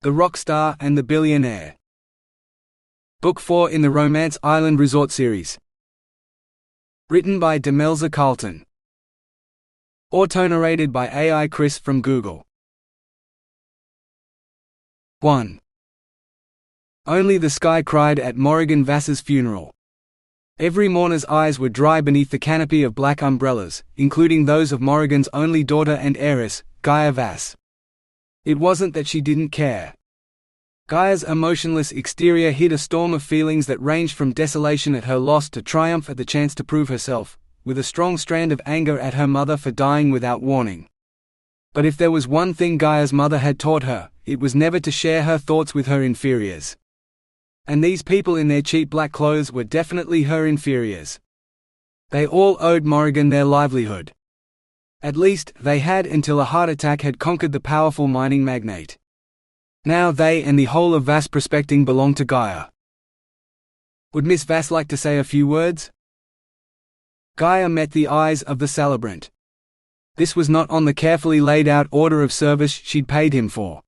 The Rockstar and the Billionaire. Book 4 in the Romance Island Resort series. Written by Demelza Carlton. Autonarrated by AI Chris from Google. 1. Only the sky cried at Morrigan Vasse's funeral. Every mourner's eyes were dry beneath the canopy of black umbrellas, including those of Morrigan's only daughter and heiress, Gaia Vasse. It wasn't that she didn't care. Gaia's emotionless exterior hid a storm of feelings that ranged from desolation at her loss to triumph at the chance to prove herself, with a strong strand of anger at her mother for dying without warning. But if there was one thing Gaia's mother had taught her, it was never to share her thoughts with her inferiors. And these people in their cheap black clothes were definitely her inferiors. They all owed Morrigan their livelihood. At least, they had until a heart attack had conquered the powerful mining magnate. Now they and the whole of Vasse Prospecting belong to Gaia. Would Miss Vasse like to say a few words? Gaia met the eyes of the celebrant. This was not on the carefully laid out order of service she'd paid him for.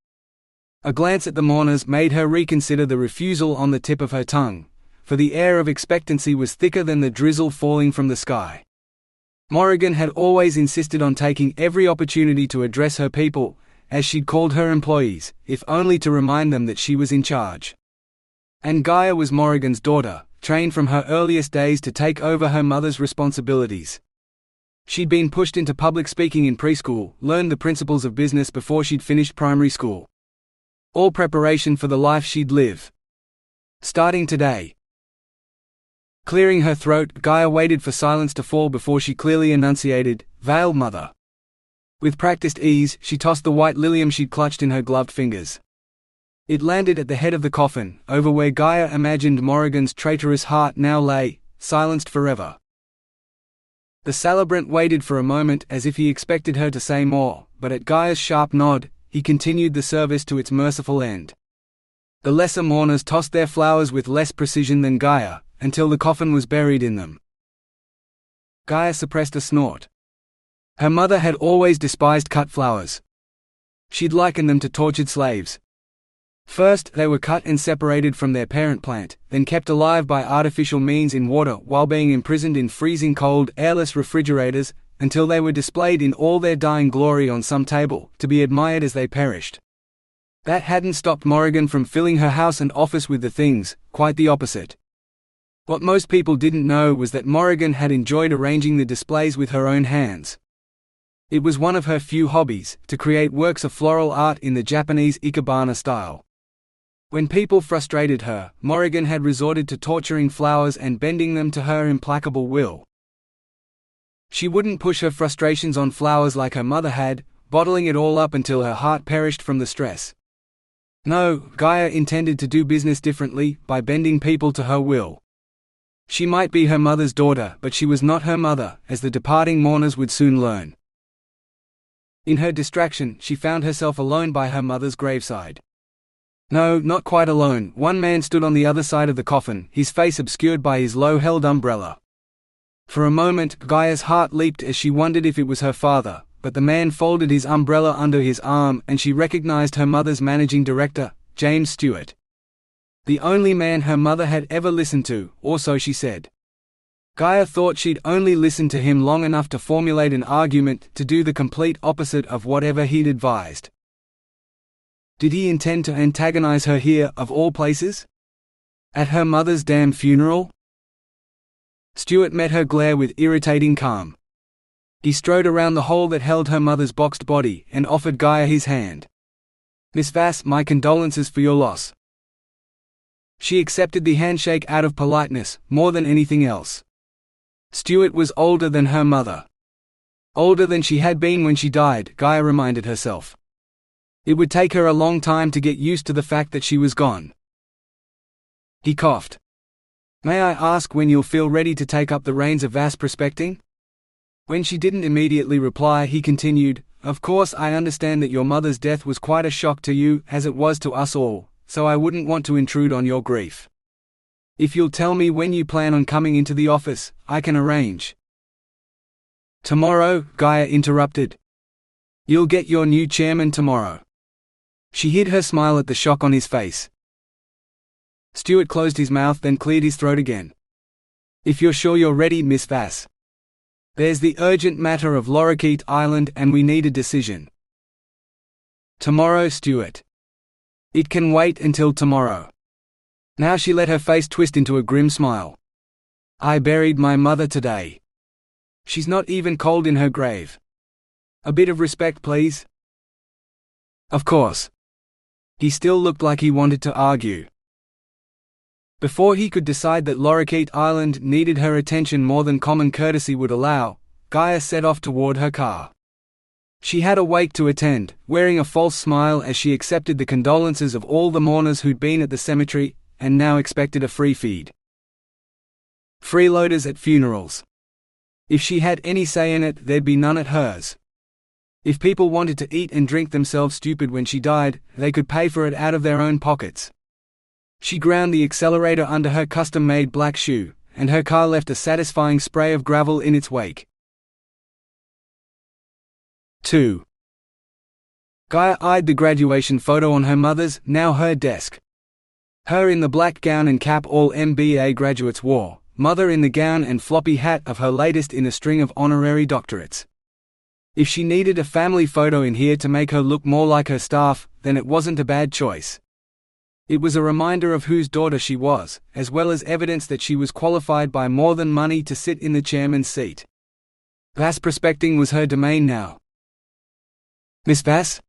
A glance at the mourners made her reconsider the refusal on the tip of her tongue, for the air of expectancy was thicker than the drizzle falling from the sky. Morrigan had always insisted on taking every opportunity to address her people, as she'd called her employees, if only to remind them that she was in charge. And Gaia was Morrigan's daughter, trained from her earliest days to take over her mother's responsibilities. She'd been pushed into public speaking in preschool, learned the principles of business before she'd finished primary school. All preparation for the life she'd live. Starting today. Clearing her throat, Gaia waited for silence to fall before she clearly enunciated, "Veiled Mother." With practiced ease, she tossed the white lilium she'd clutched in her gloved fingers. It landed at the head of the coffin, over where Gaia imagined Morrigan's traitorous heart now lay, silenced forever. The celebrant waited for a moment as if he expected her to say more, but at Gaia's sharp nod, he continued the service to its merciful end. The lesser mourners tossed their flowers with less precision than Gaia, until the coffin was buried in them. Gaia suppressed a snort. Her mother had always despised cut flowers. She'd likened them to tortured slaves. First, they were cut and separated from their parent plant, then kept alive by artificial means in water while being imprisoned in freezing cold, airless refrigerators, until they were displayed in all their dying glory on some table, to be admired as they perished. That hadn't stopped Morrigan from filling her house and office with the things, quite the opposite. What most people didn't know was that Morrigan had enjoyed arranging the displays with her own hands. It was one of her few hobbies, to create works of floral art in the Japanese ikebana style. When people frustrated her, Morrigan had resorted to torturing flowers and bending them to her implacable will. She wouldn't push her frustrations on flowers like her mother had, bottling it all up until her heart perished from the stress. No, Gaia intended to do business differently, by bending people to her will. She might be her mother's daughter, but she was not her mother, as the departing mourners would soon learn. In her distraction, she found herself alone by her mother's graveside. No, not quite alone. One man stood on the other side of the coffin, his face obscured by his low-held umbrella. For a moment, Gaia's heart leaped as she wondered if it was her father, but the man folded his umbrella under his arm and she recognized her mother's managing director, James Stewart. The only man her mother had ever listened to, or so she said. Gaia thought she'd only listened to him long enough to formulate an argument to do the complete opposite of whatever he'd advised. Did he intend to antagonize her here, of all places? At her mother's damn funeral? Stewart met her glare with irritating calm. He strode around the hole that held her mother's boxed body and offered Gaia his hand. "Miss Vasse, my condolences for your loss." She accepted the handshake out of politeness, more than anything else. Stewart was older than her mother. Older than she had been when she died, Gaia reminded herself. It would take her a long time to get used to the fact that she was gone. He coughed. "May I ask when you'll feel ready to take up the reins of Vasse Prospecting?" When she didn't immediately reply, he continued, "Of course I understand that your mother's death was quite a shock to you, as it was to us all, so I wouldn't want to intrude on your grief. If you'll tell me when you plan on coming into the office, I can arrange." "Tomorrow," Gaia interrupted. "You'll get your new chairman tomorrow." She hid her smile at the shock on his face. Stuart closed his mouth, then cleared his throat again. "If you're sure you're ready, Miss Vasse. There's the urgent matter of Lorikeet Island and we need a decision." "Tomorrow, Stuart. It can wait until tomorrow." Now she let her face twist into a grim smile. "I buried my mother today. She's not even cold in her grave. A bit of respect, please." "Of course." He still looked like he wanted to argue. Before he could decide that Lorikeet Island needed her attention more than common courtesy would allow, Gaia set off toward her car. She had a wake to attend, wearing a false smile as she accepted the condolences of all the mourners who'd been at the cemetery, and now expected a free feed. Freeloaders at funerals. If she had any say in it, there'd be none at hers. If people wanted to eat and drink themselves stupid when she died, they could pay for it out of their own pockets. She ground the accelerator under her custom-made black shoe, and her car left a satisfying spray of gravel in its wake. 2. Gaia eyed the graduation photo on her mother's, now her desk. Her in the black gown and cap all MBA graduates wore, mother in the gown and floppy hat of her latest in a string of honorary doctorates. If she needed a family photo in here to make her look more like her staff, then it wasn't a bad choice. It was a reminder of whose daughter she was, as well as evidence that she was qualified by more than money to sit in the chairman's seat. Vasse prospecting was her domain now. "Miss Vasse?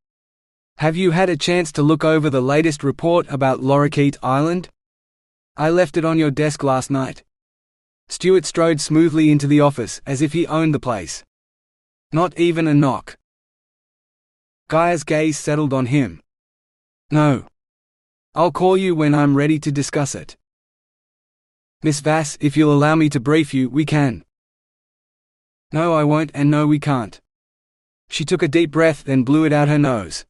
Have you had a chance to look over the latest report about Lorikeet Island? I left it on your desk last night." Stuart strode smoothly into the office, as if he owned the place. Not even a knock. Gaia's gaze settled on him. "No. I'll call you when I'm ready to discuss it." "Miss Vasse, if you'll allow me to brief you, we can." "No, I won't, and no, we can't." She took a deep breath, then blew it out her nose.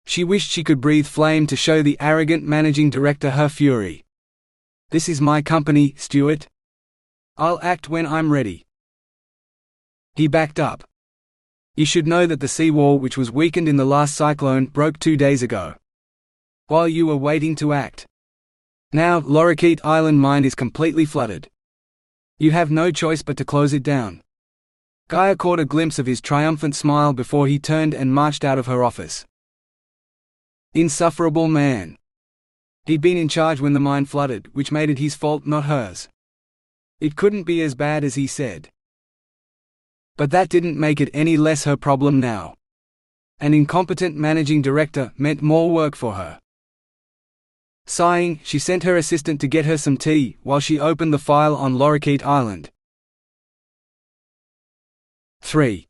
She wished she could breathe flame to show the arrogant managing director her fury. "This is my company, Stuart. I'll act when I'm ready." He backed up. "You should know that the seawall, which was weakened in the last cyclone, broke 2 days ago. While you were waiting to act. Now, Lorikeet Island mine is completely flooded. You have no choice but to close it down." Gaia caught a glimpse of his triumphant smile before he turned and marched out of her office. Insufferable man. He'd been in charge when the mine flooded, which made it his fault, not hers. It couldn't be as bad as he said. But that didn't make it any less her problem now. An incompetent managing director meant more work for her. Sighing, she sent her assistant to get her some tea, while she opened the file on Lorikeet Island. 3.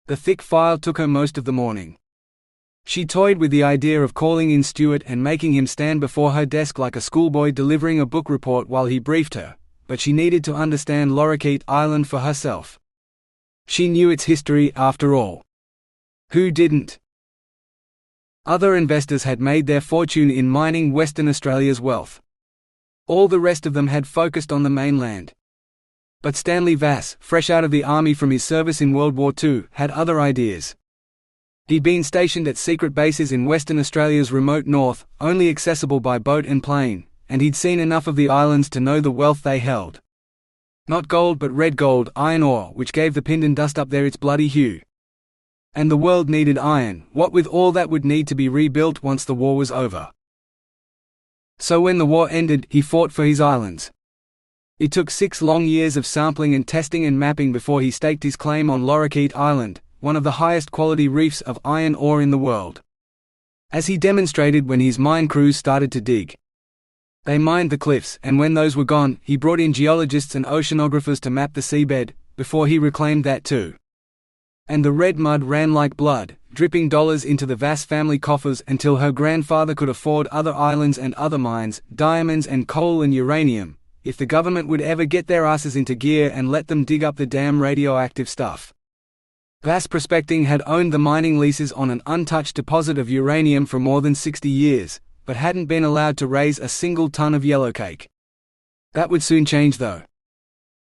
The thick file took her most of the morning. She toyed with the idea of calling in Stuart and making him stand before her desk like a schoolboy delivering a book report while he briefed her, but she needed to understand Lorikeet Island for herself. She knew its history, after all. Who didn't? Other investors had made their fortune in mining Western Australia's wealth. All the rest of them had focused on the mainland. But Stanley Vasse, fresh out of the army from his service in World War II, had other ideas. He'd been stationed at secret bases in Western Australia's remote north, only accessible by boat and plane, and he'd seen enough of the islands to know the wealth they held. Not gold but red gold, iron ore, which gave the Pindon dust up there its bloody hue. And the world needed iron, what with all that would need to be rebuilt once the war was over. So when the war ended, he fought for his islands. It took 6 long years of sampling and testing and mapping before he staked his claim on Lorikeet Island, one of the highest quality reefs of iron ore in the world. As he demonstrated when his mine crews started to dig. They mined the cliffs, and when those were gone, he brought in geologists and oceanographers to map the seabed, before he reclaimed that too. And the red mud ran like blood, dripping dollars into the Vasse family coffers until her grandfather could afford other islands and other mines, diamonds and coal and uranium, if the government would ever get their asses into gear and let them dig up the damn radioactive stuff. Vasse Prospecting had owned the mining leases on an untouched deposit of uranium for more than 60 years, but hadn't been allowed to raise a single ton of yellowcake. That would soon change though.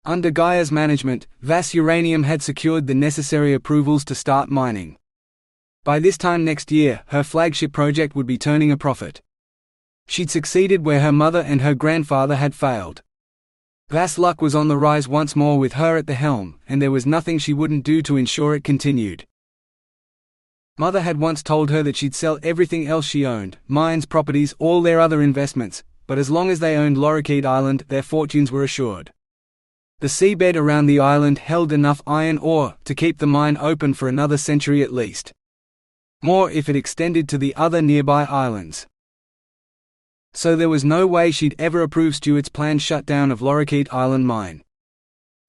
Under Gaia's management, Vasse Uranium had secured the necessary approvals to start mining. By this time next year, her flagship project would be turning a profit. She'd succeeded where her mother and her grandfather had failed. Vasse luck was on the rise once more with her at the helm, and there was nothing she wouldn't do to ensure it continued. Mother had once told her that she'd sell everything else she owned, mines, properties, all their other investments, but as long as they owned Lorikeet Island, their fortunes were assured. The seabed around the island held enough iron ore to keep the mine open for another century at least. More if it extended to the other nearby islands. So there was no way she'd ever approve Stuart's planned shutdown of Lorikeet Island mine.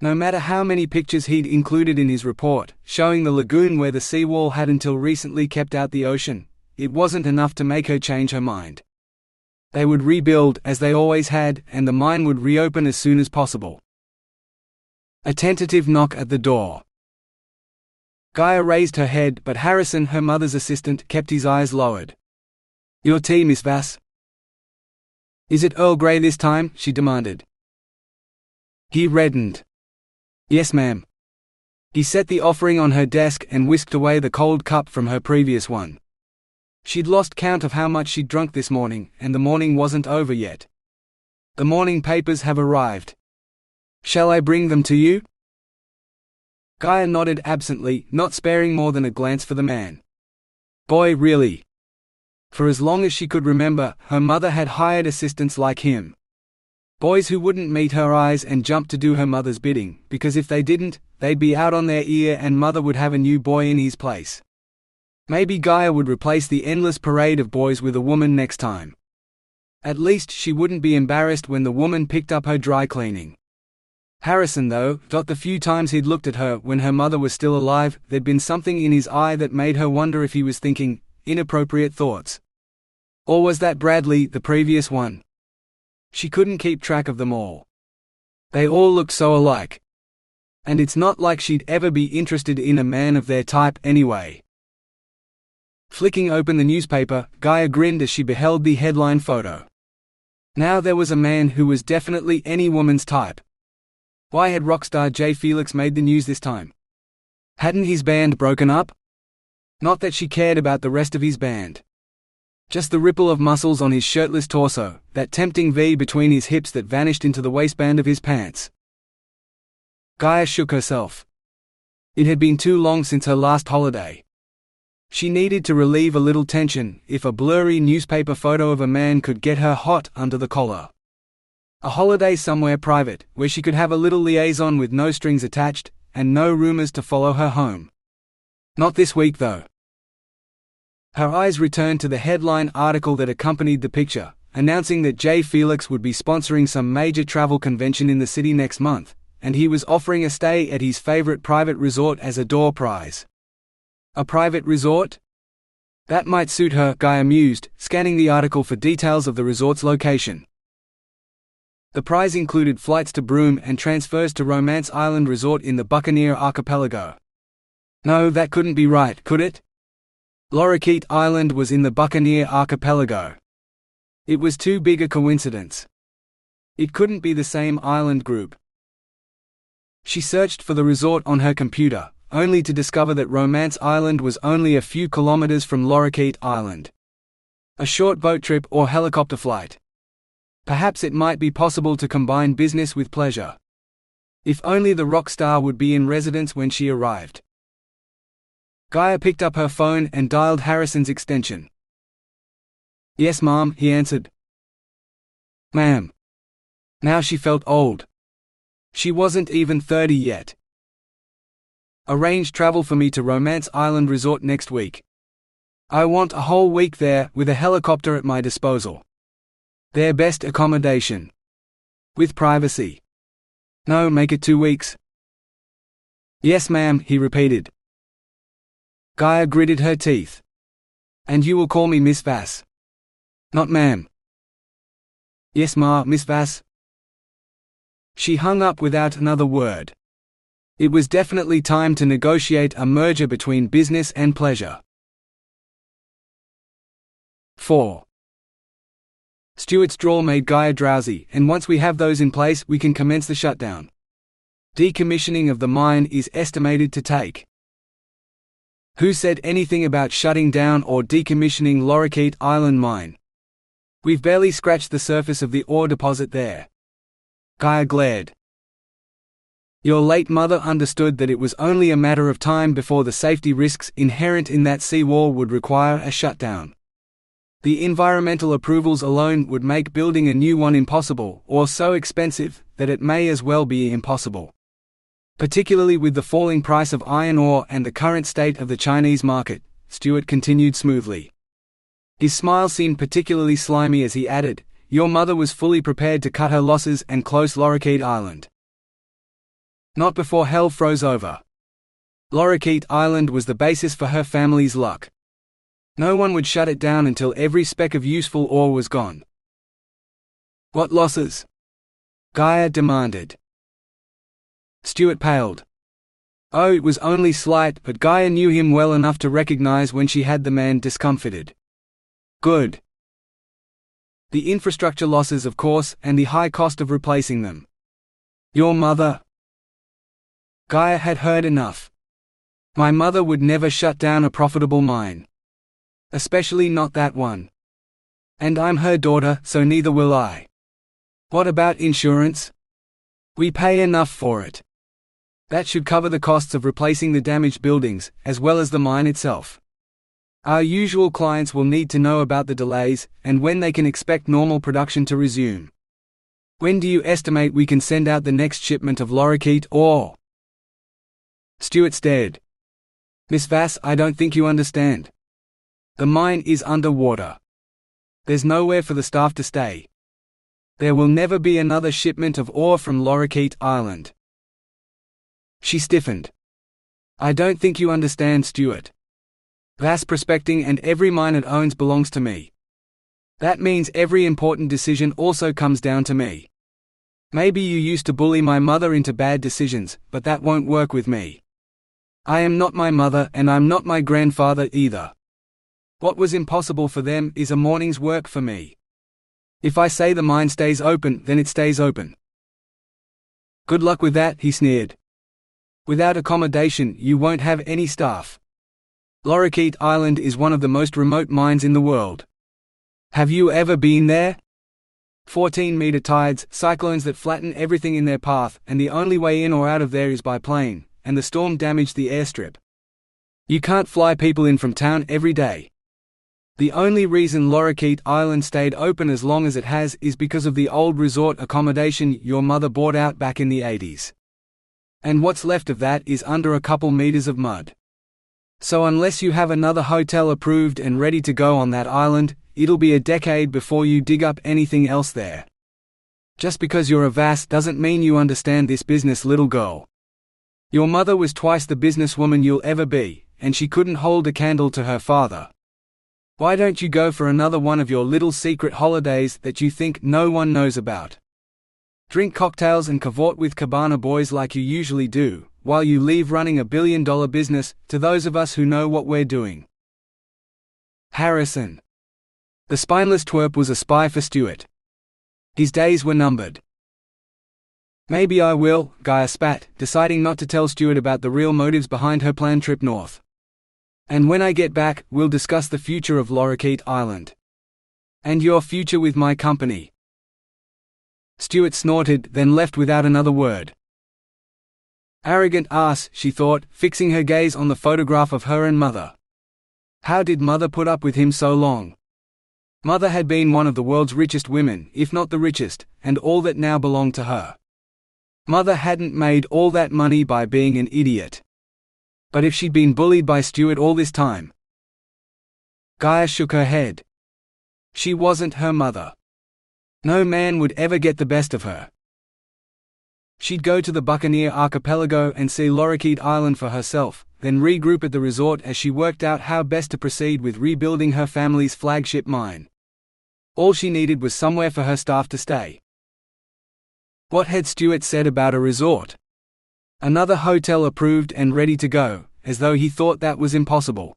No matter how many pictures he'd included in his report, showing the lagoon where the seawall had until recently kept out the ocean, it wasn't enough to make her change her mind. They would rebuild, as they always had, and the mine would reopen as soon as possible. A tentative knock at the door. Gaia raised her head, but Harrison, her mother's assistant, kept his eyes lowered. "Your tea, Miss Vasse?" "Is it Earl Grey this time?" she demanded. He reddened. "Yes, ma'am." He set the offering on her desk and whisked away the cold cup from her previous one. She'd lost count of how much she'd drunk this morning, and the morning wasn't over yet. "The morning papers have arrived. Shall I bring them to you?" Gaia nodded absently, not sparing more than a glance for the man. Boy, really. For as long as she could remember, her mother had hired assistants like him. Boys who wouldn't meet her eyes and jump to do her mother's bidding, because if they didn't, they'd be out on their ear and mother would have a new boy in his place. Maybe Gaia would replace the endless parade of boys with a woman next time. At least she wouldn't be embarrassed when the woman picked up her dry cleaning. Harrison, though, the few times he'd looked at her when her mother was still alive, there'd been something in his eye that made her wonder if he was thinking inappropriate thoughts. Or was that Bradley, the previous one? She couldn't keep track of them all. They all looked so alike. And it's not like she'd ever be interested in a man of their type anyway. Flicking open the newspaper, Gaia grinned as she beheld the headline photo. Now there was a man who was definitely any woman's type. Why had rockstar Jay Felix made the news this time? Hadn't his band broken up? Not that she cared about the rest of his band. Just the ripple of muscles on his shirtless torso, that tempting V between his hips that vanished into the waistband of his pants. Gaia shook herself. It had been too long since her last holiday. She needed to relieve a little tension, if a blurry newspaper photo of a man could get her hot under the collar. A holiday somewhere private, where she could have a little liaison with no strings attached, and no rumors to follow her home. Not this week, though. Her eyes returned to the headline article that accompanied the picture, announcing that Jay Felix would be sponsoring some major travel convention in the city next month, and he was offering a stay at his favorite private resort as a door prize. A private resort? That might suit her, Gaia mused, scanning the article for details of the resort's location. The prize included flights to Broome and transfers to Romance Island Resort in the Buccaneer Archipelago. No, that couldn't be right, could it? Lorikeet Island was in the Buccaneer Archipelago. It was too big a coincidence. It couldn't be the same island group. She searched for the resort on her computer, only to discover that Romance Island was only a few kilometers from Lorikeet Island. A short boat trip or helicopter flight. Perhaps it might be possible to combine business with pleasure. If only the rock star would be in residence when she arrived. Gaia picked up her phone and dialed Harrison's extension. "Yes, Mom," he answered. "Ma'am." Now she felt old. She wasn't even 30 yet. "Arrange travel for me to Romance Island Resort next week. I want a whole week there, with a helicopter at my disposal. Their best accommodation. With privacy. No, make it 2 weeks." "Yes, ma'am," he repeated. Gaia gritted her teeth. "And you will call me Miss Vasse?" "Not ma'am." "Yes, Ma, Miss Vasse." She hung up without another word. It was definitely time to negotiate a merger between business and pleasure. 4. Stuart's drawl made Gaia drowsy, and once we have those in place, we can commence the shutdown. Decommissioning of the mine is estimated to take Who said anything about shutting down or decommissioning Lorikeet Island mine? We've barely scratched the surface of the ore deposit there. Gaia glared. Your late mother understood that it was only a matter of time before the safety risks inherent in that seawall would require a shutdown. The environmental approvals alone would make building a new one impossible, or so expensive, that it may as well be impossible. Particularly with the falling price of iron ore and the current state of the Chinese market, Stewart continued smoothly. His smile seemed particularly slimy as he added, your mother was fully prepared to cut her losses and close Lorikeet Island. Not before hell froze over. Lorikeet Island was the basis for her family's luck. No one would shut it down until every speck of useful ore was gone. What losses? Gaia demanded. Stewart paled. Oh, it was only slight, but Gaia knew him well enough to recognize when she had the man discomfited. Good. The infrastructure losses, of course, and the high cost of replacing them. Your mother? Gaia had heard enough. My mother would never shut down a profitable mine. Especially not that one. And I'm her daughter, so neither will I. What about insurance? We pay enough for it. That should cover the costs of replacing the damaged buildings, as well as the mine itself. Our usual clients will need to know about the delays, and when they can expect normal production to resume. When do you estimate we can send out the next shipment of Lorikeet ore? Stewart stared. Miss Vasse, I don't think you understand. The mine is under water. There's nowhere for the staff to stay. There will never be another shipment of ore from Lorikeet Island. She stiffened. I don't think you understand, Stewart. Vasse Prospecting and every mine it owns belongs to me. That means every important decision also comes down to me. Maybe you used to bully my mother into bad decisions, but that won't work with me. I am not my mother and I'm not my grandfather either. What was impossible for them is a morning's work for me. If I say the mine stays open, then it stays open. Good luck with that, he sneered. Without accommodation, you won't have any staff. Lorikeet Island is one of the most remote mines in the world. Have you ever been there? 14-meter tides, cyclones that flatten everything in their path, and the only way in or out of there is by plane, and the storm damaged the airstrip. You can't fly people in from town every day. The only reason Lorikeet Island stayed open as long as it has is because of the old resort accommodation your mother bought out back in the 80s. And what's left of that is under a couple meters of mud. So unless you have another hotel approved and ready to go on that island, it'll be a decade before you dig up anything else there. Just because you're a Vasse doesn't mean you understand this business, little girl. Your mother was twice the businesswoman you'll ever be, and she couldn't hold a candle to her father. Why don't you go for another one of your little secret holidays that you think no one knows about? Drink cocktails and cavort with cabana boys like you usually do, while you leave running a billion-dollar business to those of us who know what we're doing. Harrison. The spineless twerp was a spy for Stewart. His days were numbered. Maybe I will, Gaia spat, deciding not to tell Stewart about the real motives behind her planned trip north. And when I get back, we'll discuss the future of Lorikeet Island. And your future with my company. Stewart snorted, then left without another word. Arrogant ass, she thought, fixing her gaze on the photograph of her and mother. How did mother put up with him so long? Mother had been one of the world's richest women, if not the richest, and all that now belonged to her. Mother hadn't made all that money by being an idiot. But if she'd been bullied by Stewart all this time? Gaia shook her head. She wasn't her mother. No man would ever get the best of her. She'd go to the Buccaneer Archipelago and see Lorikeet Island for herself, then regroup at the resort as she worked out how best to proceed with rebuilding her family's flagship mine. All she needed was somewhere for her staff to stay. What had Stewart said about a resort? Another hotel approved and ready to go, as though he thought that was impossible.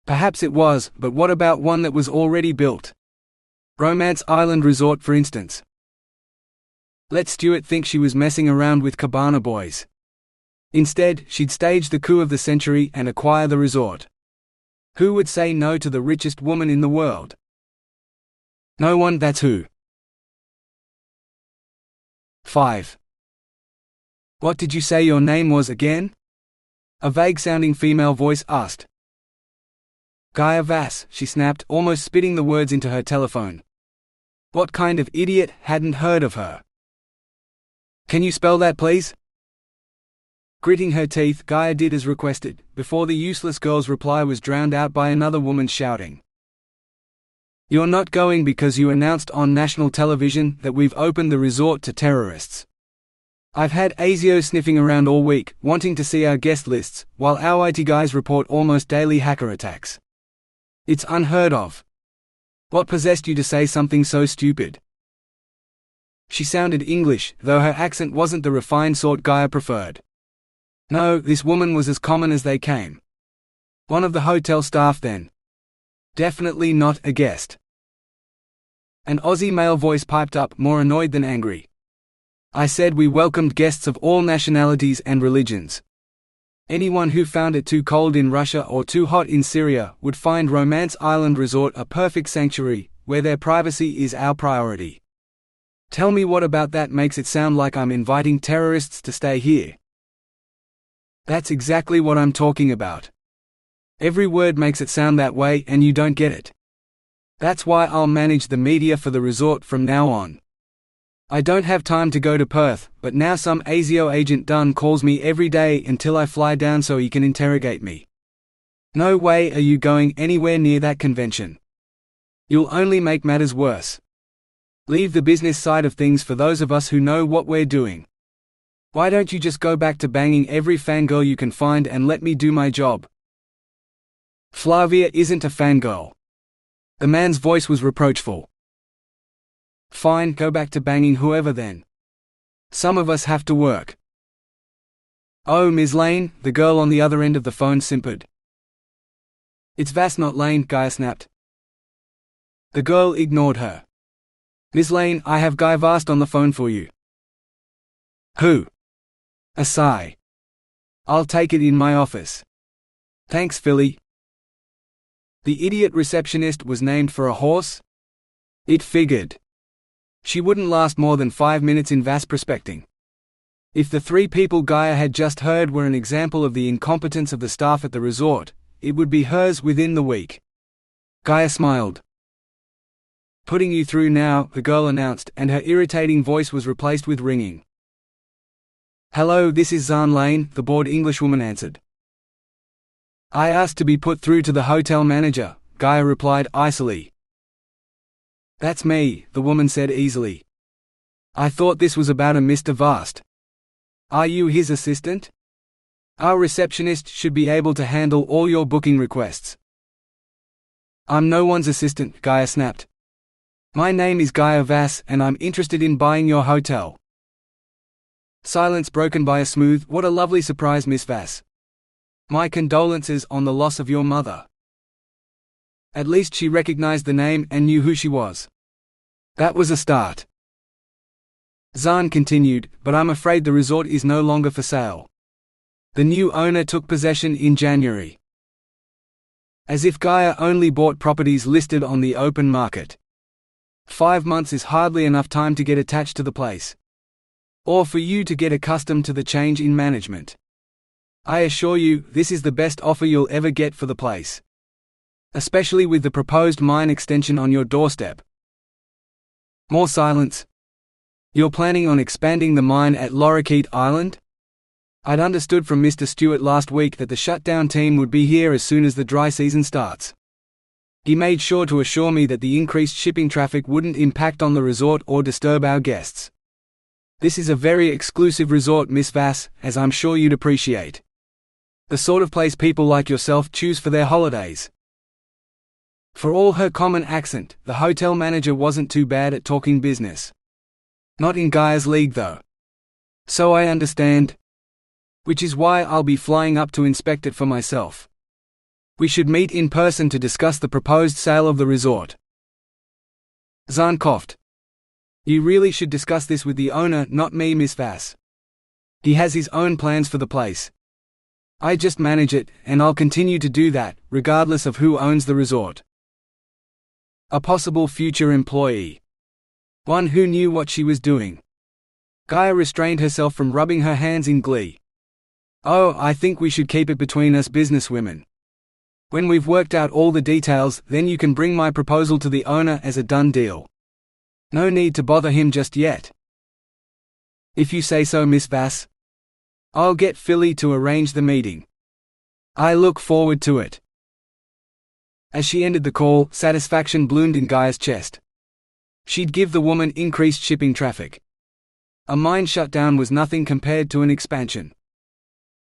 Perhaps it was, but what about one that was already built? Romance Island Resort, for instance. Let Stewart think she was messing around with cabana boys. Instead, she'd stage the coup of the century and acquire the resort. Who would say no to the richest woman in the world? No one, that's who. 5. What did you say your name was again? A vague-sounding female voice asked. Gaia Vasse, she snapped, almost spitting the words into her telephone. What kind of idiot hadn't heard of her? Can you spell that, please? Gritting her teeth, Gaia did as requested, before the useless girl's reply was drowned out by another woman shouting. You're not going because you announced on national television that we've opened the resort to terrorists. I've had ASIO sniffing around all week, wanting to see our guest lists, while our IT guys report almost daily hacker attacks. It's unheard of. What possessed you to say something so stupid? She sounded English, though her accent wasn't the refined sort Gaia preferred. No, this woman was as common as they came. One of the hotel staff then. Definitely not a guest. An Aussie male voice piped up, more annoyed than angry. I said we welcomed guests of all nationalities and religions. Anyone who found it too cold in Russia or too hot in Syria would find Romance Island Resort a perfect sanctuary, where their privacy is our priority. Tell me what about that makes it sound like I'm inviting terrorists to stay here? That's exactly what I'm talking about. Every word makes it sound that way and you don't get it. That's why I'll manage the media for the resort from now on. I don't have time to go to Perth, but now some ASIO agent Dunn calls me every day until I fly down so he can interrogate me. No way are you going anywhere near that convention. You'll only make matters worse. Leave the business side of things for those of us who know what we're doing. Why don't you just go back to banging every fangirl you can find and let me do my job? Flavia isn't a fangirl. The man's voice was reproachful. Fine, go back to banging whoever then. Some of us have to work. Oh, Ms. Lane, the girl on the other end of the phone simpered. It's Vasse, not Lane, Gaia snapped. The girl ignored her. Ms. Lane, I have Gaia Vasse on the phone for you. Who? A sigh. I'll take it in my office. Thanks, Philly. The idiot receptionist was named for a horse? It figured. She wouldn't last more than 5 minutes in Vasse prospecting. If the 3 people Gaia had just heard were an example of the incompetence of the staff at the resort, it would be hers within the week. Gaia smiled. Putting you through now, the girl announced, and her irritating voice was replaced with ringing. Hello, this is Zan Lane, the bored Englishwoman answered. I asked to be put through to the hotel manager, Gaia replied icily. That's me, the woman said easily. I thought this was about a Mr. Vasse. Are you his assistant? Our receptionist should be able to handle all your booking requests. I'm no one's assistant, Gaia snapped. My name is Gaia Vasse and I'm interested in buying your hotel. Silence broken by a smooth, what a lovely surprise, Miss Vasse. My condolences on the loss of your mother. At least she recognized the name and knew who she was. That was a start. Zan continued, but I'm afraid the resort is no longer for sale. The new owner took possession in January. As if Gaia only bought properties listed on the open market. 5 months is hardly enough time to get attached to the place. Or for you to get accustomed to the change in management. I assure you, this is the best offer you'll ever get for the place. Especially with the proposed mine extension on your doorstep. More silence. You're planning on expanding the mine at Lorikeet Island? I'd understood from Mr. Stewart last week that the shutdown team would be here as soon as the dry season starts. He made sure to assure me that the increased shipping traffic wouldn't impact on the resort or disturb our guests. This is a very exclusive resort, Miss Vasse, as I'm sure you'd appreciate. The sort of place people like yourself choose for their holidays. For all her common accent, the hotel manager wasn't too bad at talking business. Not in Gaia's league though. So I understand. Which is why I'll be flying up to inspect it for myself. We should meet in person to discuss the proposed sale of the resort. Zan coughed. You really should discuss this with the owner, not me, Miss Vasse. He has his own plans for the place. I just manage it, and I'll continue to do that, regardless of who owns the resort. A possible future employee. One who knew what she was doing. Gaia restrained herself from rubbing her hands in glee. Oh, I think we should keep it between us businesswomen. When we've worked out all the details, then you can bring my proposal to the owner as a done deal. No need to bother him just yet. If you say so, Miss Vasse. I'll get Philly to arrange the meeting. I look forward to it. As she ended the call, satisfaction bloomed in Gaia's chest. She'd give the woman increased shipping traffic. A mine shutdown was nothing compared to an expansion.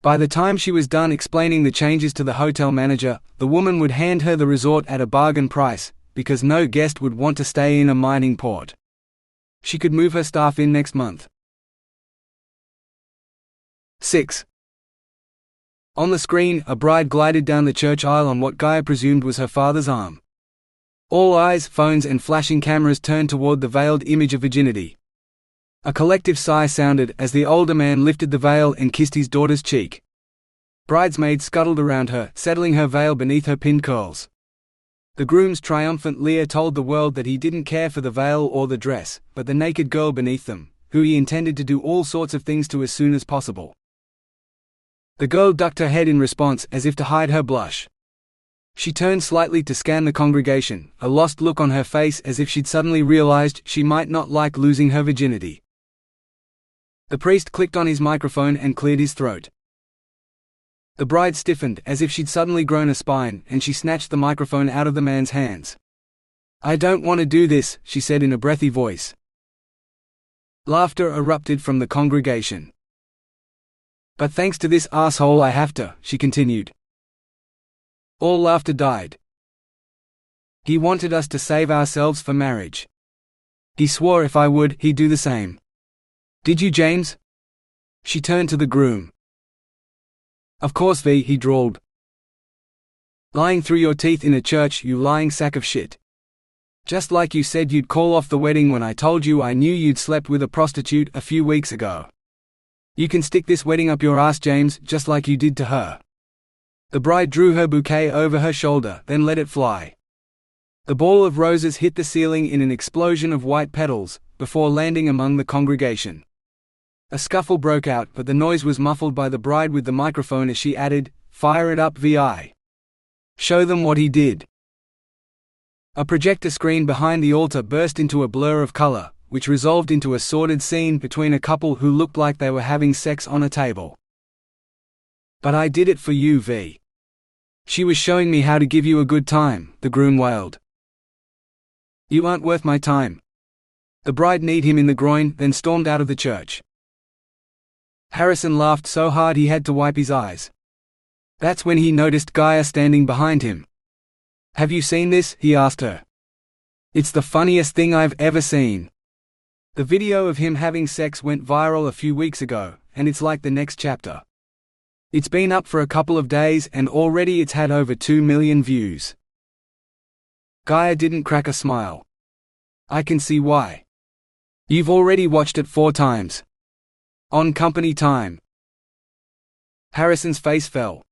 By the time she was done explaining the changes to the hotel manager, the woman would hand her the resort at a bargain price, because no guest would want to stay in a mining port. She could move her staff in next month. 6. On the screen, a bride glided down the church aisle on what Gaia presumed was her father's arm. All eyes, phones and flashing cameras turned toward the veiled image of virginity. A collective sigh sounded as the older man lifted the veil and kissed his daughter's cheek. Bridesmaids scuttled around her, settling her veil beneath her pinned curls. The groom's triumphant leer told the world that he didn't care for the veil or the dress, but the naked girl beneath them, who he intended to do all sorts of things to as soon as possible. The girl ducked her head in response, as if to hide her blush. She turned slightly to scan the congregation, a lost look on her face as if she'd suddenly realized she might not like losing her virginity. The priest clicked on his microphone and cleared his throat. The bride stiffened, as if she'd suddenly grown a spine, and she snatched the microphone out of the man's hands. I don't want to do this, she said in a breathy voice. Laughter erupted from the congregation. But thanks to this asshole I have to, she continued. All laughter died. He wanted us to save ourselves for marriage. He swore if I would, he'd do the same. Did you, James? She turned to the groom. Of course, V, he drawled. Lying through your teeth in a church, you lying sack of shit. Just like you said you'd call off the wedding when I told you I knew you'd slept with a prostitute a few weeks ago. You can stick this wedding up your ass, James, just like you did to her. The bride drew her bouquet over her shoulder, then let it fly. The ball of roses hit the ceiling in an explosion of white petals, before landing among the congregation. A scuffle broke out, but the noise was muffled by the bride with the microphone as she added, "Fire it up, VI. Show them what he did." A projector screen behind the altar burst into a blur of color, which resolved into a sordid scene between a couple who looked like they were having sex on a table. But I did it for you, V. She was showing me how to give you a good time, the groom wailed. You aren't worth my time. The bride kneed him in the groin, then stormed out of the church. Harrison laughed so hard he had to wipe his eyes. That's when he noticed Gaia standing behind him. Have you seen this? He asked her. It's the funniest thing I've ever seen. The video of him having sex went viral a few weeks ago, and it's like the next chapter. It's been up for a couple of days and already it's had over 2 million views. Gaia didn't crack a smile. I can see why. You've already watched it 4 times. On company time. Harrison's face fell.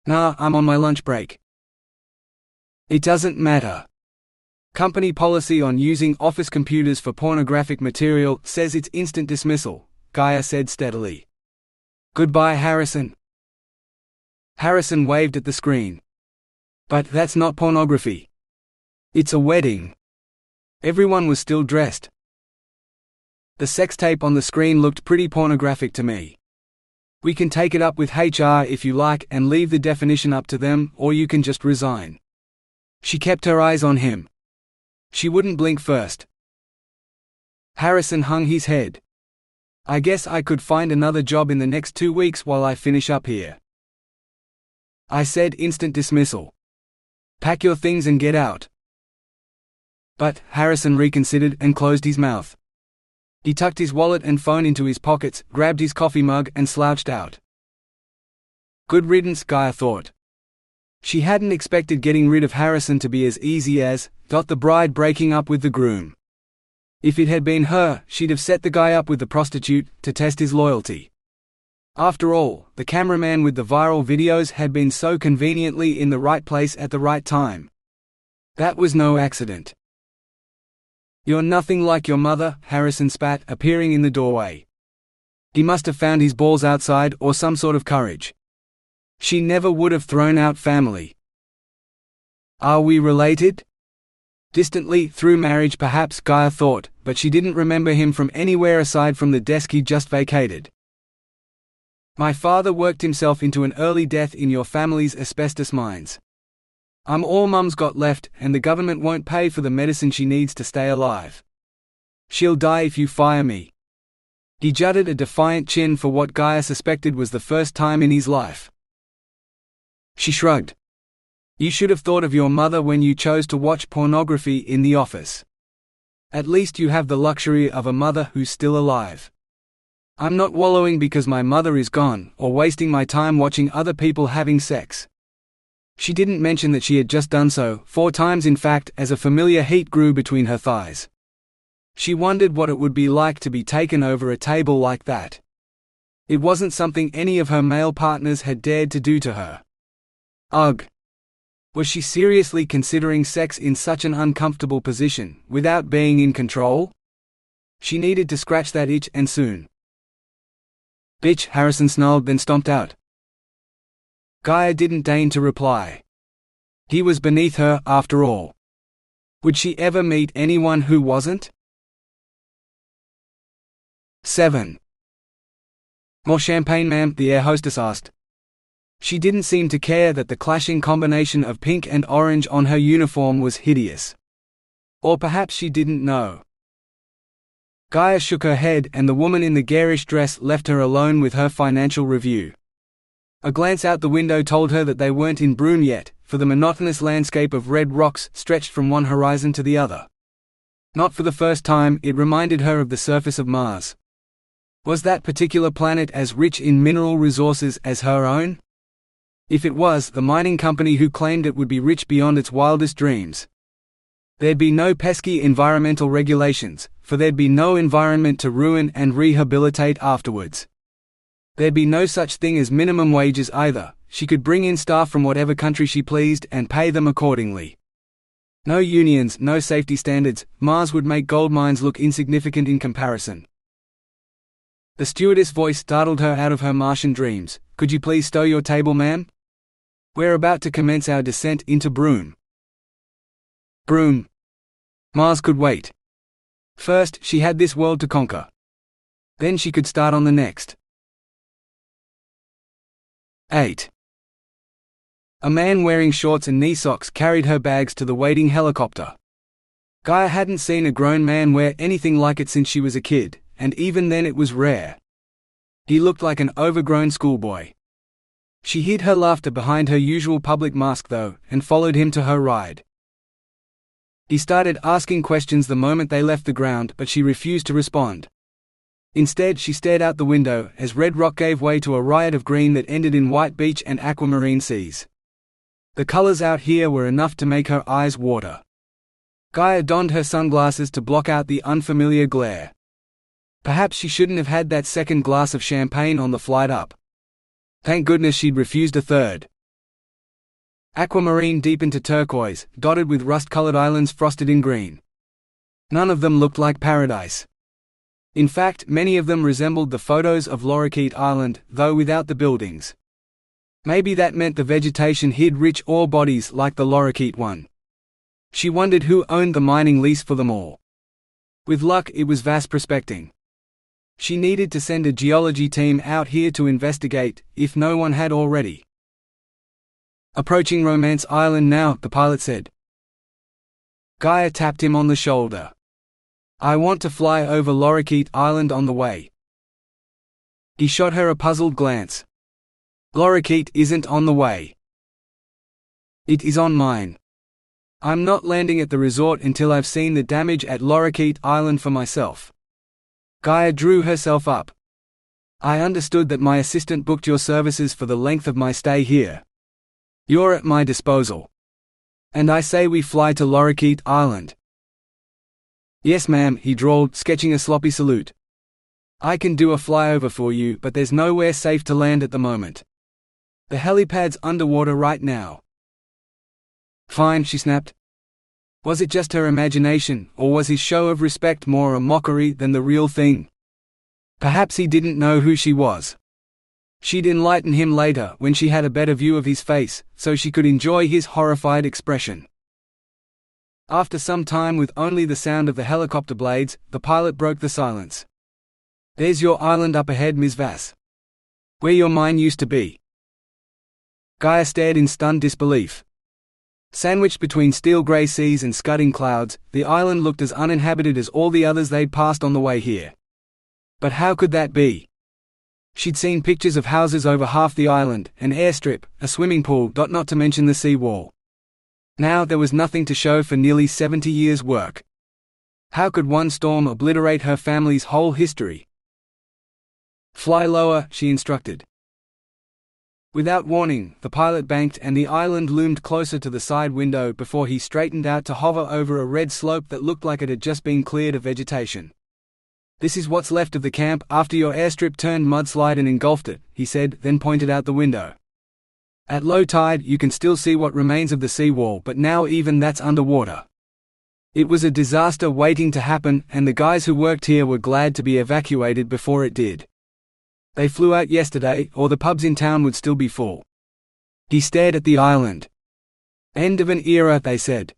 Nah, I'm on my lunch break. It doesn't matter. Company policy on using office computers for pornographic material says it's instant dismissal, Gaia said steadily. Goodbye, Harrison. Harrison waved at the screen. But that's not pornography. It's a wedding. Everyone was still dressed. The sex tape on the screen looked pretty pornographic to me. We can take it up with HR if you like and leave the definition up to them, or you can just resign. She kept her eyes on him. She wouldn't blink first. Harrison hung his head. I guess I could find another job in the next 2 weeks while I finish up here. I said instant dismissal. Pack your things and get out. But Harrison reconsidered and closed his mouth. He tucked his wallet and phone into his pockets, grabbed his coffee mug and slouched out. Good riddance, Gaia thought. She hadn't expected getting rid of Harrison to be as easy as the bride breaking up with the groom. If it had been her, she'd have set the guy up with the prostitute, to test his loyalty. After all, the cameraman with the viral videos had been so conveniently in the right place at the right time. That was no accident. "You're nothing like your mother," Harrison spat, appearing in the doorway. He must have found his balls outside or some sort of courage. She never would have thrown out family. "Are we related?" Distantly, through marriage perhaps, Gaia thought, but she didn't remember him from anywhere aside from the desk he just vacated. "My father worked himself into an early death in your family's asbestos mines. I'm all Mum's got left, and the government won't pay for the medicine she needs to stay alive. She'll die if you fire me." He jutted a defiant chin for what Gaia suspected was the first time in his life. She shrugged. "You should have thought of your mother when you chose to watch pornography in the office. At least you have the luxury of a mother who's still alive. I'm not wallowing because my mother is gone, or wasting my time watching other people having sex." She didn't mention that she had just done so, 4 times in fact, as a familiar heat grew between her thighs. She wondered what it would be like to be taken over a table like that. It wasn't something any of her male partners had dared to do to her. Ugh! Was she seriously considering sex in such an uncomfortable position, without being in control? She needed to scratch that itch, and soon. "Bitch," Harrison snarled, then stomped out. Gaia didn't deign to reply. He was beneath her, after all. Would she ever meet anyone who wasn't? 7. "More champagne, ma'am?" the air hostess asked. She didn't seem to care that the clashing combination of pink and orange on her uniform was hideous. Or perhaps she didn't know. Gaia shook her head, and the woman in the garish dress left her alone with her financial review. A glance out the window told her that they weren't in Broome yet, for the monotonous landscape of red rocks stretched from one horizon to the other. Not for the first time, it reminded her of the surface of Mars. Was that particular planet as rich in mineral resources as her own? If it was, the mining company who claimed it would be rich beyond its wildest dreams. There'd be no pesky environmental regulations, for there'd be no environment to ruin and rehabilitate afterwards. There'd be no such thing as minimum wages either. She could bring in staff from whatever country she pleased and pay them accordingly. No unions, no safety standards. Mars would make gold mines look insignificant in comparison. The stewardess' voice startled her out of her Martian dreams. "Could you please stow your table, ma'am? We're about to commence our descent into Broome." Broome. Mars could wait. First, she had this world to conquer. Then she could start on the next. 8. A man wearing shorts and knee socks carried her bags to the waiting helicopter. Gaia hadn't seen a grown man wear anything like it since she was a kid, and even then it was rare. He looked like an overgrown schoolboy. She hid her laughter behind her usual public mask though, and followed him to her ride. He started asking questions the moment they left the ground, but she refused to respond. Instead, she stared out the window as red rock gave way to a riot of green that ended in white beach and aquamarine seas. The colors out here were enough to make her eyes water. Gaia donned her sunglasses to block out the unfamiliar glare. Perhaps she shouldn't have had that second glass of champagne on the flight up. Thank goodness she'd refused a third. Aquamarine deepened to turquoise, dotted with rust-colored islands frosted in green. None of them looked like paradise. In fact, many of them resembled the photos of Lorikeet Island, though without the buildings. Maybe that meant the vegetation hid rich ore bodies like the Lorikeet one. She wondered who owned the mining lease for them all. With luck, it was Vasse Prospecting. She needed to send a geology team out here to investigate, if no one had already. "Approaching Romance Island now," the pilot said. Gaia tapped him on the shoulder. "I want to fly over Lorikeet Island on the way." He shot her a puzzled glance. "Lorikeet isn't on the way. It is on mine. I'm not landing at the resort until I've seen the damage at Lorikeet Island for myself." Gaia drew herself up. "I understood that my assistant booked your services for the length of my stay here. You're at my disposal. And I say we fly to Lorikeet Island." "Yes, ma'am," he drawled, sketching a sloppy salute. I can do a flyover for you, but there's nowhere safe to land at the moment. The helipad's underwater right now." "Fine," she snapped. Was it just her imagination, or was his show of respect more a mockery than the real thing? Perhaps he didn't know who she was. She'd enlighten him later when she had a better view of his face, so she could enjoy his horrified expression. After some time with only the sound of the helicopter blades, the pilot broke the silence. "There's your island up ahead, Ms. Vasse. Where your mine used to be." Gaia stared in stunned disbelief. Sandwiched between steel-grey seas and scudding clouds, the island looked as uninhabited as all the others they'd passed on the way here. But how could that be? She'd seen pictures of houses over half the island, an airstrip, a swimming pool, not to mention the seawall. Now there was nothing to show for nearly 70 years' work. How could one storm obliterate her family's whole history? "Fly lower," she instructed. Without warning, the pilot banked and the island loomed closer to the side window before he straightened out to hover over a red slope that looked like it had just been cleared of vegetation. "This is what's left of the camp after your airstrip turned mudslide and engulfed it," he said, then pointed out the window. "At low tide you can still see what remains of the seawall, but now even that's underwater. It was a disaster waiting to happen, and the guys who worked here were glad to be evacuated before it did. They flew out yesterday, or the pubs in town would still be full." He stared at the island. "End of an era," they said.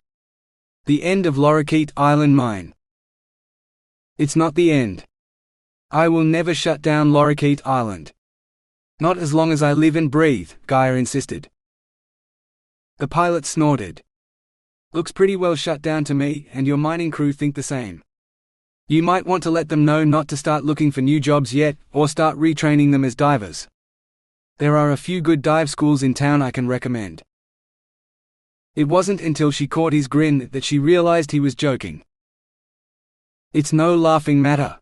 "The end of Lorikeet Island Mine." "It's not the end. I will never shut down Lorikeet Island. Not as long as I live and breathe," Gaia insisted. The pilot snorted. "Looks pretty well shut down to me, and your mining crew think the same. You might want to let them know not to start looking for new jobs yet, or start retraining them as divers. There are a few good dive schools in town I can recommend." It wasn't until she caught his grin that she realized he was joking. "It's no laughing matter.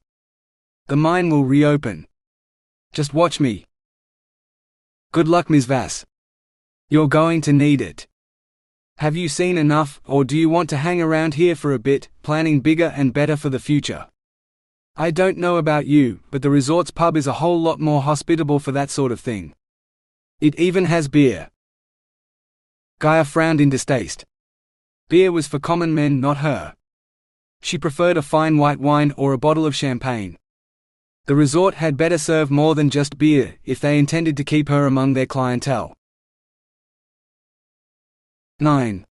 The mine will reopen. Just watch me." "Good luck, Ms. Vasse. You're going to need it. Have you seen enough, or do you want to hang around here for a bit, planning bigger and better for the future? I don't know about you, but the resort's pub is a whole lot more hospitable for that sort of thing. It even has beer." Gaia frowned in distaste. Beer was for common men, not her. She preferred a fine white wine or a bottle of champagne. The resort had better serve more than just beer, if they intended to keep her among their clientele. 9.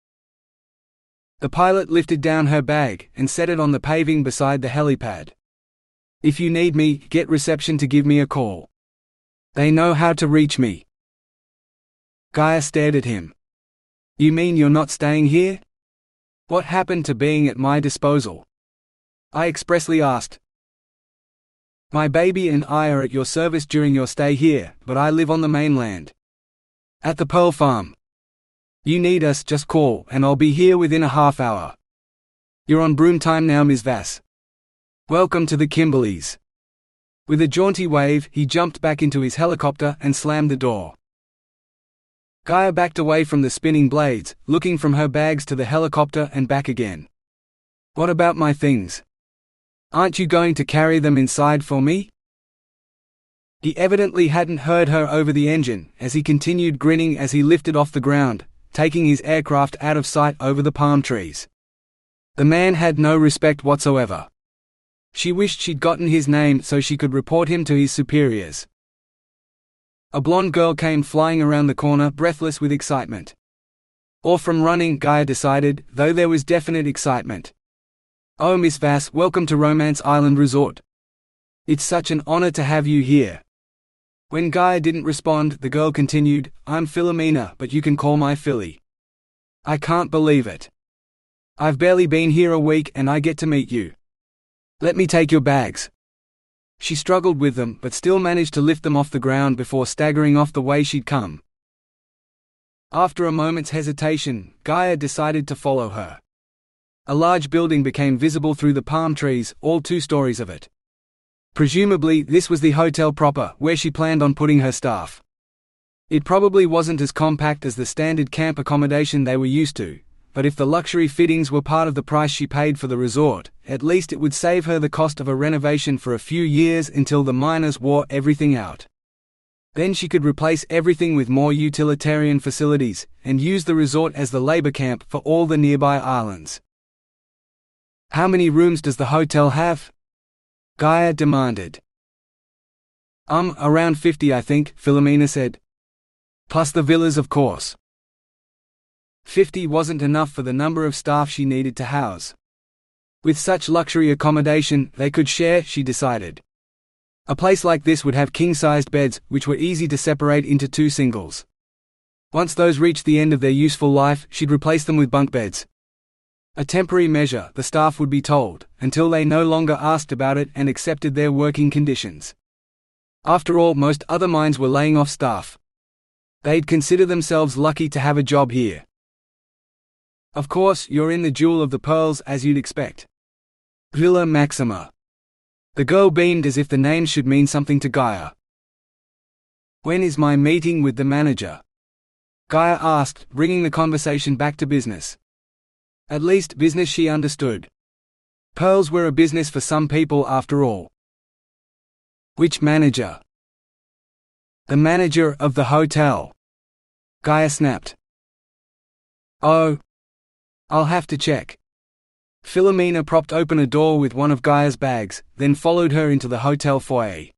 The pilot lifted down her bag, and set it on the paving beside the helipad. "If you need me, get reception to give me a call. They know how to reach me." Gaia stared at him. "You mean you're not staying here? What happened to being at my disposal?" "I expressly asked. My baby and I are at your service during your stay here, but I live on the mainland. At the Pearl Farm. You need us, just call, and I'll be here within a half hour. You're on broom time now, Ms. Vasse. Welcome to the Kimberleys." With a jaunty wave, he jumped back into his helicopter and slammed the door. Gaia backed away from the spinning blades, looking from her bags to the helicopter and back again. "What about my things? Aren't you going to carry them inside for me?" He evidently hadn't heard her over the engine, as he continued grinning as he lifted off the ground, taking his aircraft out of sight over the palm trees. The man had no respect whatsoever. She wished she'd gotten his name so she could report him to his superiors. A blonde girl came flying around the corner, breathless with excitement. Or from running, Gaia decided, though there was definite excitement. "Oh, Miss Vasse, welcome to Romance Island Resort. It's such an honor to have you here." When Gaia didn't respond, the girl continued, "I'm Philomena, but you can call my Philly. I can't believe it. I've barely been here a week and I get to meet you. Let me take your bags." She struggled with them, but still managed to lift them off the ground before staggering off the way she'd come. After a moment's hesitation, Gaia decided to follow her. A large building became visible through the palm trees, all 2 stories of it. Presumably, this was the hotel proper, where she planned on putting her staff. It probably wasn't as compact as the standard camp accommodation they were used to, but if the luxury fittings were part of the price she paid for the resort, at least it would save her the cost of a renovation for a few years until the miners wore everything out. Then she could replace everything with more utilitarian facilities, and use the resort as the labor camp for all the nearby islands. "How many rooms does the hotel have?" Gaia demanded. Around 50 I think," Philomena said. "Plus the villas of course." 50 wasn't enough for the number of staff she needed to house. With such luxury accommodation, they could share, she decided. A place like this would have king-sized beds, which were easy to separate into 2 singles. Once those reached the end of their useful life, she'd replace them with bunk beds. A temporary measure, the staff would be told, until they no longer asked about it and accepted their working conditions. After all, most other mines were laying off staff. They'd consider themselves lucky to have a job here. "Of course, you're in the Jewel of the Pearls, as you'd expect. Villa Maxima." The girl beamed as if the name should mean something to Gaia. "When is my meeting with the manager?" Gaia asked, bringing the conversation back to business. At least business she understood. Pearls were a business for some people after all. "Which manager?" "The manager of the hotel," Gaia snapped. "Oh. I'll have to check." Philomena propped open a door with one of Gaia's bags, then followed her into the hotel foyer.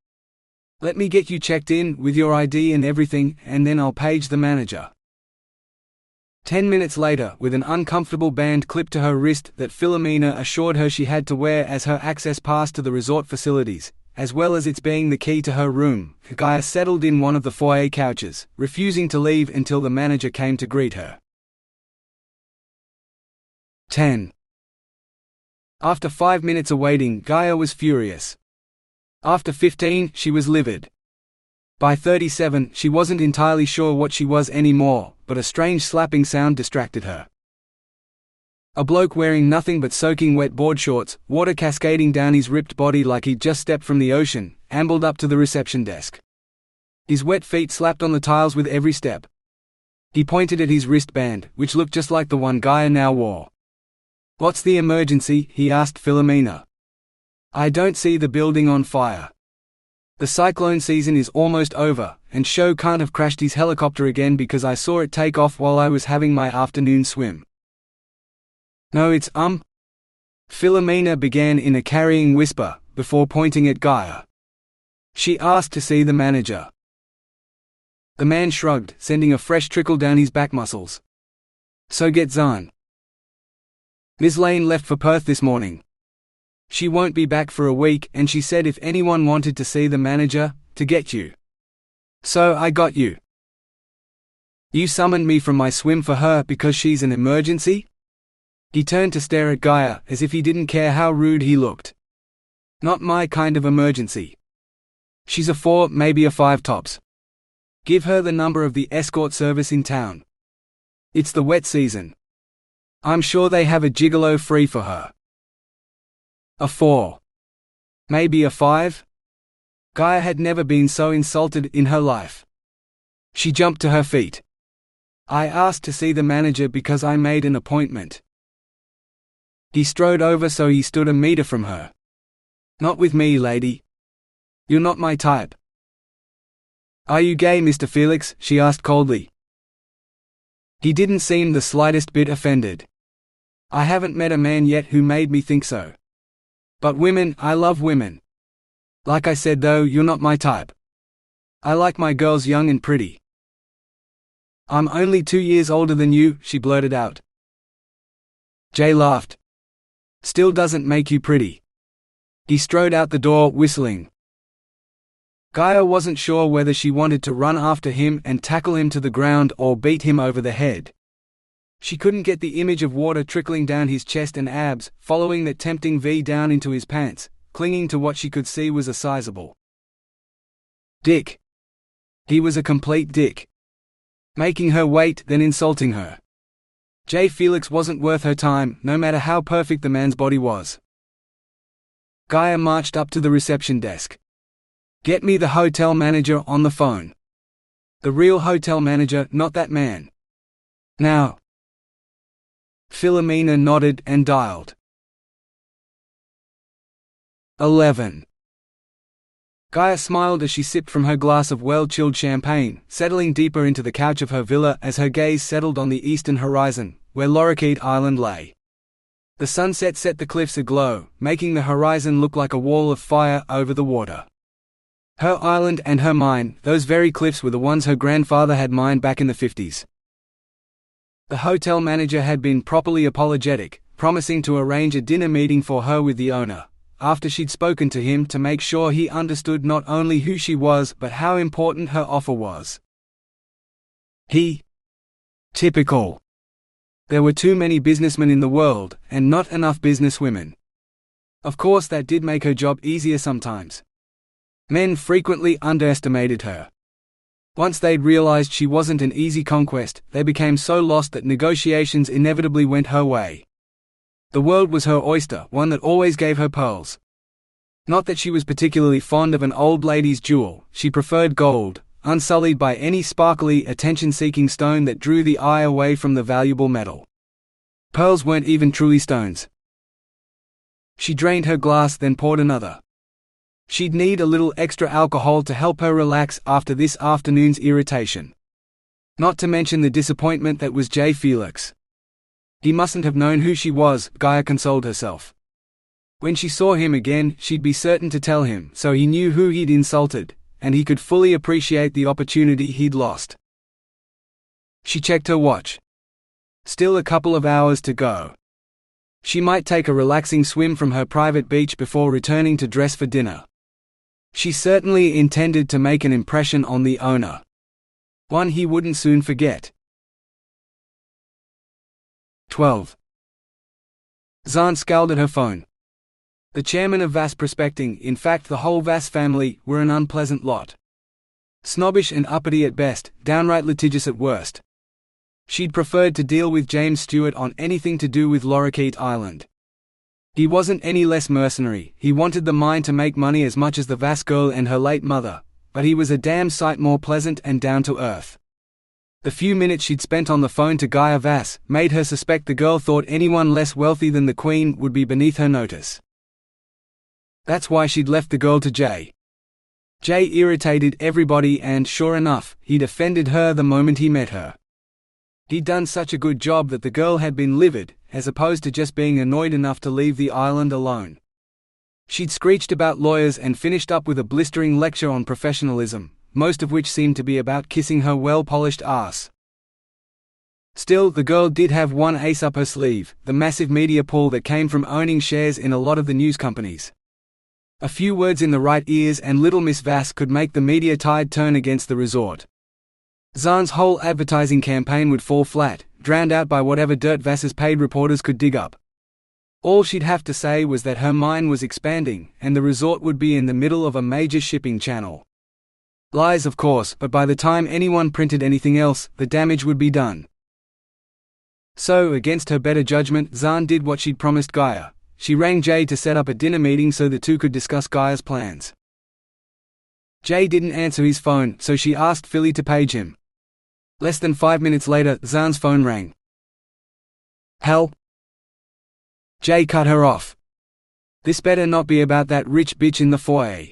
"Let me get you checked in, with your ID and everything, and then I'll page the manager." 10 minutes later, with an uncomfortable band clipped to her wrist that Philomena assured her she had to wear as her access pass to the resort facilities, as well as its being the key to her room, Gaia settled in one of the foyer couches, refusing to leave until the manager came to greet her. 10. After 5 minutes of waiting, Gaia was furious. After 15, she was livid. By 37, she wasn't entirely sure what she was anymore, but a strange slapping sound distracted her. A bloke wearing nothing but soaking wet board shorts, water cascading down his ripped body like he'd just stepped from the ocean, ambled up to the reception desk. His wet feet slapped on the tiles with every step. He pointed at his wristband, which looked just like the one Gaia now wore. "What's the emergency?" he asked Philomena. "I don't see the building on fire. The cyclone season is almost over, and Sho can't have crashed his helicopter again because I saw it take off while I was having my afternoon swim." "No, it's Philomena began in a carrying whisper, before pointing at Gaia. "She asked to see the manager." The man shrugged, sending a fresh trickle down his back muscles. "So get Zahn. Ms. Lane left for Perth this morning. She won't be back for a week, and she said if anyone wanted to see the manager, to get you. So I got you. You summoned me from my swim for her because she's an emergency?" He turned to stare at Gaia, as if he didn't care how rude he looked. "Not my kind of emergency. She's a 4, maybe a 5 tops. Give her the number of the escort service in town. It's the wet season. I'm sure they have a gigolo free for her." "A 4. Maybe a 5? Gaia had never been so insulted in her life. She jumped to her feet. "I asked to see the manager because I made an appointment." He strode over so he stood a meter from her. "Not with me, lady. You're not my type." "Are you gay, Mr. Felix?" she asked coldly. He didn't seem the slightest bit offended. "I haven't met a man yet who made me think so. But women, I love women. Like I said though, you're not my type. I like my girls young and pretty." "I'm only 2 years older than you," she blurted out. Jay laughed. "Still doesn't make you pretty." He strode out the door, whistling. Gaia wasn't sure whether she wanted to run after him and tackle him to the ground or beat him over the head. She couldn't get the image of water trickling down his chest and abs, following that tempting V down into his pants, clinging to what she could see was a sizable dick. He was a complete dick. Making her wait, then insulting her. Jay Felix wasn't worth her time, no matter how perfect the man's body was. Gaia marched up to the reception desk. "Get me the hotel manager on the phone. The real hotel manager, not that man. Now." Philomena nodded and dialed. 11. Gaia smiled as she sipped from her glass of well-chilled champagne, settling deeper into the couch of her villa as her gaze settled on the eastern horizon, where Lorikeet Island lay. The sunset set the cliffs aglow, making the horizon look like a wall of fire over the water. Her island and her mine, those very cliffs were the ones her grandfather had mined back in the 50s. The hotel manager had been properly apologetic, promising to arrange a dinner meeting for her with the owner, after she'd spoken to him to make sure he understood not only who she was but how important her offer was. Typical. There were too many businessmen in the world, and not enough businesswomen. Of course that did make her job easier sometimes. Men frequently underestimated her. Once they'd realized she wasn't an easy conquest, they became so lost that negotiations inevitably went her way. The world was her oyster, one that always gave her pearls. Not that she was particularly fond of an old lady's jewel, she preferred gold, unsullied by any sparkly, attention-seeking stone that drew the eye away from the valuable metal. Pearls weren't even truly stones. She drained her glass, then poured another. She'd need a little extra alcohol to help her relax after this afternoon's irritation. Not to mention the disappointment that was Jay Felix. He mustn't have known who she was, Gaia consoled herself. When she saw him again, she'd be certain to tell him, so he knew who he'd insulted, and he could fully appreciate the opportunity he'd lost. She checked her watch. Still a couple of hours to go. She might take a relaxing swim from her private beach before returning to dress for dinner. She certainly intended to make an impression on the owner. One he wouldn't soon forget. 12. Zaan scowled at her phone. The chairman of Vasse Prospecting, in fact the whole Vasse family, were an unpleasant lot. Snobbish and uppity at best, downright litigious at worst. She'd preferred to deal with James Stewart on anything to do with Lorikeet Island. He wasn't any less mercenary, he wanted the mine to make money as much as the Vasse girl and her late mother, but he was a damn sight more pleasant and down-to-earth. The few minutes she'd spent on the phone to Gaia Vasse made her suspect the girl thought anyone less wealthy than the Queen would be beneath her notice. That's why she'd left the girl to Jay. Jay irritated everybody and, sure enough, he'd offended her the moment he met her. He'd done such a good job that the girl had been livid, as opposed to just being annoyed enough to leave the island alone. She'd screeched about lawyers and finished up with a blistering lecture on professionalism, most of which seemed to be about kissing her well-polished ass. Still, the girl did have one ace up her sleeve, the massive media pull that came from owning shares in a lot of the news companies. A few words in the right ears and little Miss Vasse could make the media tide turn against the resort. Zaan's whole advertising campaign would fall flat, drowned out by whatever dirt Vasse's paid reporters could dig up. All she'd have to say was that her mine was expanding, and the resort would be in the middle of a major shipping channel. Lies, of course, but by the time anyone printed anything else, the damage would be done. So, against her better judgment, Zaan did what she'd promised Gaia. She rang Jay to set up a dinner meeting so the two could discuss Gaia's plans. Jay didn't answer his phone, so she asked Philly to page him. Less than 5 minutes later, Zaan's phone rang. Hell? Jay cut her off. This better not be about that rich bitch in the foyer.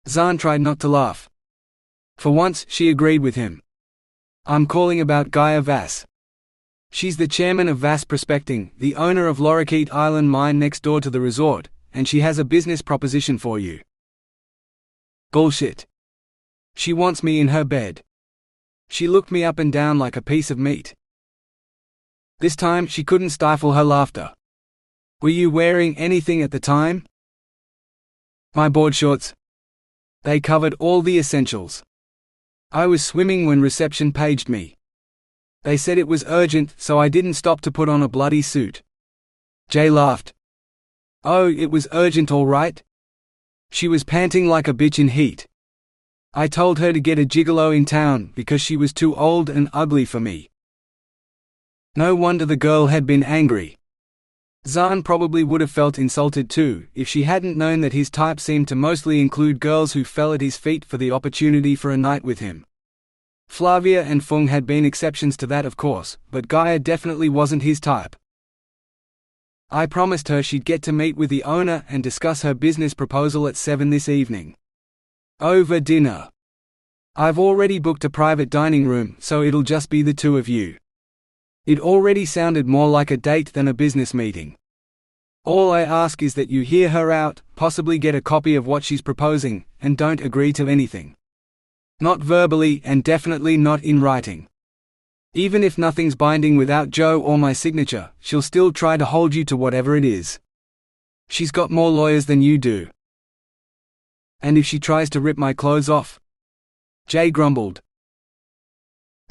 Zaan tried not to laugh. For once, she agreed with him. I'm calling about Gaia Vasse. She's the chairman of Vasse Prospecting, the owner of Lorikeet Island mine next door to the resort, and she has a business proposition for you. Bullshit. She wants me in her bed. She looked me up and down like a piece of meat. This time she couldn't stifle her laughter. Were you wearing anything at the time? My board shorts. They covered all the essentials. I was swimming when reception paged me. They said it was urgent, so I didn't stop to put on a bloody suit. Jay laughed. Oh, it was urgent all right? She was panting like a bitch in heat. I told her to get a gigolo in town because she was too old and ugly for me. No wonder the girl had been angry. Zaan probably would have felt insulted too, if she hadn't known that his type seemed to mostly include girls who fell at his feet for the opportunity for a night with him. Flavia and Fung had been exceptions to that, of course, but Gaia definitely wasn't his type. I promised her she'd get to meet with the owner and discuss her business proposal at 7 this evening. Over dinner. I've already booked a private dining room, so it'll just be the two of you. It already sounded more like a date than a business meeting. All I ask is that you hear her out, possibly get a copy of what she's proposing, and don't agree to anything. Not verbally, and definitely not in writing. Even if nothing's binding without Joe or my signature, she'll still try to hold you to whatever it is. She's got more lawyers than you do. And if she tries to rip my clothes off? Jay grumbled.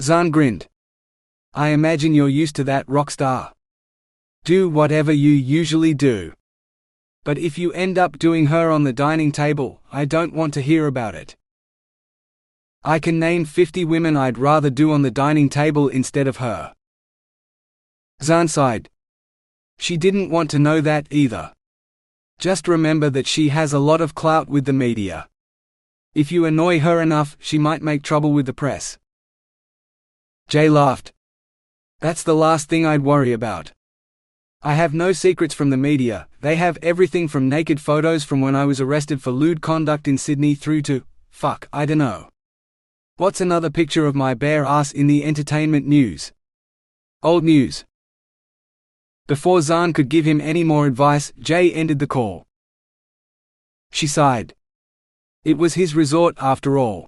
Zahn grinned. I imagine you're used to that, rockstar. Do whatever you usually do. But if you end up doing her on the dining table, I don't want to hear about it. I can name 50 women I'd rather do on the dining table instead of her. Zahn sighed. She didn't want to know that either. Just remember that she has a lot of clout with the media. If you annoy her enough, she might make trouble with the press. Jay laughed. That's the last thing I'd worry about. I have no secrets from the media. They have everything from naked photos from when I was arrested for lewd conduct in Sydney through to, I dunno. What's another picture of my bare ass in the entertainment news? Old news. Before Zahn could give him any more advice, Jay ended the call. She sighed. It was his resort after all.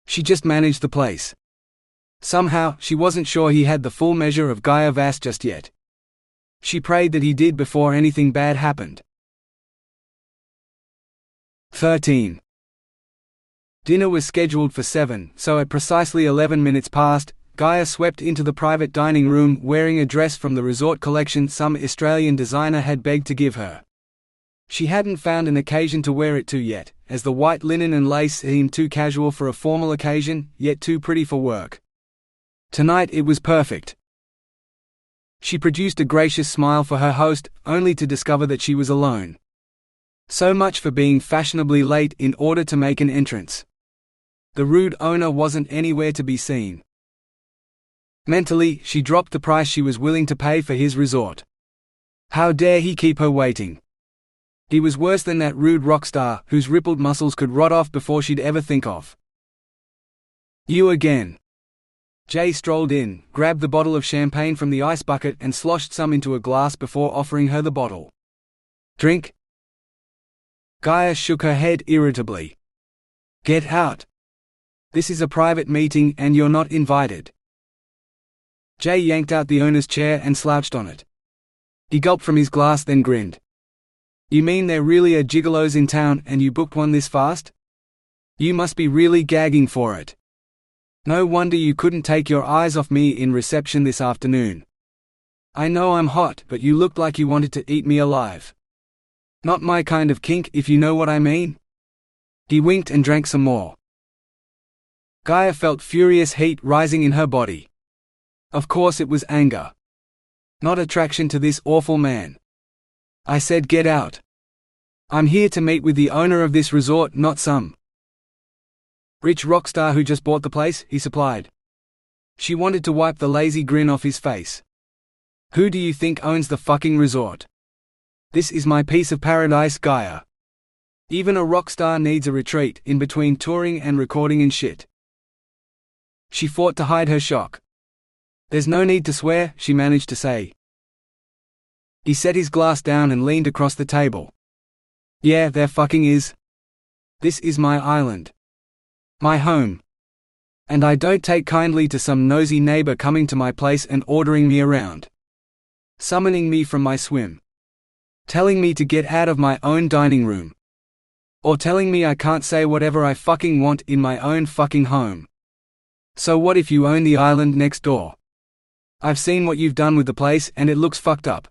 She just managed the place. Somehow, she wasn't sure he had the full measure of Gaia Vasse just yet. She prayed that he did before anything bad happened. 13. Dinner was scheduled for 7, so at precisely 11 minutes past, Gaia swept into the private dining room wearing a dress from the resort collection some Australian designer had begged to give her. She hadn't found an occasion to wear it to yet, as the white linen and lace seemed too casual for a formal occasion, yet too pretty for work. Tonight it was perfect. She produced a gracious smile for her host, only to discover that she was alone. So much for being fashionably late in order to make an entrance. The rude owner wasn't anywhere to be seen. Mentally, she dropped the price she was willing to pay for his resort. How dare he keep her waiting? He was worse than that rude rock star, whose rippled muscles could rot off before she'd ever think of. You again. Jay strolled in, grabbed the bottle of champagne from the ice bucket and sloshed some into a glass before offering her the bottle. Drink? Gaia shook her head irritably. Get out. This is a private meeting and you're not invited. Jay yanked out the owner's chair and slouched on it. He gulped from his glass, then grinned. You mean there really are gigolos in town and you booked one this fast? You must be really gagging for it. No wonder you couldn't take your eyes off me in reception this afternoon. I know I'm hot, but you looked like you wanted to eat me alive. Not my kind of kink, if you know what I mean. He winked and drank some more. Gaia felt furious heat rising in her body. Of course it was anger. Not attraction to this awful man. I said get out. I'm here to meet with the owner of this resort, not some rich rock star who just bought the place, he supplied. She wanted to wipe the lazy grin off his face. Who do you think owns the fucking resort? This is my piece of paradise, Gaia. Even a rock star needs a retreat in between touring and recording and shit. She fought to hide her shock. There's no need to swear, she managed to say. He set his glass down and leaned across the table. Yeah, there fucking is. This is my island. My home. And I don't take kindly to some nosy neighbor coming to my place and ordering me around. Summoning me from my swim. Telling me to get out of my own dining room. Or telling me I can't say whatever I fucking want in my own fucking home. So what if you own the island next door? I've seen what you've done with the place and it looks fucked up.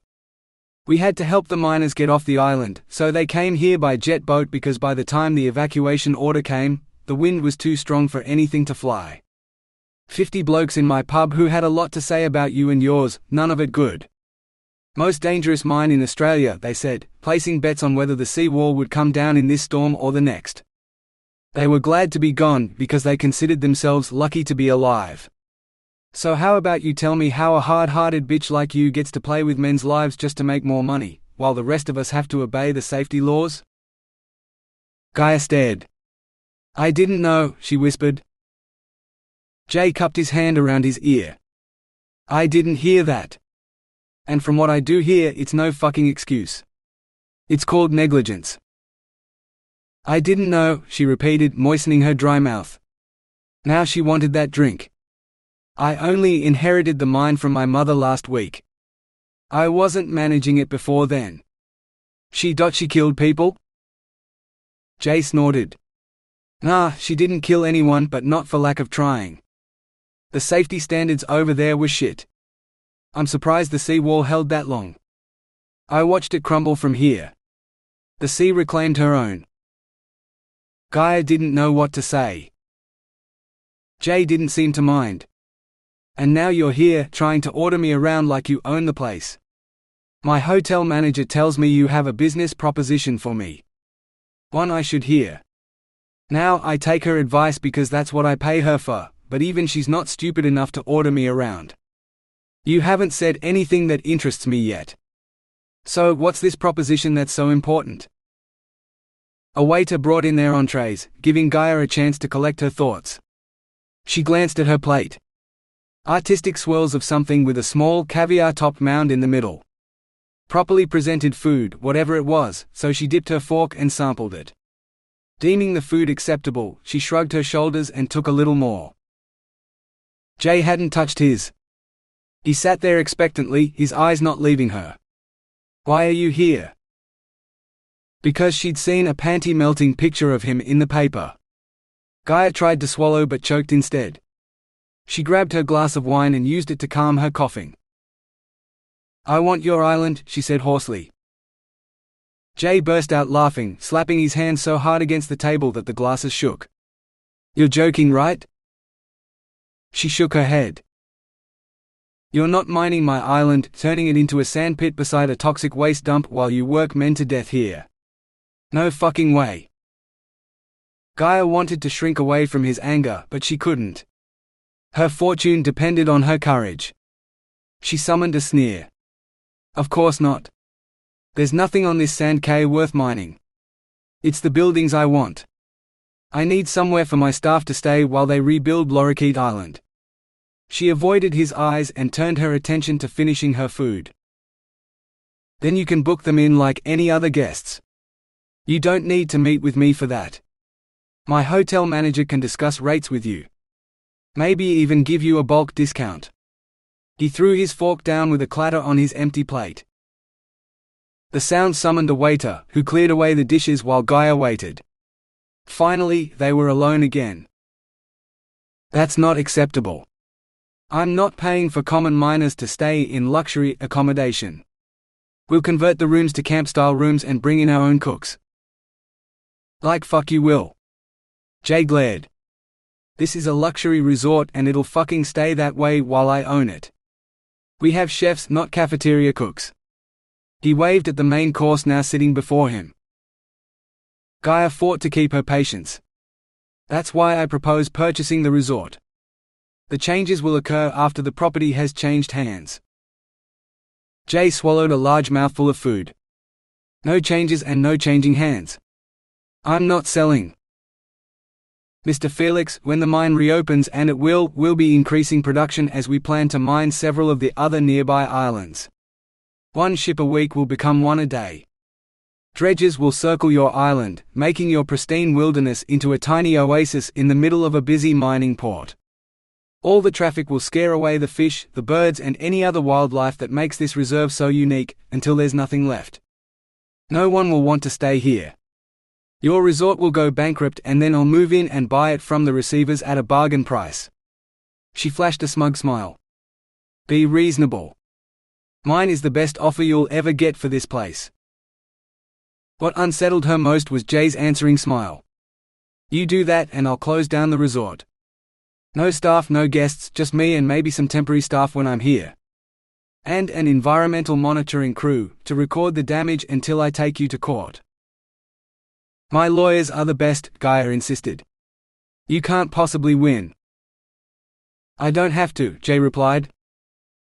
We had to help the miners get off the island, so they came here by jet boat because by the time the evacuation order came, the wind was too strong for anything to fly. 50 blokes in my pub who had a lot to say about you and yours, none of it good. Most dangerous mine in Australia, they said, placing bets on whether the seawall would come down in this storm or the next. They were glad to be gone because they considered themselves lucky to be alive. So how about you tell me how a hard-hearted bitch like you gets to play with men's lives just to make more money, while the rest of us have to obey the safety laws? Gaia stared. I didn't know, she whispered. Jay cupped his hand around his ear. I didn't hear that. And from what I do hear, it's no fucking excuse. It's called negligence. I didn't know, she repeated, moistening her dry mouth. Now she wanted that drink. I only inherited the mine from my mother last week. I wasn't managing it before then. She killed people? Jay snorted. Nah, she didn't kill anyone, but not for lack of trying. The safety standards over there were shit. I'm surprised the seawall held that long. I watched it crumble from here. The sea reclaimed her own. Gaia didn't know what to say. Jay didn't seem to mind. And now you're here, trying to order me around like you own the place. My hotel manager tells me you have a business proposition for me. One I should hear. Now I take her advice because that's what I pay her for, but even she's not stupid enough to order me around. You haven't said anything that interests me yet. So what's this proposition that's so important? A waiter brought in their entrees, giving Gaia a chance to collect her thoughts. She glanced at her plate. Artistic swirls of something with a small caviar-topped mound in the middle. Properly presented food, whatever it was, so she dipped her fork and sampled it. Deeming the food acceptable, she shrugged her shoulders and took a little more. Jay hadn't touched his. He sat there expectantly, his eyes not leaving her. Why are you here? Because she'd seen a panty-melting picture of him in the paper. Gaia tried to swallow but choked instead. She grabbed her glass of wine and used it to calm her coughing. I want your island, she said hoarsely. Jay burst out laughing, slapping his hand so hard against the table that the glasses shook. You're joking, right? She shook her head. You're not mining my island, turning it into a sandpit beside a toxic waste dump while you work men to death here. No fucking way. Gaia wanted to shrink away from his anger, but she couldn't. Her fortune depended on her courage. She summoned a sneer. Of course not. There's nothing on this sand cay worth mining. It's the buildings I want. I need somewhere for my staff to stay while they rebuild Lorikeet Island. She avoided his eyes and turned her attention to finishing her food. Then you can book them in like any other guests. You don't need to meet with me for that. My hotel manager can discuss rates with you. Maybe even give you a bulk discount. He threw his fork down with a clatter on his empty plate. The sound summoned a waiter, who cleared away the dishes while Gaia waited. Finally, they were alone again. That's not acceptable. I'm not paying for common miners to stay in luxury accommodation. We'll convert the rooms to camp-style rooms and bring in our own cooks. Like fuck you will. Jay glared. This is a luxury resort and it'll fucking stay that way while I own it. We have chefs, not cafeteria cooks. He waved at the main course now sitting before him. Gaia fought to keep her patience. That's why I propose purchasing the resort. The changes will occur after the property has changed hands. Jay swallowed a large mouthful of food. No changes and no changing hands. I'm not selling. Mr. Felix, when the mine reopens, and it will, we'll be increasing production as we plan to mine several of the other nearby islands. 1 ship a week will become 1 a day. Dredges will circle your island, making your pristine wilderness into a tiny oasis in the middle of a busy mining port. All the traffic will scare away the fish, the birds and any other wildlife that makes this reserve so unique, until there's nothing left. No one will want to stay here. Your resort will go bankrupt and then I'll move in and buy it from the receivers at a bargain price. She flashed a smug smile. Be reasonable. Mine is the best offer you'll ever get for this place. What unsettled her most was Jay's answering smile. You do that and I'll close down the resort. No staff, no guests, just me and maybe some temporary staff when I'm here. And an environmental monitoring crew, to record the damage until I take you to court. My lawyers are the best, Gaia insisted. You can't possibly win. "I don't have to," Jay replied.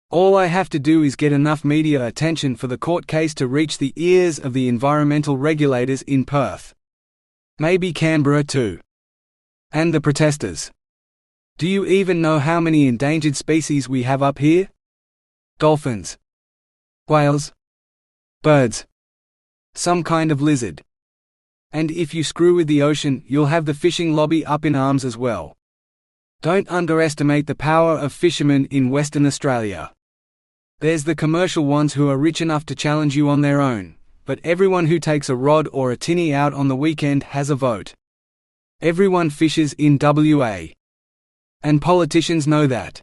"All I have to do is get enough media attention for the court case to reach the ears of the environmental regulators in Perth. Maybe Canberra too. And the protesters. Do you even know how many endangered species we have up here? Dolphins. Whales. Birds. Some kind of lizard. And if you screw with the ocean, you'll have the fishing lobby up in arms as well. Don't underestimate the power of fishermen in Western Australia. There's the commercial ones who are rich enough to challenge you on their own, but everyone who takes a rod or a tinny out on the weekend has a vote. Everyone fishes in WA. And politicians know that."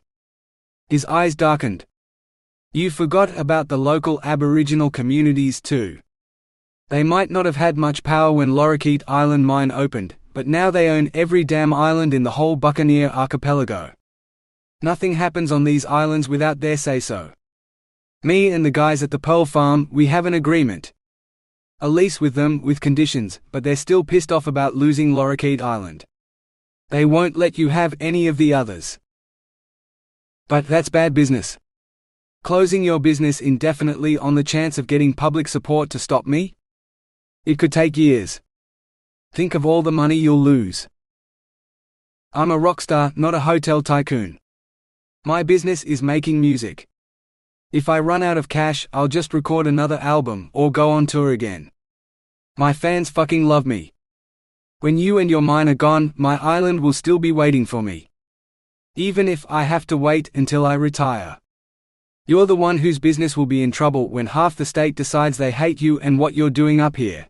His eyes darkened. "You forgot about the local Aboriginal communities too. They might not have had much power when Lorikeet Island mine opened, but now they own every damn island in the whole Buccaneer archipelago. Nothing happens on these islands without their say-so. Me and the guys at the Pearl Farm, we have an agreement. A lease with them, with conditions, but they're still pissed off about losing Lorikeet Island. They won't let you have any of the others. But that's bad business. Closing your business indefinitely on the chance of getting public support to stop me? It could take years. Think of all the money you'll lose. I'm a rock star, not a hotel tycoon. My business is making music. If I run out of cash, I'll just record another album or go on tour again. My fans fucking love me. When you and your mine are gone, my island will still be waiting for me. Even if I have to wait until I retire. You're the one whose business will be in trouble when half the state decides they hate you and what you're doing up here.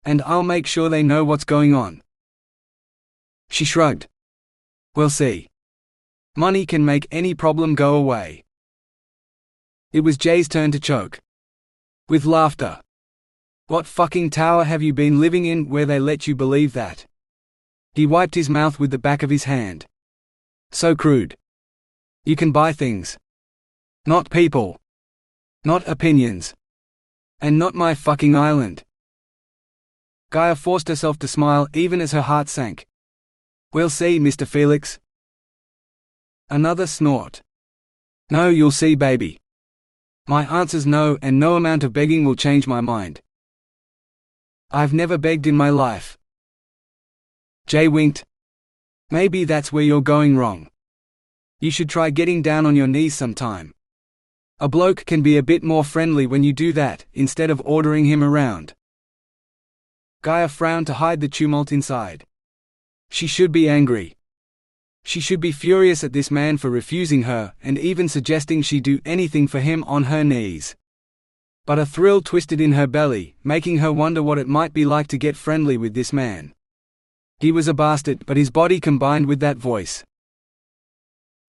And I'll make sure they know what's going on." She shrugged. "We'll see. Money can make any problem go away." It was Jay's turn to choke. With laughter. "What fucking tower have you been living in where they let you believe that?" He wiped his mouth with the back of his hand. "So crude. You can buy things. Not people. Not opinions. And not my fucking island." Gaia forced herself to smile even as her heart sank. "We'll see, Mr. Felix." Another snort. "No, you'll see, baby. My answer's no, and no amount of begging will change my mind. I've never begged in my life." Jay winked. "Maybe that's where you're going wrong. You should try getting down on your knees sometime. A bloke can be a bit more friendly when you do that, instead of ordering him around." Gaia frowned to hide the tumult inside. She should be angry. She should be furious at this man for refusing her, and even suggesting she do anything for him on her knees. But a thrill twisted in her belly, making her wonder what it might be like to get friendly with this man. He was a bastard, but his body combined with that voice.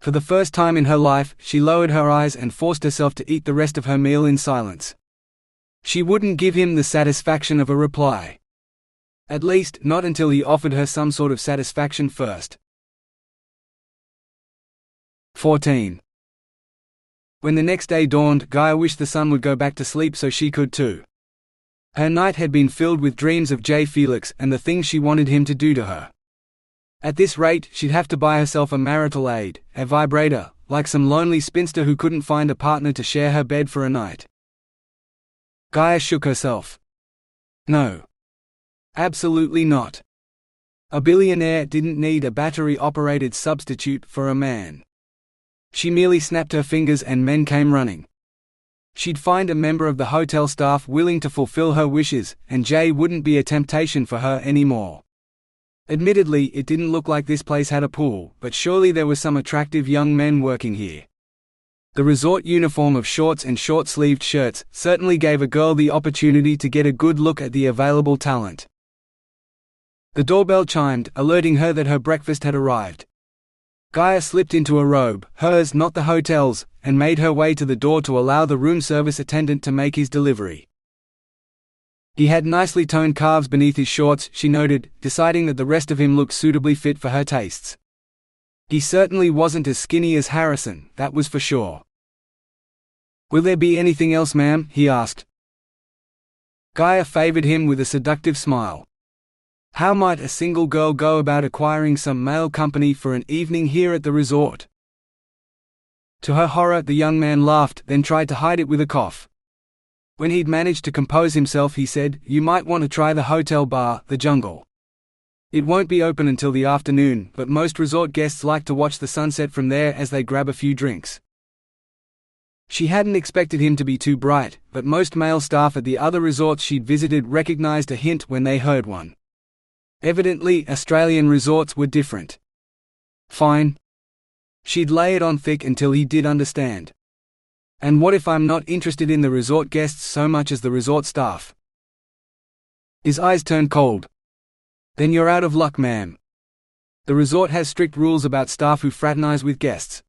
For the first time in her life, she lowered her eyes and forced herself to eat the rest of her meal in silence. She wouldn't give him the satisfaction of a reply. At least, not until he offered her some sort of satisfaction first. 14. When the next day dawned, Gaia wished the sun would go back to sleep so she could too. Her night had been filled with dreams of Jay Felix and the things she wanted him to do to her. At this rate, she'd have to buy herself a marital aid, a vibrator, like some lonely spinster who couldn't find a partner to share her bed for a night. Gaia shook herself. No. Absolutely not. A billionaire didn't need a battery-operated substitute for a man. She merely snapped her fingers and men came running. She'd find a member of the hotel staff willing to fulfill her wishes, and Jay wouldn't be a temptation for her anymore. Admittedly, it didn't look like this place had a pool, but surely there were some attractive young men working here. The resort uniform of shorts and short-sleeved shirts certainly gave a girl the opportunity to get a good look at the available talent. The doorbell chimed, alerting her that her breakfast had arrived. Gaia slipped into a robe, hers not the hotel's, and made her way to the door to allow the room service attendant to make his delivery. He had nicely toned calves beneath his shorts, she noted, deciding that the rest of him looked suitably fit for her tastes. He certainly wasn't as skinny as Harrison, that was for sure. "Will there be anything else, ma'am?" he asked. Gaia favored him with a seductive smile. How might a single girl go about acquiring some male company for an evening here at the resort? To her horror, the young man laughed, then tried to hide it with a cough. When he'd managed to compose himself, he said, "You might want to try the hotel bar, the Jungle. It won't be open until the afternoon, but most resort guests like to watch the sunset from there as they grab a few drinks." She hadn't expected him to be too bright, but most male staff at the other resorts she'd visited recognized a hint when they heard one. Evidently, Australian resorts were different. Fine. She'd lay it on thick until he did understand. And what if I'm not interested in the resort guests so much as the resort staff? His eyes turned cold. Then you're out of luck, ma'am. The resort has strict rules about staff who fraternize with guests.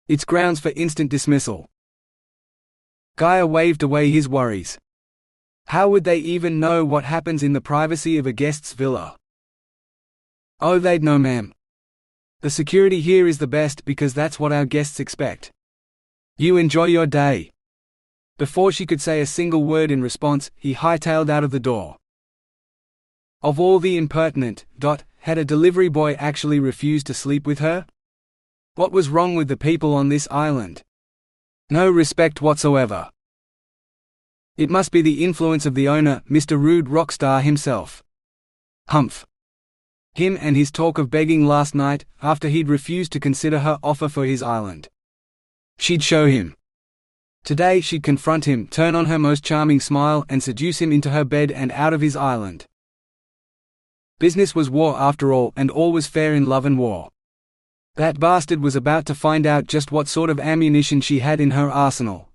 It's grounds for instant dismissal. Gaia waved away his worries. How would they even know what happens in the privacy of a guest's villa? Oh, they'd know, ma'am. The security here is the best because that's what our guests expect. You enjoy your day. Before she could say a single word in response, he hightailed out of the door. Of all the impertinent, had a delivery boy actually refused to sleep with her? What was wrong with the people on this island? No respect whatsoever. It must be the influence of the owner, Mr. Rude Rockstar himself. Humph. Him and his talk of begging last night, after he'd refused to consider her offer for his island. She'd show him. Today she'd confront him, turn on her most charming smile, and seduce him into her bed and out of his island. Business was war after all, and all was fair in love and war. That bastard was about to find out just what sort of ammunition she had in her arsenal,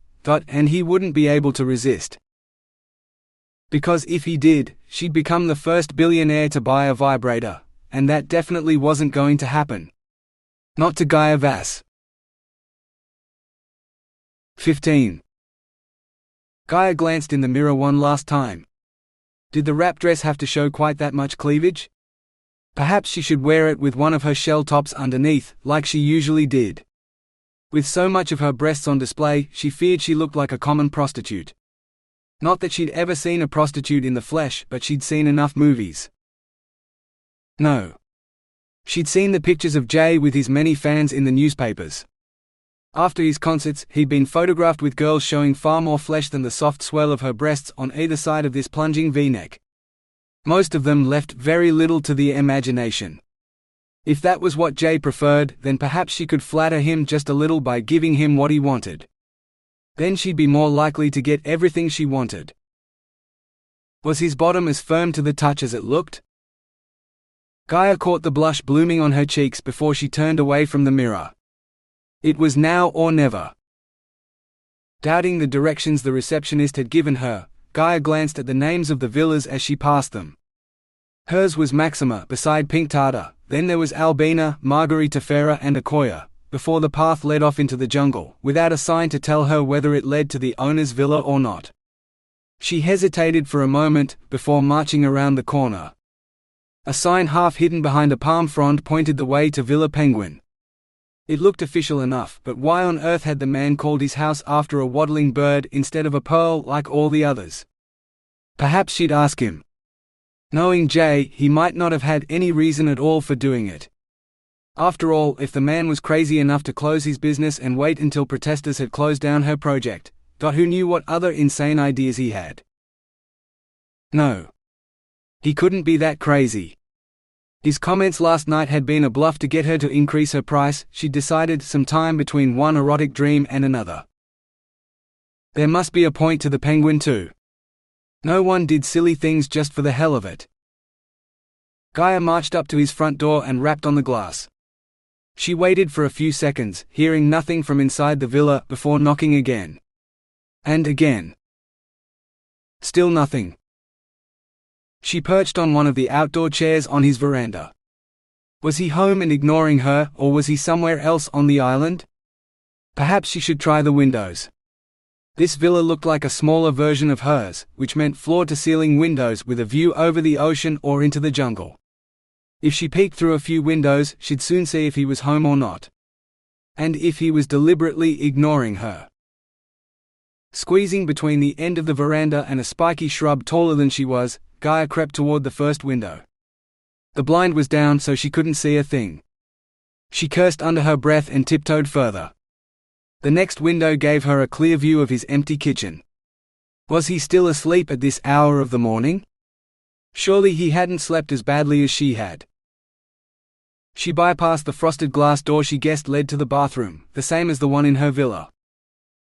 and he wouldn't be able to resist. Because if he did, she'd become the first billionaire to buy a vibrator, and that definitely wasn't going to happen. Not to Gaia Vasse. 15. Gaia glanced in the mirror one last time. Did the wrap dress have to show quite that much cleavage? Perhaps she should wear it with one of her shell tops underneath, like she usually did. With so much of her breasts on display, she feared she looked like a common prostitute. Not that she'd ever seen a prostitute in the flesh, but she'd seen enough movies. No. She'd seen the pictures of Jay with his many fans in the newspapers. After his concerts, he'd been photographed with girls showing far more flesh than the soft swell of her breasts on either side of this plunging V-neck. Most of them left very little to the imagination. If that was what Jay preferred, then perhaps she could flatter him just a little by giving him what he wanted. Then she'd be more likely to get everything she wanted. Was his bottom as firm to the touch as it looked? Gaia caught the blush blooming on her cheeks before she turned away from the mirror. It was now or never. Doubting the directions the receptionist had given her, Gaia glanced at the names of the villas as she passed them. Hers was Maxima beside Pink Tartar, then there was Albina, Margarita Ferra and Akoya, before the path led off into the jungle, without a sign to tell her whether it led to the owner's villa or not. She hesitated for a moment, before marching around the corner. A sign half hidden behind a palm frond pointed the way to Villa Penguin. It looked official enough, but why on earth had the man called his house after a waddling bird instead of a pearl like all the others? Perhaps she'd ask him. Knowing Jay, he might not have had any reason at all for doing it. After all, if the man was crazy enough to close his business and wait until protesters had closed down her project, who knew what other insane ideas he had? No. He couldn't be that crazy. His comments last night had been a bluff to get her to increase her price. She'd decided, some time between one erotic dream and another. There must be a point to the Penguin too. No one did silly things just for the hell of it. Gaia marched up to his front door and rapped on the glass. She waited for a few seconds, hearing nothing from inside the villa, before knocking again. And again. Still nothing. She perched on one of the outdoor chairs on his veranda. Was he home and ignoring her, or was he somewhere else on the island? Perhaps she should try the windows. This villa looked like a smaller version of hers, which meant floor-to-ceiling windows with a view over the ocean or into the jungle. If she peeked through a few windows, she'd soon see if he was home or not. And if he was deliberately ignoring her. Squeezing between the end of the veranda and a spiky shrub taller than she was, Gaia crept toward the first window. The blind was down so she couldn't see a thing. She cursed under her breath and tiptoed further. The next window gave her a clear view of his empty kitchen. Was he still asleep at this hour of the morning? Surely he hadn't slept as badly as she had. She bypassed the frosted glass door she guessed led to the bathroom, the same as the one in her villa.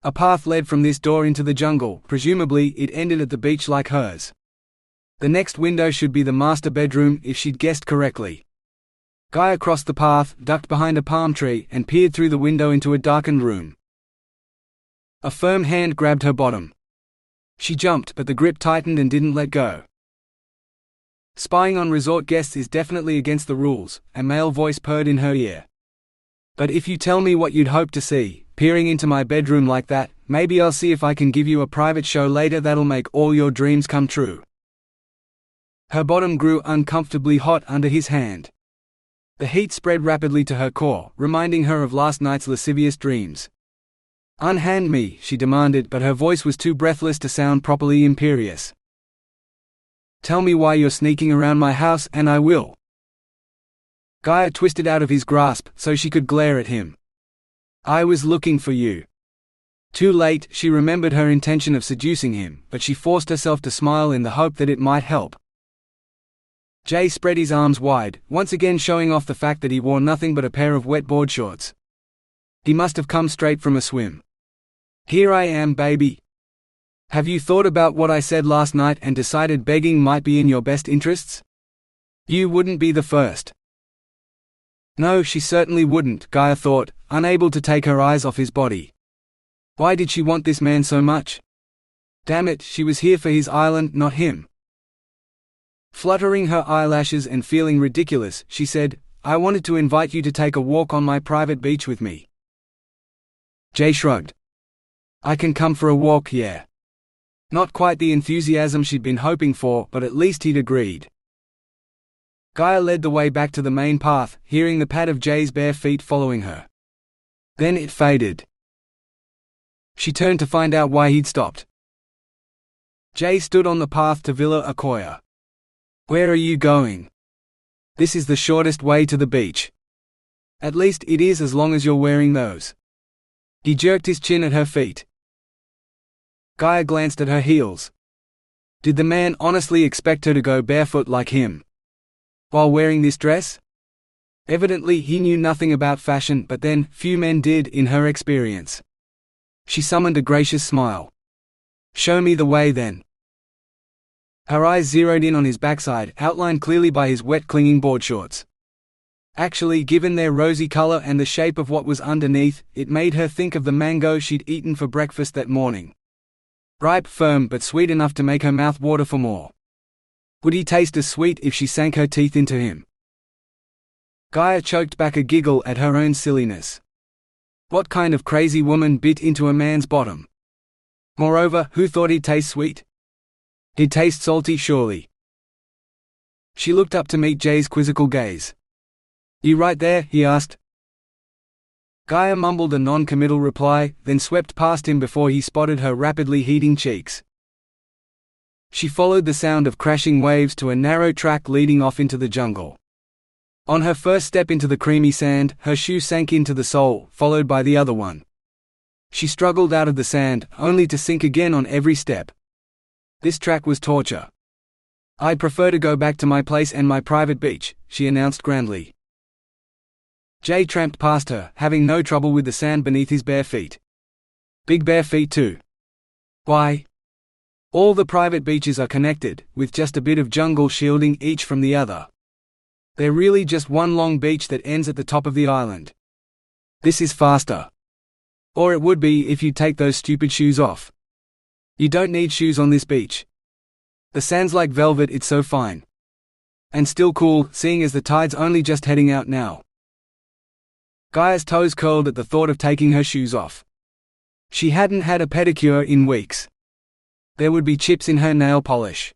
A path led from this door into the jungle, presumably it ended at the beach like hers. The next window should be the master bedroom if she'd guessed correctly. Gaia crossed the path, ducked behind a palm tree, and peered through the window into a darkened room. A firm hand grabbed her bottom. She jumped, but the grip tightened and didn't let go. Spying on resort guests is definitely against the rules, a male voice purred in her ear. But if you tell me what you'd hope to see, peering into my bedroom like that, maybe I'll see if I can give you a private show later that'll make all your dreams come true. Her bottom grew uncomfortably hot under his hand. The heat spread rapidly to her core, reminding her of last night's lascivious dreams. "Unhand me," she demanded, but her voice was too breathless to sound properly imperious. "Tell me why you're sneaking around my house and I will." Gaia twisted out of his grasp so she could glare at him. "I was looking for you." Too late, she remembered her intention of seducing him, but she forced herself to smile in the hope that it might help. Jay spread his arms wide, once again showing off the fact that he wore nothing but a pair of wet board shorts. He must have come straight from a swim. "Here I am, baby. Have you thought about what I said last night and decided begging might be in your best interests? You wouldn't be the first." No, she certainly wouldn't, Gaia thought, unable to take her eyes off his body. Why did she want this man so much? Damn it, she was here for his island, not him. Fluttering her eyelashes and feeling ridiculous, she said, "I wanted to invite you to take a walk on my private beach with me." Jay shrugged. "I can come for a walk, yeah." Not quite the enthusiasm she'd been hoping for, but at least he'd agreed. Gaia led the way back to the main path, hearing the pad of Jay's bare feet following her. Then it faded. She turned to find out why he'd stopped. Jay stood on the path to Villa Akoya. "Where are you going?" "This is the shortest way to the beach." "At least it is as long as you're wearing those." He jerked his chin at her feet. Gaia glanced at her heels. Did the man honestly expect her to go barefoot like him? While wearing this dress? Evidently he knew nothing about fashion, but then, few men did in her experience. She summoned a gracious smile. "Show me the way then." Her eyes zeroed in on his backside, outlined clearly by his wet clinging board shorts. Actually, given their rosy color and the shape of what was underneath, it made her think of the mango she'd eaten for breakfast that morning. Ripe, firm, but sweet enough to make her mouth water for more. Would he taste as sweet if she sank her teeth into him? Gaia choked back a giggle at her own silliness. What kind of crazy woman bit into a man's bottom? Moreover, who thought he'd taste sweet? He'd taste salty, surely. She looked up to meet Jay's quizzical gaze. "You right there?" he asked. Gaia mumbled a non-committal reply, then swept past him before he spotted her rapidly heating cheeks. She followed the sound of crashing waves to a narrow track leading off into the jungle. On her first step into the creamy sand, her shoe sank into the sole, followed by the other one. She struggled out of the sand, only to sink again on every step. This track was torture. "I'd prefer to go back to my place and my private beach," she announced grandly. Jay tramped past her, having no trouble with the sand beneath his bare feet. Big bare feet too. Why? All the private beaches are connected, with just a bit of jungle shielding each from the other. They're really just one long beach that ends at the top of the island. This is faster. Or it would be if you take those stupid shoes off. You don't need shoes on this beach. The sand's like velvet, it's so fine. And still cool, seeing as the tide's only just heading out now. Gaia's toes curled at the thought of taking her shoes off. She hadn't had a pedicure in weeks. There would be chips in her nail polish.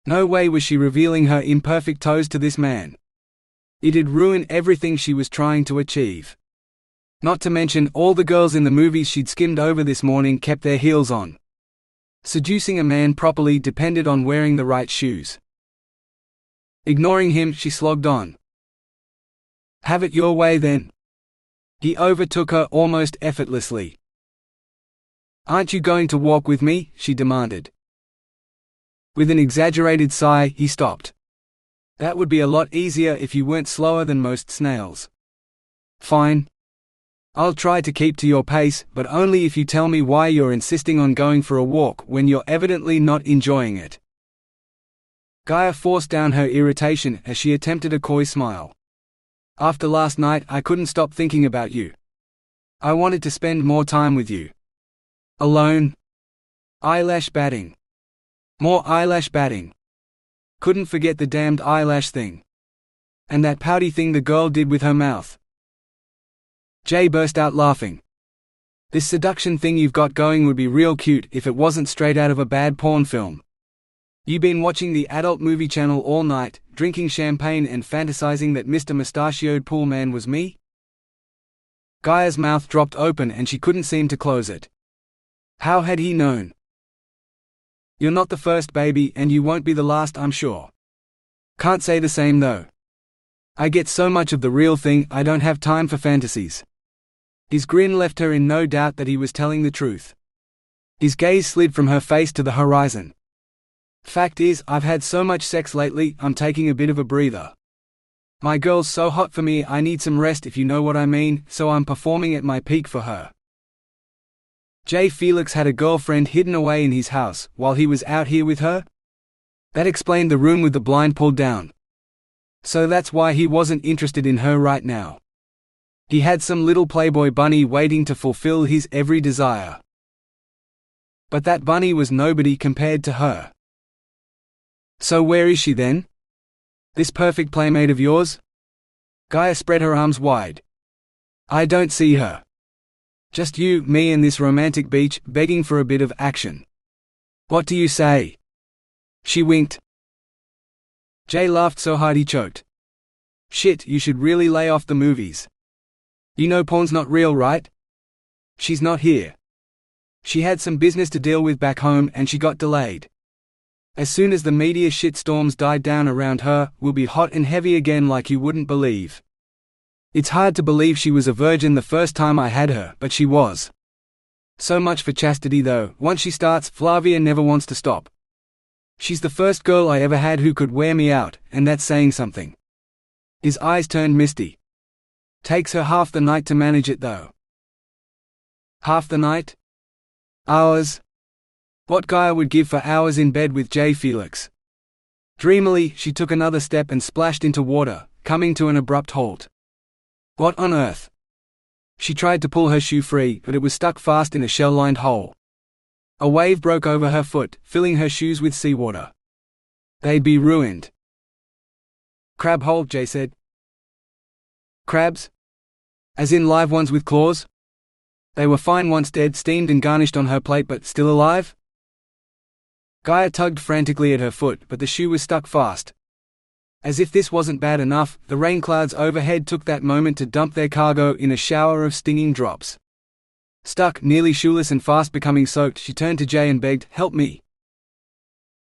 No way was she revealing her imperfect toes to this man. It'd ruin everything she was trying to achieve. Not to mention, all the girls in the movies she'd skimmed over this morning kept their heels on. Seducing a man properly depended on wearing the right shoes. Ignoring him, she slogged on. "Have it your way then." He overtook her almost effortlessly. "Aren't you going to walk with me?" she demanded. With an exaggerated sigh, he stopped. "That would be a lot easier if you weren't slower than most snails." "Fine. I'll try to keep to your pace, but only if you tell me why you're insisting on going for a walk when you're evidently not enjoying it." Gaia forced down her irritation as she attempted a coy smile. "After last night, I couldn't stop thinking about you. I wanted to spend more time with you. Alone. Eyelash batting. More eyelash batting. Couldn't forget the damned eyelash thing. And that pouty thing the girl did with her mouth." Jay burst out laughing. "This seduction thing you've got going would be real cute if it wasn't straight out of a bad porn film. You been watching the adult movie channel all night, drinking champagne and fantasizing that Mr. Mustachioed Pool Man was me?" Gaia's mouth dropped open and she couldn't seem to close it. How had he known? "You're not the first, baby, and you won't be the last, I'm sure. Can't say the same though. I get so much of the real thing, I don't have time for fantasies." His grin left her in no doubt that he was telling the truth. His gaze slid from her face to the horizon. "Fact is, I've had so much sex lately, I'm taking a bit of a breather. My girl's so hot for me, I need some rest, if you know what I mean, so I'm performing at my peak for her." Jay Felix had a girlfriend hidden away in his house, while he was out here with her? That explained the room with the blind pulled down. So that's why he wasn't interested in her right now. He had some little playboy bunny waiting to fulfill his every desire. But that bunny was nobody compared to her. "So where is she then? This perfect playmate of yours?" Gaia spread her arms wide. "I don't see her. Just you, me and this romantic beach, begging for a bit of action. What do you say?" She winked. Jay laughed so hard he choked. "Shit, you should really lay off the movies. You know porn's not real, right? She's not here. She had some business to deal with back home and she got delayed. As soon as the media shitstorms died down around her, we'll be hot and heavy again like you wouldn't believe. It's hard to believe she was a virgin the first time I had her, but she was. So much for chastity though, once she starts, Flavia never wants to stop. She's the first girl I ever had who could wear me out, and that's saying something." His eyes turned misty. "Takes her half the night to manage it though." "Half the night? Hours?" What Gaia would give for hours in bed with Jay Felix. Dreamily, she took another step and splashed into water, coming to an abrupt halt. What on earth? She tried to pull her shoe free, but it was stuck fast in a shell-lined hole. A wave broke over her foot, filling her shoes with seawater. They'd be ruined. "Crab hole," Jay said. "Crabs? As in live ones with claws?" "They were fine once dead, steamed and garnished on her plate, but still alive?" Gaia tugged frantically at her foot, but the shoe was stuck fast. As if this wasn't bad enough, the rain clouds overhead took that moment to dump their cargo in a shower of stinging drops. Stuck, nearly shoeless and fast becoming soaked, she turned to Jay and begged, "Help me."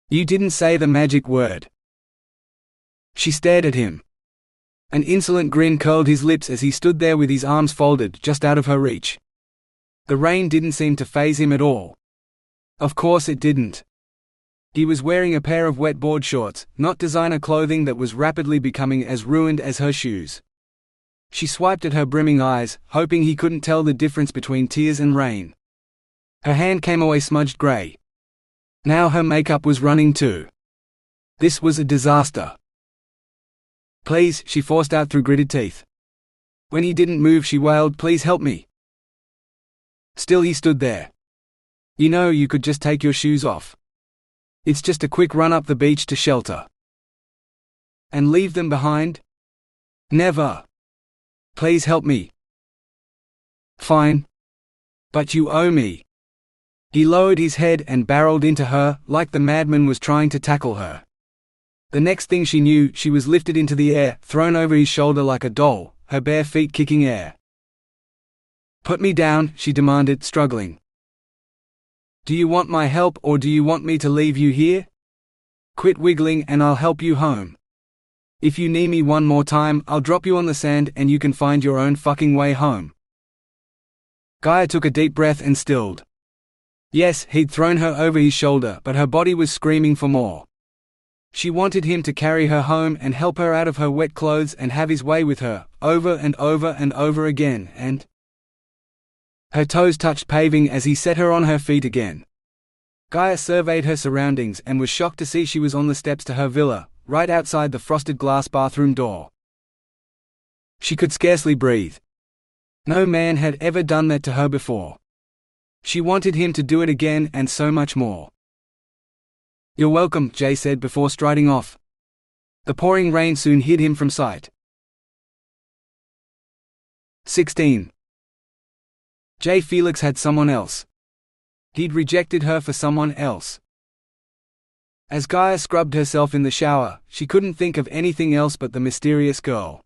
"You didn't say the magic word." She stared at him. An insolent grin curled his lips as he stood there with his arms folded, just out of her reach. The rain didn't seem to faze him at all. Of course it didn't. He was wearing a pair of wet board shorts, not designer clothing that was rapidly becoming as ruined as her shoes. She swiped at her brimming eyes, hoping he couldn't tell the difference between tears and rain. Her hand came away smudged grey. Now her makeup was running too. This was a disaster. "Please," she forced out through gritted teeth. When he didn't move, she wailed, "Please help me." Still he stood there. "You know, you could just take your shoes off. It's just a quick run up the beach to shelter." "And leave them behind?" "Never. Please help me." "Fine. But you owe me." He lowered his head and barreled into her, like the madman was trying to tackle her. The next thing she knew, she was lifted into the air, thrown over his shoulder like a doll, her bare feet kicking air. "Put me down," she demanded, struggling. "Do you want my help or do you want me to leave you here? Quit wiggling and I'll help you home." If you need me one more time, I'll drop you on the sand and you can find your own fucking way home." Gaia took a deep breath and stilled. Yes, he'd thrown her over his shoulder, but her body was screaming for more. She wanted him to carry her home and help her out of her wet clothes and have his way with her, over and over and over again, and her toes touched paving as he set her on her feet again. Gaia surveyed her surroundings and was shocked to see she was on the steps to her villa, right outside the frosted glass bathroom door. She could scarcely breathe. No man had ever done that to her before. She wanted him to do it again and so much more. "You're welcome," Jay said before striding off. The pouring rain soon hid him from sight. 16. Jay Felix had someone else. He'd rejected her for someone else. As Gaia scrubbed herself in the shower, she couldn't think of anything else but the mysterious girl.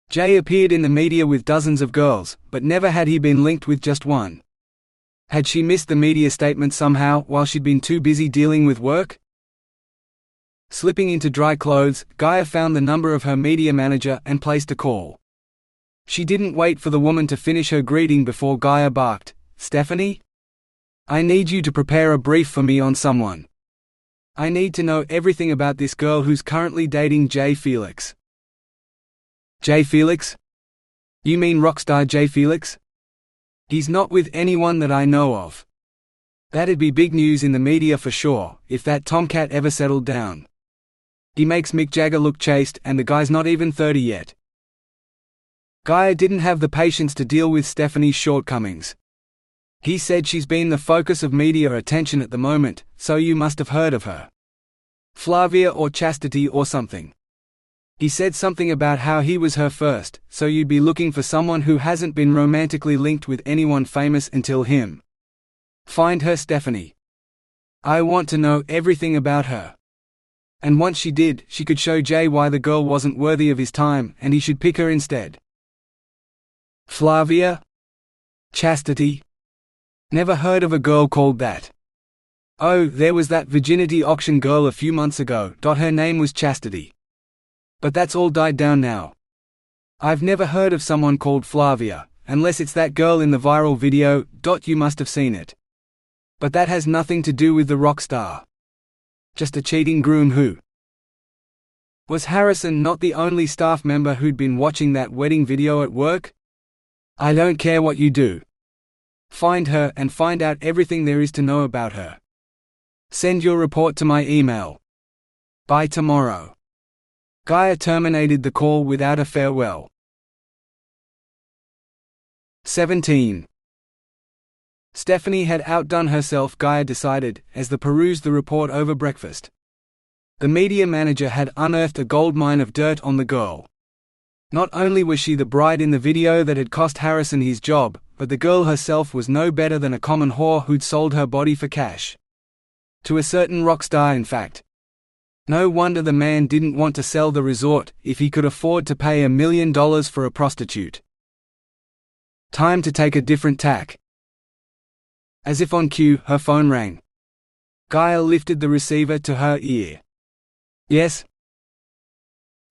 Jay appeared in the media with dozens of girls, but never had he been linked with just one. Had she missed the media statement somehow while she'd been too busy dealing with work? Slipping into dry clothes, Gaia found the number of her media manager and placed a call. She didn't wait for the woman to finish her greeting before Gaia barked, "Stephanie? I need you to prepare a brief for me on someone. I need to know everything about this girl who's currently dating Jay Felix." "Jay Felix? You mean rockstar Jay Felix? He's not with anyone that I know of. That'd be big news in the media for sure, if that tomcat ever settled down. He makes Mick Jagger look chaste and the guy's not even 30 yet." Gaia didn't have the patience to deal with Stephanie's shortcomings. "He said she's been the focus of media attention at the moment, so you must have heard of her. Flavia or Chastity or something. He said something about how he was her first, so you'd be looking for someone who hasn't been romantically linked with anyone famous until him. Find her, Stephanie. I want to know everything about her." And once she did, she could show Jay why the girl wasn't worthy of his time and he should pick her instead. Flavia? Chastity? Never heard of a girl called that. Oh, there was that virginity auction girl a few months ago. Her name was Chastity. But that's all died down now. I've never heard of someone called Flavia, unless it's that girl in the viral video. You must have seen it. But that has nothing to do with the rock star. Just a cheating groom who. Was Harrison not the only staff member who'd been watching that wedding video at work? I don't care what you do. Find her and find out everything there is to know about her. Send your report to my email. By tomorrow. Gaia terminated the call without a farewell. 17. Stephanie had outdone herself, Gaia decided, as they perused the report over breakfast. The media manager had unearthed a goldmine of dirt on the girl. Not only was she the bride in the video that had cost Harrison his job, but the girl herself was no better than a common whore who'd sold her body for cash. To a certain rock star, in fact. No wonder the man didn't want to sell the resort if he could afford to pay $1 million for a prostitute. Time to take a different tack. As if on cue, her phone rang. Gaia lifted the receiver to her ear. Yes?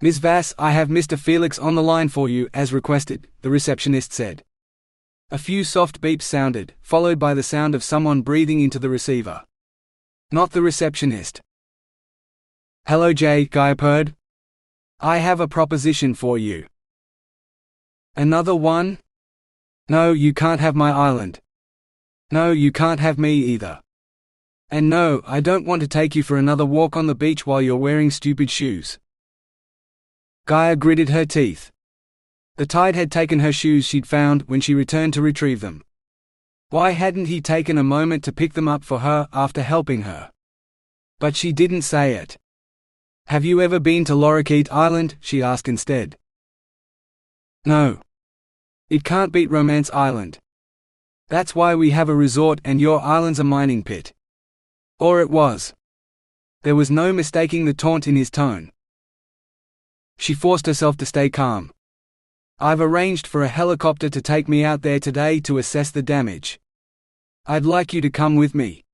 Ms. Vasse, I have Mr. Felix on the line for you, as requested, the receptionist said. A few soft beeps sounded, followed by the sound of someone breathing into the receiver. Not the receptionist. Hello Jay, Gaia purred. I have a proposition for you. Another one? No, you can't have my island. No, you can't have me either. And no, I don't want to take you for another walk on the beach while you're wearing stupid shoes. Gaia gritted her teeth. The tide had taken her shoes she'd found when she returned to retrieve them. Why hadn't he taken a moment to pick them up for her after helping her? But she didn't say it. Have you ever been to Lorikeet Island? She asked instead. No. It can't beat Romance Island. That's why we have a resort and your island's a mining pit. Or it was. There was no mistaking the taunt in his tone. She forced herself to stay calm. I've arranged for a helicopter to take me out there today to assess the damage. I'd like you to come with me.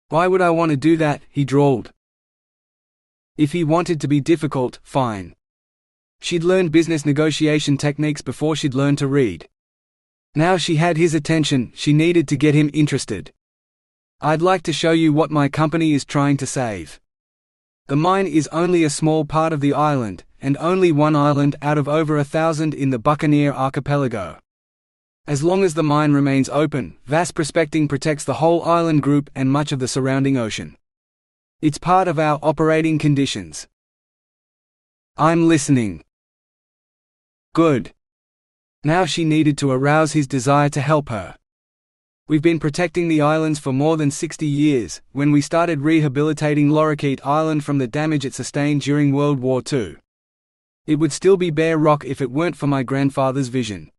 Why would I want to do that? He drawled. If he wanted to be difficult, fine. She'd learned business negotiation techniques before she'd learned to read. Now she had his attention, she needed to get him interested. I'd like to show you what my company is trying to save. The mine is only a small part of the island, and only one island out of over 1,000 in the Buccaneer archipelago. As long as the mine remains open, Vasse Prospecting protects the whole island group and much of the surrounding ocean. It's part of our operating conditions. I'm listening. Good. Now she needed to arouse his desire to help her. We've been protecting the islands for more than 60 years, when we started rehabilitating Lorikeet Island from the damage it sustained during World War II. It would still be bare rock if it weren't for my grandfather's vision.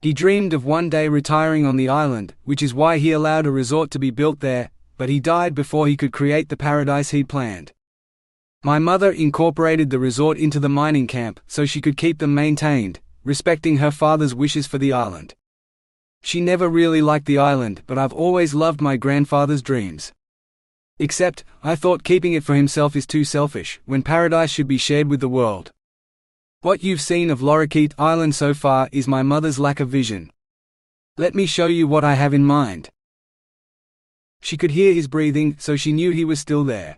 He dreamed of one day retiring on the island, which is why he allowed a resort to be built there, but he died before he could create the paradise he'd planned. My mother incorporated the resort into the mining camp so she could keep them maintained, respecting her father's wishes for the island. She never really liked the island, but I've always loved my grandfather's dreams. Except, I thought keeping it for himself is too selfish, when paradise should be shared with the world. What you've seen of Lorikeet Island so far is my mother's lack of vision. Let me show you what I have in mind. She could hear his breathing, so she knew he was still there.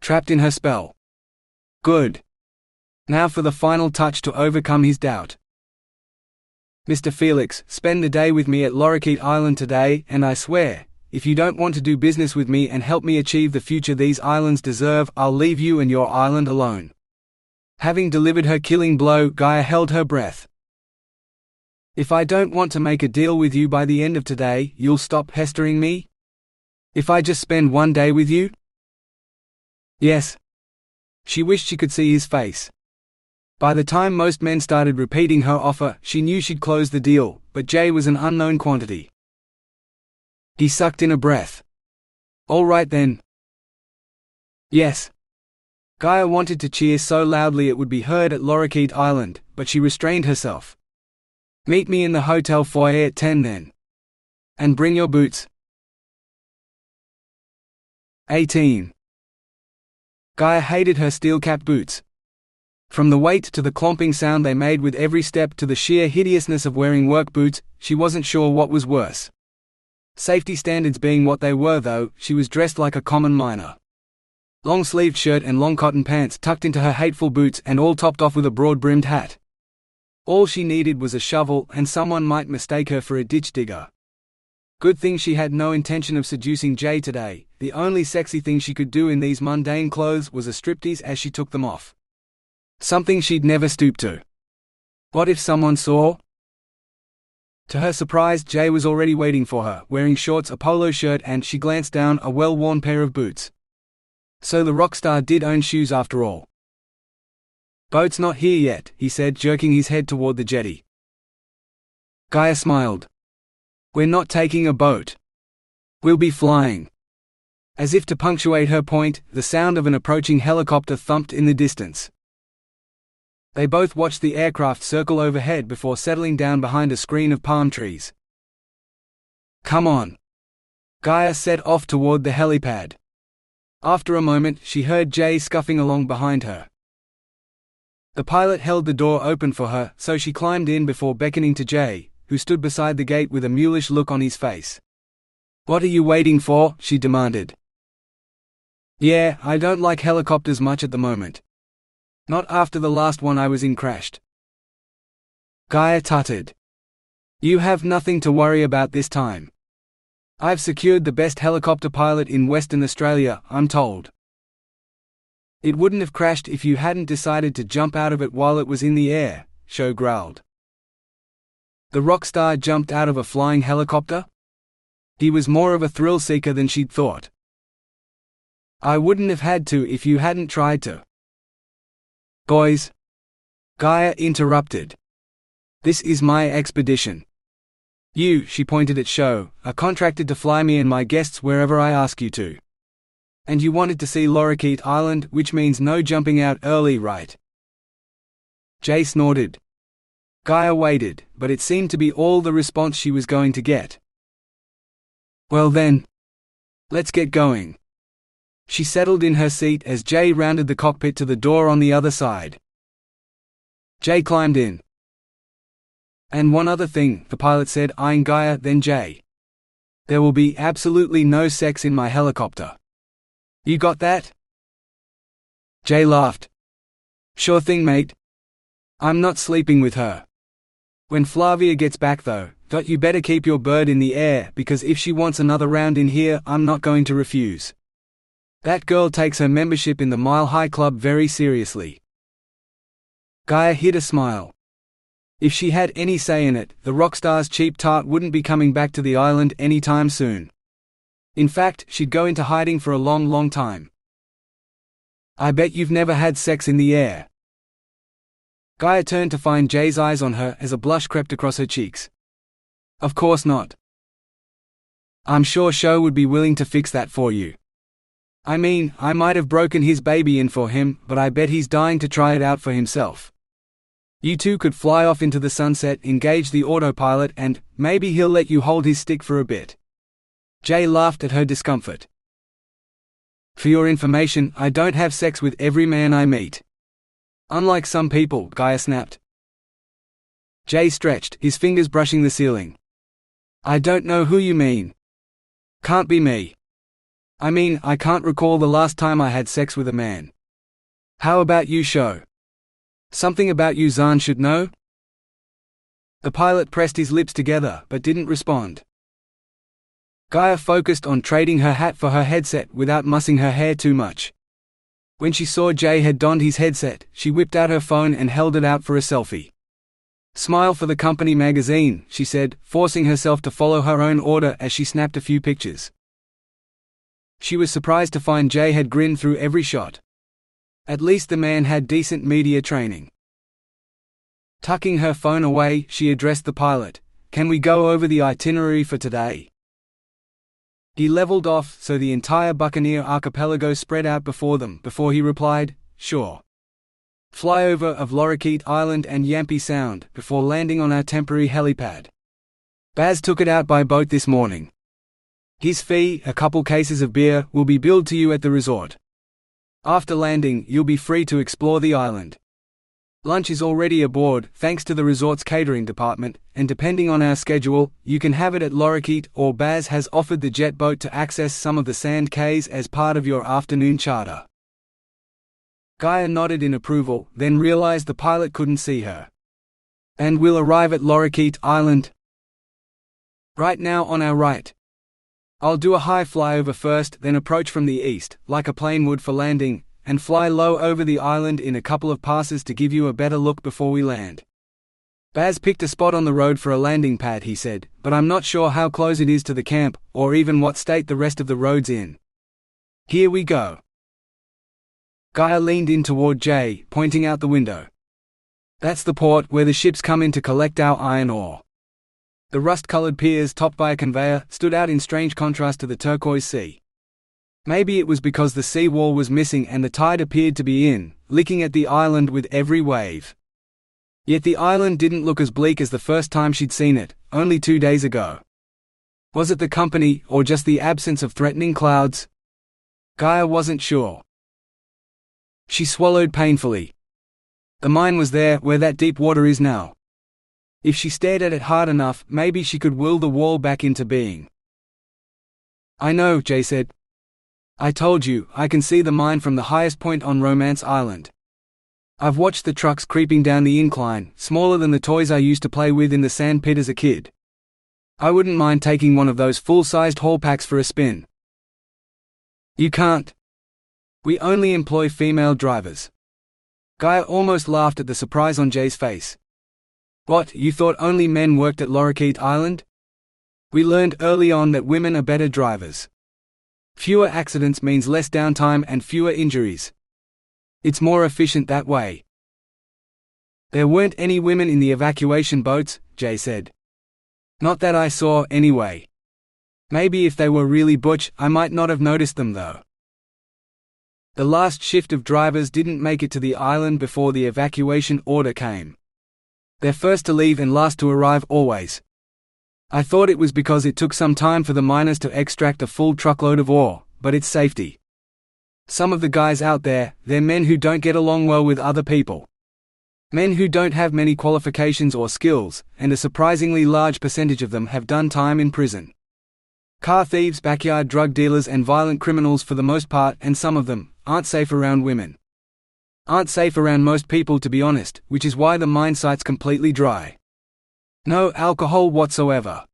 Trapped in her spell. Good. Now for the final touch to overcome his doubt. Mr. Felix, spend the day with me at Lorikeet Island today, and I swear, if you don't want to do business with me and help me achieve the future these islands deserve, I'll leave you and your island alone. Having delivered her killing blow, Gaia held her breath. If I don't want to make a deal with you by the end of today, you'll stop pestering me? If I just spend one day with you? Yes. She wished she could see his face. By the time most men started repeating her offer, she knew she'd close the deal, but Jay was an unknown quantity. He sucked in a breath. All right then. Yes. Gaia wanted to cheer so loudly it would be heard at Lorikeet Island, but she restrained herself. Meet me in the hotel foyer at 10 then. And bring your boots. 18. Gaia hated her steel-capped boots. From the weight to the clomping sound they made with every step to the sheer hideousness of wearing work boots, she wasn't sure what was worse. Safety standards being what they were though, she was dressed like a common miner. Long-sleeved shirt and long cotton pants tucked into her hateful boots and all topped off with a broad-brimmed hat. All she needed was a shovel, and someone might mistake her for a ditch digger. Good thing she had no intention of seducing Jay today. The only sexy thing she could do in these mundane clothes was a striptease as she took them off. Something she'd never stoop to. What if someone saw? To her surprise, Jay was already waiting for her, wearing shorts, a polo shirt and, she glanced down, a well-worn pair of boots. So the rockstar did own shoes after all. Boat's not here yet, he said, jerking his head toward the jetty. Gaia smiled. We're not taking a boat. We'll be flying. As if to punctuate her point, the sound of an approaching helicopter thumped in the distance. They both watched the aircraft circle overhead before settling down behind a screen of palm trees. Come on. Gaia set off toward the helipad. After a moment, she heard Jay scuffing along behind her. The pilot held the door open for her, so she climbed in before beckoning to Jay, who stood beside the gate with a mulish look on his face. What are you waiting for? She demanded. Yeah, I don't like helicopters much at the moment. Not after the last one I was in crashed. Gaia tutted. You have nothing to worry about this time. I've secured the best helicopter pilot in Western Australia, I'm told. It wouldn't have crashed if you hadn't decided to jump out of it while it was in the air, Sho growled. The rockstar jumped out of a flying helicopter? He was more of a thrill-seeker than she'd thought. I wouldn't have had to if you hadn't tried to. Boys. Gaia interrupted. This is my expedition. You, she pointed at Sho, are contracted to fly me and my guests wherever I ask you to. And you wanted to see Lorikeet Island, which means no jumping out early, right? Jay snorted. Gaia waited, but it seemed to be all the response she was going to get. Well then. Let's get going. She settled in her seat as Jay rounded the cockpit to the door on the other side. Jay climbed in. "And one other thing," the pilot said, eyeing Gaia, then Jay. "There will be absolutely no sex in my helicopter. You got that?" Jay laughed. "Sure thing, mate. I'm not sleeping with her. When Flavia gets back though, you better keep your bird in the air, because if she wants another round in here, I'm not going to refuse. That girl takes her membership in the Mile High Club very seriously." Gaia hid a smile. If she had any say in it, the rockstar's cheap tart wouldn't be coming back to the island anytime soon. In fact, she'd go into hiding for a long, long time. "I bet you've never had sex in the air." Gaia turned to find Jay's eyes on her as a blush crept across her cheeks. "Of course not. I'm sure Sho would be willing to fix that for you. I mean, I might have broken his baby in for him, but I bet he's dying to try it out for himself. You two could fly off into the sunset, engage the autopilot, and maybe he'll let you hold his stick for a bit." Jay laughed at her discomfort. "For your information, I don't have sex with every man I meet. Unlike some people," Gaia snapped. Jay stretched, his fingers brushing the ceiling. "I don't know who you mean. Can't be me. I mean, I can't recall the last time I had sex with a man. How about you, Sho? Something about you Zahn should know?" The pilot pressed his lips together but didn't respond. Gaia focused on trading her hat for her headset without mussing her hair too much. When she saw Jay had donned his headset, she whipped out her phone and held it out for a selfie. "Smile for the company magazine," she said, forcing herself to follow her own order as she snapped a few pictures. She was surprised to find Jay had grinned through every shot. At least the man had decent media training. Tucking her phone away, she addressed the pilot. "Can we go over the itinerary for today?" He leveled off so the entire Buccaneer archipelago spread out before them before he replied, "Sure." Flyover of Lorikeet Island and Yampi Sound before landing on our temporary helipad. Baz took it out by boat this morning. His fee, a couple cases of beer, will be billed to you at the resort. After landing, you'll be free to explore the island. Lunch is already aboard, thanks to the resort's catering department, and depending on our schedule, you can have it at Lorikeet, or Baz has offered the jet boat to access some of the sand cays as part of your afternoon charter. Gaia nodded in approval, then realized the pilot couldn't see her. "And we'll arrive at Lorikeet Island?" "Right now on our right. I'll do a high flyover first, then approach from the east, like a plane would for landing, and fly low over the island in a couple of passes to give you a better look before we land. Baz picked a spot on the road for a landing pad," he said, "but I'm not sure how close it is to the camp, or even what state the rest of the road's in. Here we go." Gaia leaned in toward Jay, pointing out the window. "That's the port where the ships come in to collect our iron ore." The rust-colored piers topped by a conveyor stood out in strange contrast to the turquoise sea. Maybe it was because the sea wall was missing and the tide appeared to be in, licking at the island with every wave. Yet the island didn't look as bleak as the first time she'd seen it, only 2 days ago. Was it the company, or just the absence of threatening clouds? Gaia wasn't sure. She swallowed painfully. The mine was there, where that deep water is now. If she stared at it hard enough, maybe she could will the wall back into being. "I know," Jay said. "I told you, I can see the mine from the highest point on Romance Island. I've watched the trucks creeping down the incline, smaller than the toys I used to play with in the sand pit as a kid. I wouldn't mind taking one of those full-sized haul packs for a spin." "You can't. We only employ female drivers." Gaia almost laughed at the surprise on Jay's face. "What, you thought only men worked at Lorikeet Island? We learned early on that women are better drivers. Fewer accidents means less downtime and fewer injuries. It's more efficient that way." "There weren't any women in the evacuation boats," Jay said. "Not that I saw, anyway. Maybe if they were really butch, I might not have noticed them though." The last shift of drivers didn't make it to the island before the evacuation order came. They're first to leave and last to arrive always. I thought it was because it took some time for the miners to extract a full truckload of ore, but it's safety. Some of the guys out there, they're men who don't get along well with other people. Men who don't have many qualifications or skills, and a surprisingly large percentage of them have done time in prison. Car thieves, backyard drug dealers and violent criminals for the most part, and some of them, aren't safe around women. Aren't safe around most people, to be honest, which is why the mine site's completely dry. No alcohol whatsoever.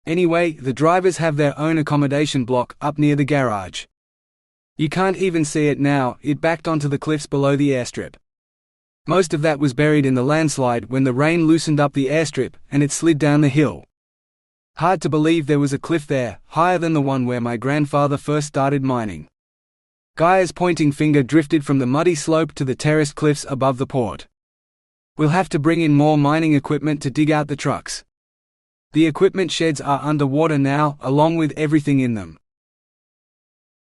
Anyway, the drivers have their own accommodation block up near the garage. You can't even see it now, it backed onto the cliffs below the airstrip. Most of that was buried in the landslide when the rain loosened up the airstrip, and it slid down the hill. Hard to believe there was a cliff there, higher than the one where my grandfather first started mining. Gaia's pointing finger drifted from the muddy slope to the terraced cliffs above the port. We'll have to bring in more mining equipment to dig out the trucks. The equipment sheds are underwater now, along with everything in them.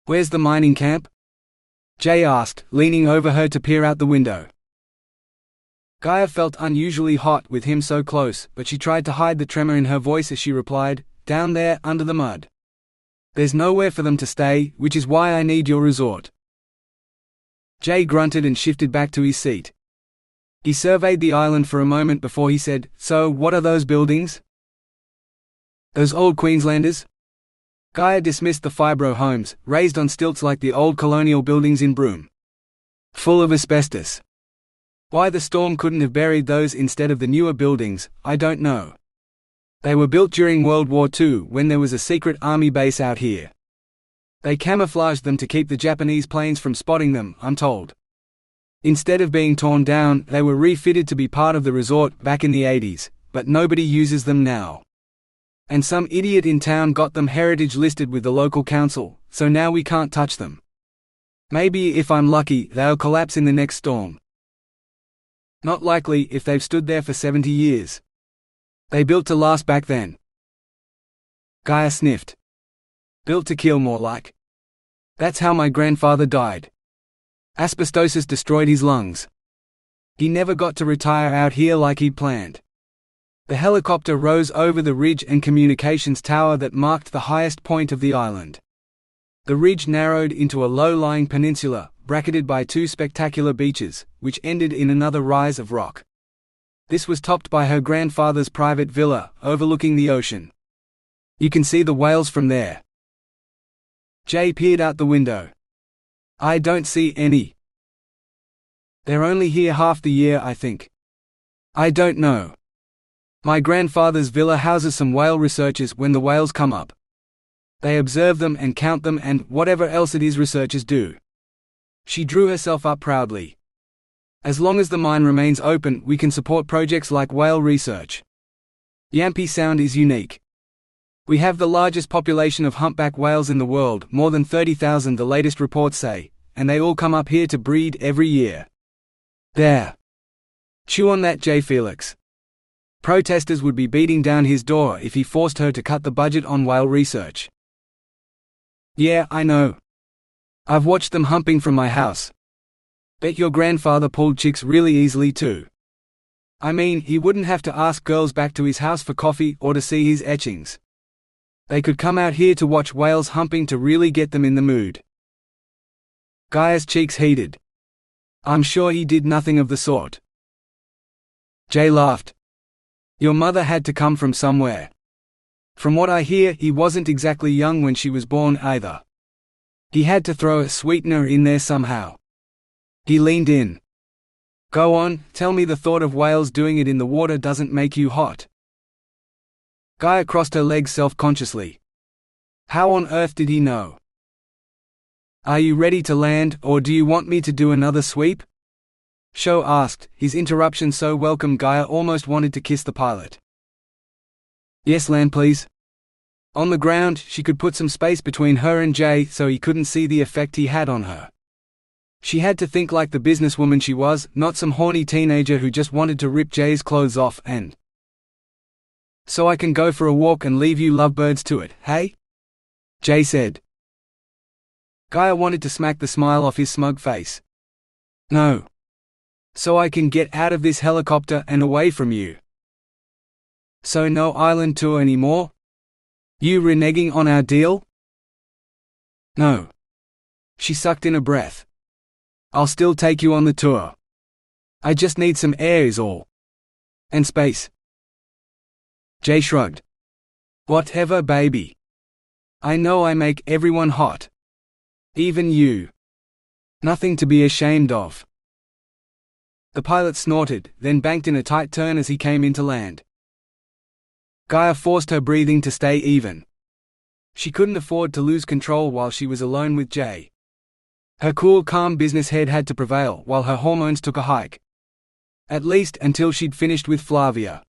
Where's the mining camp? Jay asked, leaning over her to peer out the window. Gaia felt unusually hot with him so close, but she tried to hide the tremor in her voice as she replied, "Down there, under the mud. There's nowhere for them to stay, which is why I need your resort." Jay grunted and shifted back to his seat. He surveyed the island for a moment before he said, "So, what are those buildings?" "Those old Queenslanders?" Gaia dismissed the fibro homes, raised on stilts like the old colonial buildings in Broome. "Full of asbestos. Why the storm couldn't have buried those instead of the newer buildings, I don't know. They were built during World War II when there was a secret army base out here. They camouflaged them to keep the Japanese planes from spotting them, I'm told. Instead of being torn down, they were refitted to be part of the resort back in the 80s, but nobody uses them now. And some idiot in town got them heritage listed with the local council, so now we can't touch them. Maybe if I'm lucky, they'll collapse in the next storm. Not likely if they've stood there for 70 years. They built to last back then." Gaia sniffed. "Built to kill, more like. That's how my grandfather died. Asbestosis destroyed his lungs. He never got to retire out here like he'd planned." The helicopter rose over the ridge and communications tower that marked the highest point of the island. The ridge narrowed into a low-lying peninsula, bracketed by two spectacular beaches, which ended in another rise of rock. This was topped by her grandfather's private villa, overlooking the ocean. "You can see the whales from there." Jay peered out the window. "I don't see any. They're only here half the year, I think. I don't know. My grandfather's villa houses some whale researchers when the whales come up. They observe them and count them and whatever else it is researchers do." She drew herself up proudly. "As long as the mine remains open, we can support projects like whale research. Yampi Sound is unique. We have the largest population of humpback whales in the world, more than 30,000 the latest reports say, and they all come up here to breed every year. There. Chew on that, J. Felix. Protesters would be beating down his door if he forced her to cut the budget on whale research." "Yeah, I know. I've watched them humping from my house. Bet your grandfather pulled chicks really easily too. I mean, he wouldn't have to ask girls back to his house for coffee or to see his etchings. They could come out here to watch whales humping to really get them in the mood." Gaia's cheeks heated. "I'm sure he did nothing of the sort." Jay laughed. "Your mother had to come from somewhere. From what I hear, he wasn't exactly young when she was born either. He had to throw a sweetener in there somehow." He leaned in. "Go on, tell me the thought of whales doing it in the water doesn't make you hot." Gaia crossed her legs self-consciously. How on earth did he know? "Are you ready to land, or do you want me to do another sweep?" Sho asked, his interruption so welcome Gaia almost wanted to kiss the pilot. "Yes, land please." On the ground, she could put some space between her and Jay so he couldn't see the effect he had on her. She had to think like the businesswoman she was, not some horny teenager who just wanted to rip Jay's clothes off and… "So I can go for a walk and leave you lovebirds to it, hey?" Jay said. Gaia wanted to smack the smile off his smug face. "No. So I can get out of this helicopter and away from you." "So no island tour anymore? You reneging on our deal?" "No. She sucked in a breath. "I'll still take you on the tour. I just need some air is all. And space." Jay shrugged. "Whatever, baby. I know I make everyone hot. Even you. Nothing to be ashamed of." The pilot snorted, then banked in a tight turn as he came into land. Gaia forced her breathing to stay even. She couldn't afford to lose control while she was alone with Jay. Her cool, calm business head had to prevail while her hormones took a hike. At least until she'd finished with Flavia.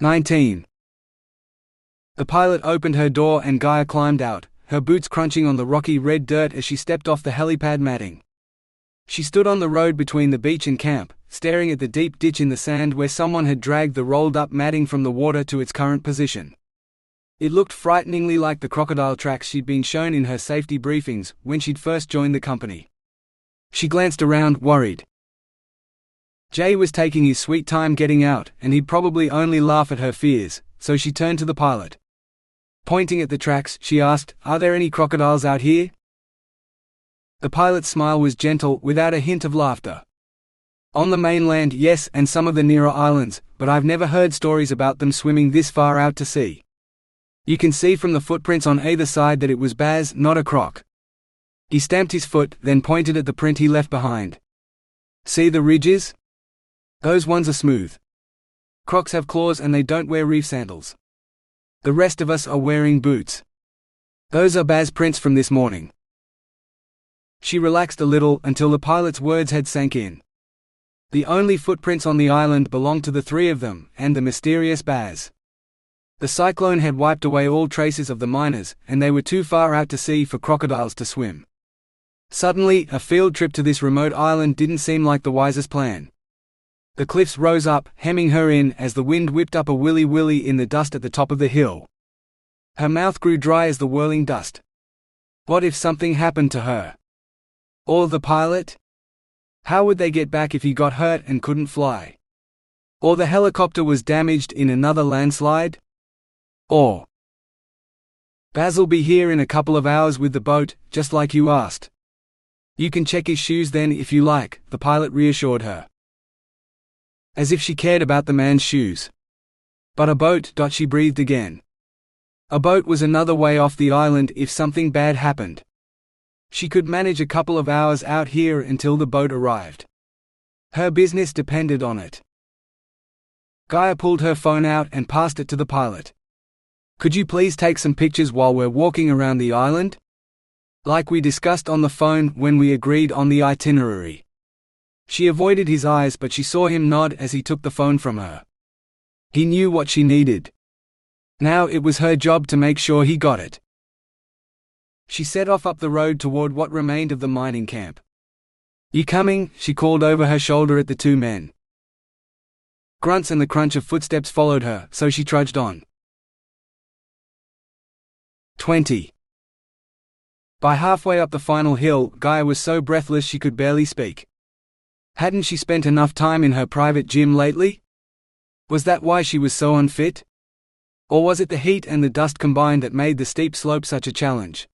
19. The pilot opened her door and Gaia climbed out, her boots crunching on the rocky red dirt as she stepped off the helipad matting. She stood on the road between the beach and camp, staring at the deep ditch in the sand where someone had dragged the rolled-up matting from the water to its current position. It looked frighteningly like the crocodile tracks she'd been shown in her safety briefings when she'd first joined the company. She glanced around, worried. Jay was taking his sweet time getting out, and he'd probably only laugh at her fears, so she turned to the pilot. Pointing at the tracks, she asked, "Are there any crocodiles out here?" The pilot's smile was gentle, without a hint of laughter. "On the mainland, yes, and some of the nearer islands, but I've never heard stories about them swimming this far out to sea. You can see from the footprints on either side that it was Baz, not a croc." He stamped his foot, then pointed at the print he left behind. "See the ridges? Those ones are smooth. Crocs have claws and they don't wear reef sandals. The rest of us are wearing boots. Those are Baz prints from this morning." She relaxed a little until the pilot's words had sank in. The only footprints on the island belonged to the three of them, and the mysterious Baz. The cyclone had wiped away all traces of the miners, and they were too far out to sea for crocodiles to swim. Suddenly, a field trip to this remote island didn't seem like the wisest plan. The cliffs rose up, hemming her in as the wind whipped up a willy-willy in the dust at the top of the hill. Her mouth grew dry as the whirling dust. What if something happened to her? Or the pilot? How would they get back if he got hurt and couldn't fly? Or the helicopter was damaged in another landslide? Or Baz'll be here in a couple of hours with the boat, just like you asked. You can check his shoes then if you like, the pilot reassured her. As if she cared about the man's shoes. But a boat, she breathed again. A boat was another way off the island if something bad happened. She could manage a couple of hours out here until the boat arrived. Her business depended on it. Gaia pulled her phone out and passed it to the pilot. "Could you please take some pictures while we're walking around the island? Like we discussed on the phone when we agreed on the itinerary." She avoided his eyes, but she saw him nod as he took the phone from her. He knew what she needed. Now it was her job to make sure he got it. She set off up the road toward what remained of the mining camp. "You coming?" she called over her shoulder at the two men. Grunts and the crunch of footsteps followed her, so she trudged on. 20. By halfway up the final hill, Gaia was so breathless she could barely speak. Hadn't she spent enough time in her private gym lately? Was that why she was so unfit? Or was it the heat and the dust combined that made the steep slope such a challenge?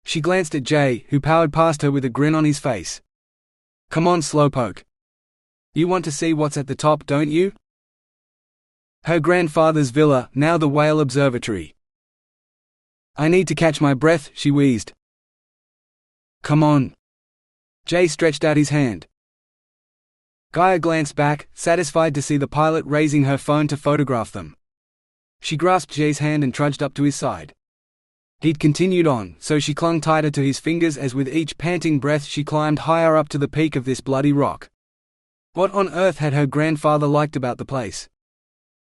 She glanced at Jay, who powered past her with a grin on his face. "Come on, slowpoke. You want to see what's at the top, don't you?" Her grandfather's villa, now the Whale Observatory. "I need to catch my breath," she wheezed. "Come on." Jay stretched out his hand. Gaia glanced back, satisfied to see the pilot raising her phone to photograph them. She grasped Jay's hand and trudged up to his side. He'd continued on, so she clung tighter to his fingers as with each panting breath she climbed higher up to the peak of this bloody rock. What on earth had her grandfather liked about the place?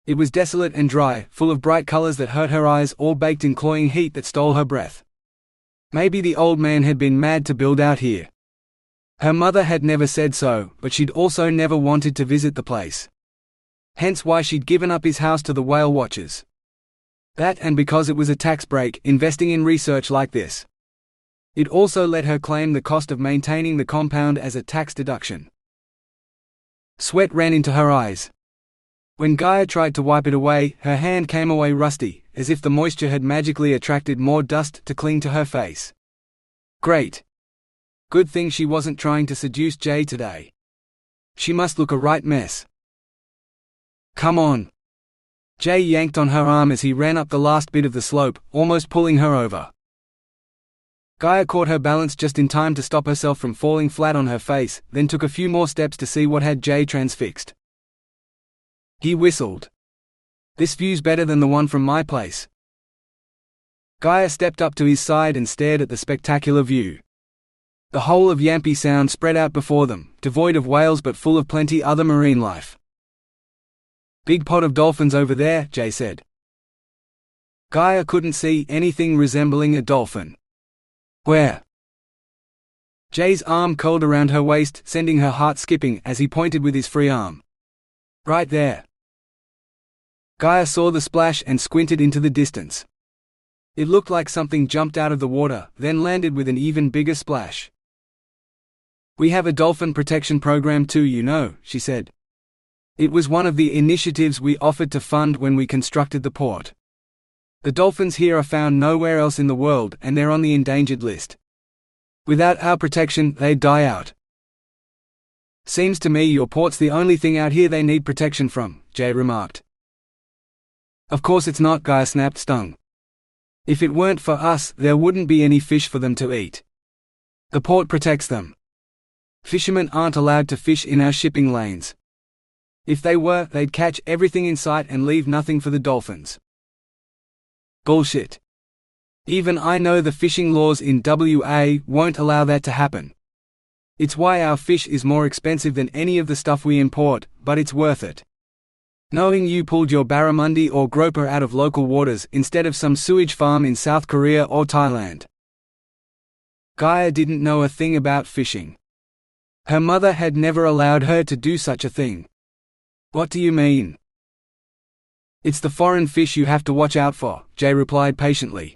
It was desolate and dry, full of bright colors that hurt her eyes, all baked in cloying heat that stole her breath. Maybe the old man had been mad to build out here. Her mother had never said so, but she'd also never wanted to visit the place. Hence why she'd given up his house to the whale watchers. That and because it was a tax break, investing in research like this. It also let her claim the cost of maintaining the compound as a tax deduction. Sweat ran into her eyes. When Gaia tried to wipe it away, her hand came away rusty, as if the moisture had magically attracted more dust to cling to her face. Great. Good thing she wasn't trying to seduce Jay today. She must look a right mess. Come on. Jay yanked on her arm as he ran up the last bit of the slope, almost pulling her over. Gaia caught her balance just in time to stop herself from falling flat on her face, then took a few more steps to see what had Jay transfixed. He whistled. This view's better than the one from my place. Gaia stepped up to his side and stared at the spectacular view. The whole of Yampi Sound spread out before them, devoid of whales but full of plenty other marine life. Big pod of dolphins over there, Jay said. Gaia couldn't see anything resembling a dolphin. Where? Jay's arm curled around her waist, sending her heart skipping as he pointed with his free arm. Right there. Gaia saw the splash and squinted into the distance. It looked like something jumped out of the water, then landed with an even bigger splash. We have a dolphin protection program too, you know, she said. It was one of the initiatives we offered to fund when we constructed the port. The dolphins here are found nowhere else in the world and they're on the endangered list. Without our protection, they'd die out. Seems to me your port's the only thing out here they need protection from, Jay remarked. Of course it's not, Gaia snapped, stung. If it weren't for us, there wouldn't be any fish for them to eat. The port protects them. Fishermen aren't allowed to fish in our shipping lanes. If they were, they'd catch everything in sight and leave nothing for the dolphins. Bullshit. Even I know the fishing laws in WA won't allow that to happen. It's why our fish is more expensive than any of the stuff we import, but it's worth it. Knowing you pulled your barramundi or groper out of local waters instead of some sewage farm in South Korea or Thailand. Gaia didn't know a thing about fishing. Her mother had never allowed her to do such a thing. What do you mean? It's the foreign fish you have to watch out for, Jay replied patiently.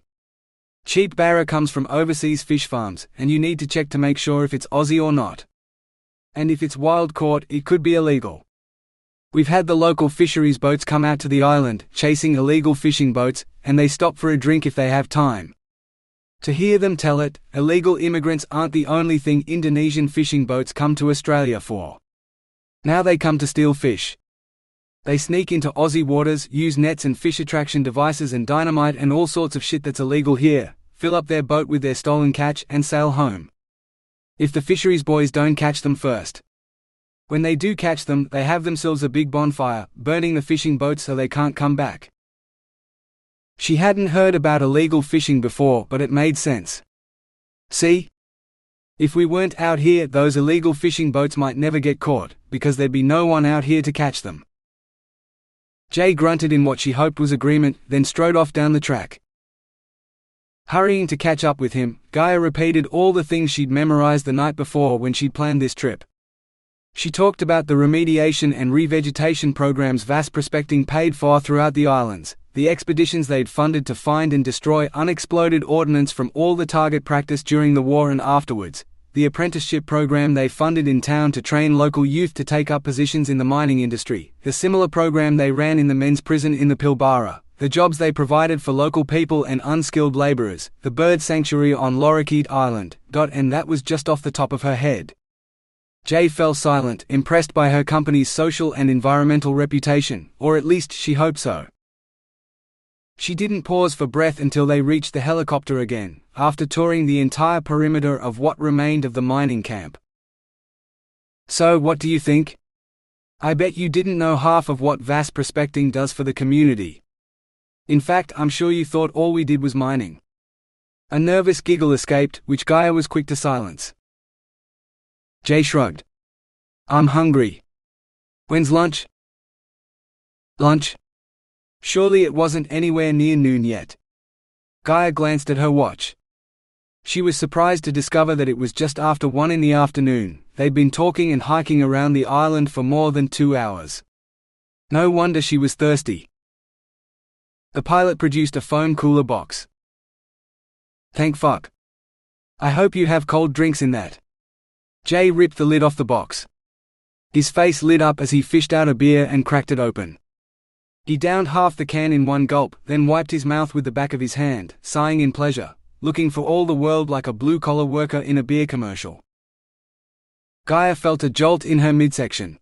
Cheap barra comes from overseas fish farms, and you need to check to make sure if it's Aussie or not. And if it's wild caught, it could be illegal. We've had the local fisheries boats come out to the island, chasing illegal fishing boats, and they stop for a drink if they have time. To hear them tell it, illegal immigrants aren't the only thing Indonesian fishing boats come to Australia for. Now they come to steal fish. They sneak into Aussie waters, use nets and fish attraction devices and dynamite and all sorts of shit that's illegal here, fill up their boat with their stolen catch and sail home. If the fisheries boys don't catch them first. When they do catch them, they have themselves a big bonfire, burning the fishing boats so they can't come back. She hadn't heard about illegal fishing before, but it made sense. See? If we weren't out here, those illegal fishing boats might never get caught, because there'd be no one out here to catch them. Jay grunted in what she hoped was agreement, then strode off down the track. Hurrying to catch up with him, Gaia repeated all the things she'd memorized the night before when she'd planned this trip. She talked about the remediation and revegetation programs Vasse Prospecting paid for throughout the islands, the expeditions they'd funded to find and destroy unexploded ordnance from all the target practice during the war and afterwards, the apprenticeship program they funded in town to train local youth to take up positions in the mining industry, the similar program they ran in the men's prison in the Pilbara, the jobs they provided for local people and unskilled laborers, the bird sanctuary on Lorikeet Island, and that was just off the top of her head. Jay fell silent, impressed by her company's social and environmental reputation, or at least she hoped so. She didn't pause for breath until they reached the helicopter again, after touring the entire perimeter of what remained of the mining camp. So what do you think? I bet you didn't know half of what Vasse Prospecting does for the community. In fact, I'm sure you thought all we did was mining. A nervous giggle escaped, which Gaia was quick to silence. Jay shrugged. I'm hungry. When's lunch? Lunch? Surely it wasn't anywhere near noon yet. Gaia glanced at her watch. She was surprised to discover that it was just after 1 in the afternoon. They'd been talking and hiking around the island for more than 2 hours. No wonder she was thirsty. The pilot produced a foam cooler box. Thank fuck. I hope you have cold drinks in that. Jay ripped the lid off the box. His face lit up as he fished out a beer and cracked it open. He downed half the can in one gulp, then wiped his mouth with the back of his hand, sighing in pleasure, looking for all the world like a blue-collar worker in a beer commercial. Gaia felt a jolt in her midsection.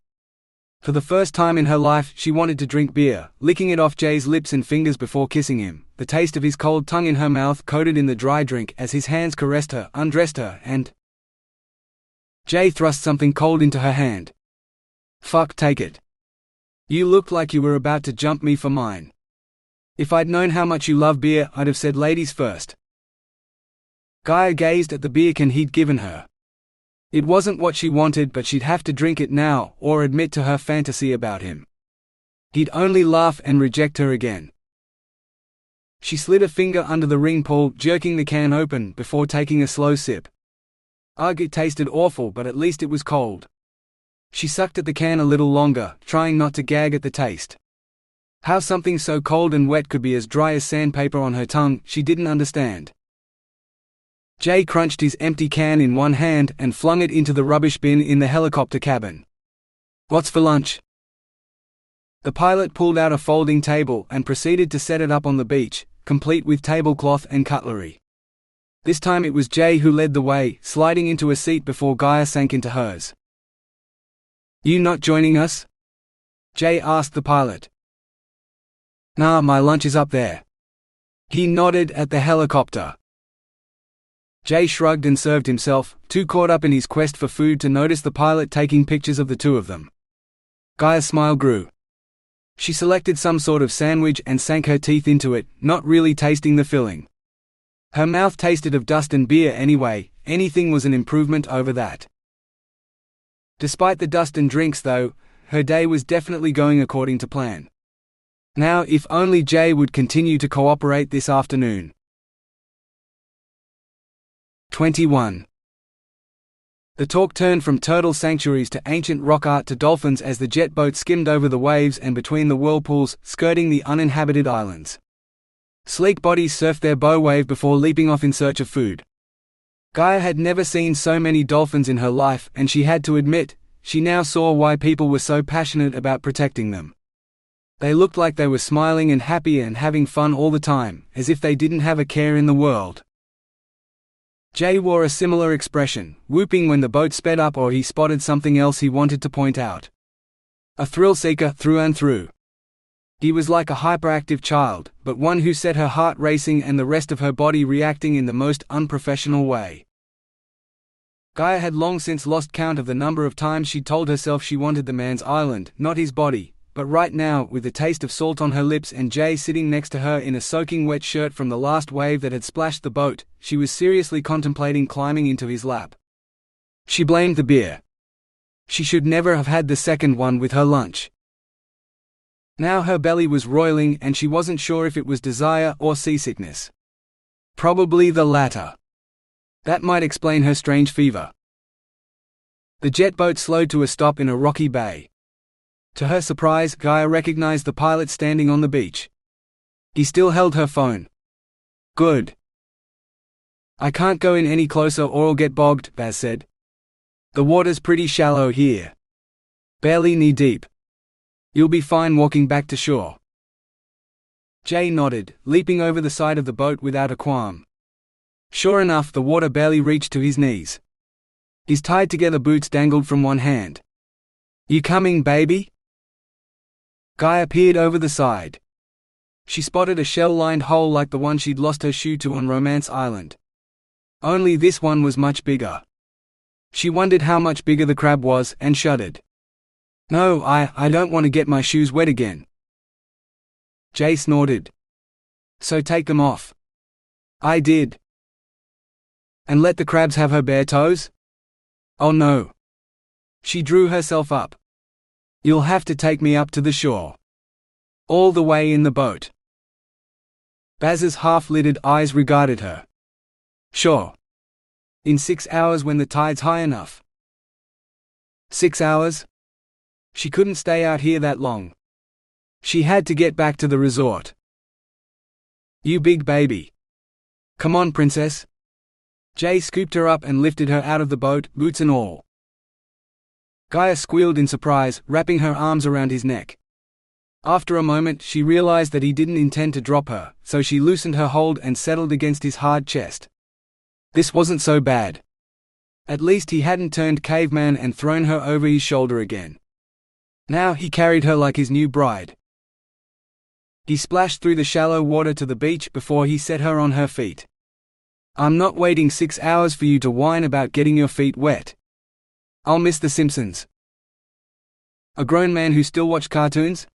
For the first time in her life, she wanted to drink beer, licking it off Jay's lips and fingers before kissing him, the taste of his cold tongue in her mouth coated in the dry drink as his hands caressed her, undressed her, and… Jay thrust something cold into her hand. "Fuck, take it. You looked like you were about to jump me for mine. If I'd known how much you love beer, I'd have said ladies first." Gaia gazed at the beer can he'd given her. It wasn't what she wanted, but she'd have to drink it now, or admit to her fantasy about him. He'd only laugh and reject her again. She slid a finger under the ring pull, jerking the can open before taking a slow sip. Ugh, it tasted awful, but at least it was cold. She sucked at the can a little longer, trying not to gag at the taste. How something so cold and wet could be as dry as sandpaper on her tongue, she didn't understand. Jay crunched his empty can in one hand and flung it into the rubbish bin in the helicopter cabin. "What's for lunch?" The pilot pulled out a folding table and proceeded to set it up on the beach, complete with tablecloth and cutlery. This time it was Jay who led the way, sliding into a seat before Gaia sank into hers. "You not joining us?" Jay asked the pilot. "Nah, my lunch is up there." He nodded at the helicopter. Jay shrugged and served himself, too caught up in his quest for food to notice the pilot taking pictures of the two of them. Gaia's smile grew. She selected some sort of sandwich and sank her teeth into it, not really tasting the filling. Her mouth tasted of dust and beer anyway, anything was an improvement over that. Despite the dust and drinks though, her day was definitely going according to plan. Now if only Jay would continue to cooperate this afternoon. 21. The talk turned from turtle sanctuaries to ancient rock art to dolphins as the jet boat skimmed over the waves and between the whirlpools, skirting the uninhabited islands. Sleek bodies surfed their bow wave before leaping off in search of food. Gaia had never seen so many dolphins in her life, and she had to admit, she now saw why people were so passionate about protecting them. They looked like they were smiling and happy and having fun all the time, as if they didn't have a care in the world. Jay wore a similar expression, whooping when the boat sped up or he spotted something else he wanted to point out. A thrill-seeker through and through. He was like a hyperactive child, but one who set her heart racing and the rest of her body reacting in the most unprofessional way. Gaia had long since lost count of the number of times she'd told herself she wanted the man's island, not his body, but right now, with the taste of salt on her lips and Jay sitting next to her in a soaking wet shirt from the last wave that had splashed the boat, she was seriously contemplating climbing into his lap. She blamed the beer. She should never have had the second one with her lunch. Now her belly was roiling and she wasn't sure if it was desire or seasickness. Probably the latter. That might explain her strange fever. The jet boat slowed to a stop in a rocky bay. To her surprise, Gaia recognized the pilot standing on the beach. He still held her phone. "Good. I can't go in any closer or I'll get bogged," Baz said. "The water's pretty shallow here. Barely knee-deep. You'll be fine walking back to shore." Jay nodded, leaping over the side of the boat without a qualm. Sure enough, the water barely reached to his knees. His tied-together boots dangled from one hand. "You coming, baby?" Gaia peered over the side. She spotted a shell-lined hole like the one she'd lost her shoe to on Romance Island. Only this one was much bigger. She wondered how much bigger the crab was, and shuddered. "No, I don't want to get my shoes wet again." Jay snorted. "So take them off." "I did." "And let the crabs have her bare toes?" "Oh no." She drew herself up. "You'll have to take me up to the shore. All the way in the boat." Baz's half-lidded eyes regarded her. "Sure. In 6 hours when the tide's high enough." 6 hours? She couldn't stay out here that long. She had to get back to the resort. "You big baby. Come on, princess." Jay scooped her up and lifted her out of the boat, boots and all. Gaia squealed in surprise, wrapping her arms around his neck. After a moment, she realized that he didn't intend to drop her, so she loosened her hold and settled against his hard chest. This wasn't so bad. At least he hadn't turned caveman and thrown her over his shoulder again. Now he carried her like his new bride. He splashed through the shallow water to the beach before he set her on her feet. "I'm not waiting 6 hours for you to whine about getting your feet wet. I'll miss The Simpsons." A grown man who still watched cartoons?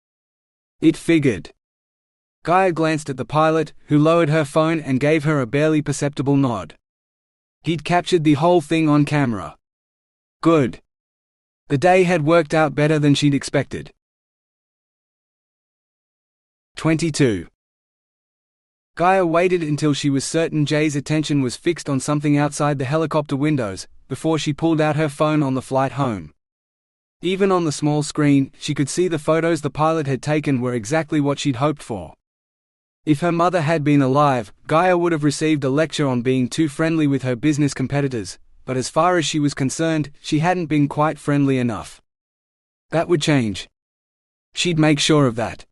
It figured. Gaia glanced at the pilot, who lowered her phone and gave her a barely perceptible nod. He'd captured the whole thing on camera. Good. The day had worked out better than she'd expected. 22. Gaia waited until she was certain Jay's attention was fixed on something outside the helicopter windows, before she pulled out her phone on the flight home. Even on the small screen, she could see the photos the pilot had taken were exactly what she'd hoped for. If her mother had been alive, Gaia would have received a lecture on being too friendly with her business competitors, but as far as she was concerned, she hadn't been quite friendly enough. That would change. She'd make sure of that.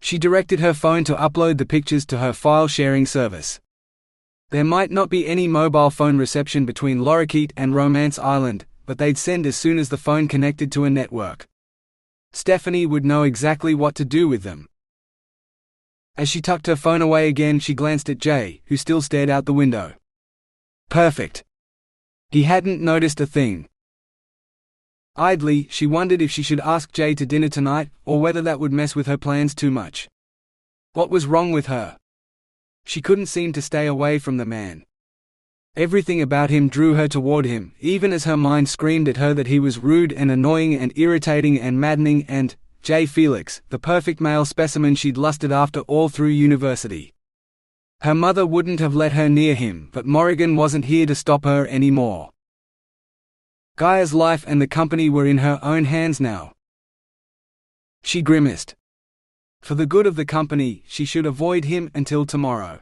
She directed her phone to upload the pictures to her file-sharing service. There might not be any mobile phone reception between Lorikeet and Romance Island, but they'd send as soon as the phone connected to a network. Stephanie would know exactly what to do with them. As she tucked her phone away again, she glanced at Jay, who still stared out the window. Perfect. He hadn't noticed a thing. Idly, she wondered if she should ask Jay to dinner tonight, or whether that would mess with her plans too much. What was wrong with her? She couldn't seem to stay away from the man. Everything about him drew her toward him, even as her mind screamed at her that he was rude and annoying and irritating and maddening and, Jay Felix, the perfect male specimen she'd lusted after all through university. Her mother wouldn't have let her near him, but Morrigan wasn't here to stop her anymore. Gaia's life and the company were in her own hands now. She grimaced. For the good of the company, she should avoid him until tomorrow.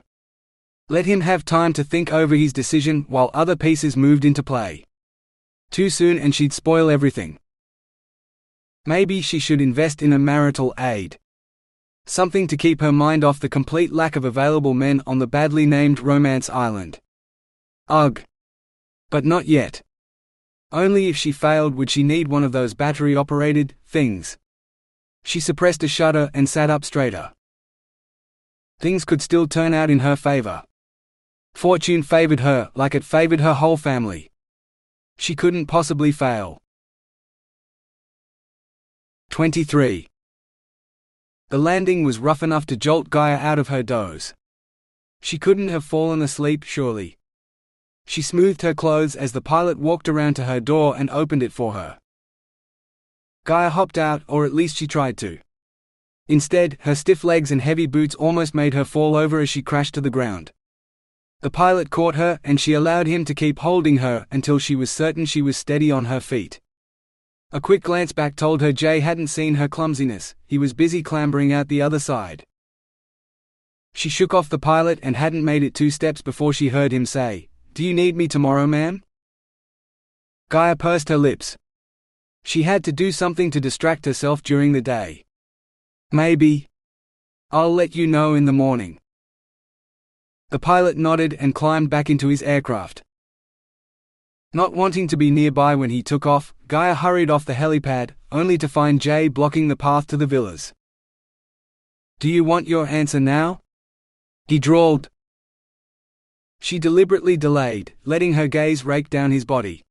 Let him have time to think over his decision while other pieces moved into play. Too soon and she'd spoil everything. Maybe she should invest in a marital aid. Something to keep her mind off the complete lack of available men on the badly named Romance Island. Ugh. But not yet. Only if she failed would she need one of those battery-operated things. She suppressed a shudder and sat up straighter. Things could still turn out in her favor. Fortune favored her like it favored her whole family. She couldn't possibly fail. 23. The landing was rough enough to jolt Gaia out of her doze. She couldn't have fallen asleep, surely. She smoothed her clothes as the pilot walked around to her door and opened it for her. Gaia hopped out, or at least she tried to. Instead, her stiff legs and heavy boots almost made her fall over as she crashed to the ground. The pilot caught her, and she allowed him to keep holding her until she was certain she was steady on her feet. A quick glance back told her Jay hadn't seen her clumsiness, he was busy clambering out the other side. She shook off the pilot and hadn't made it 2 steps before she heard him say, "Do you need me tomorrow, ma'am?" Gaia pursed her lips. She had to do something to distract herself during the day. Maybe. I'll let you know in the morning. The pilot nodded and climbed back into his aircraft. Not wanting to be nearby when he took off, Gaia hurried off the helipad, only to find Jay blocking the path to the villas. "Do you want your answer now?" he drawled. She deliberately delayed, letting her gaze rake down his body.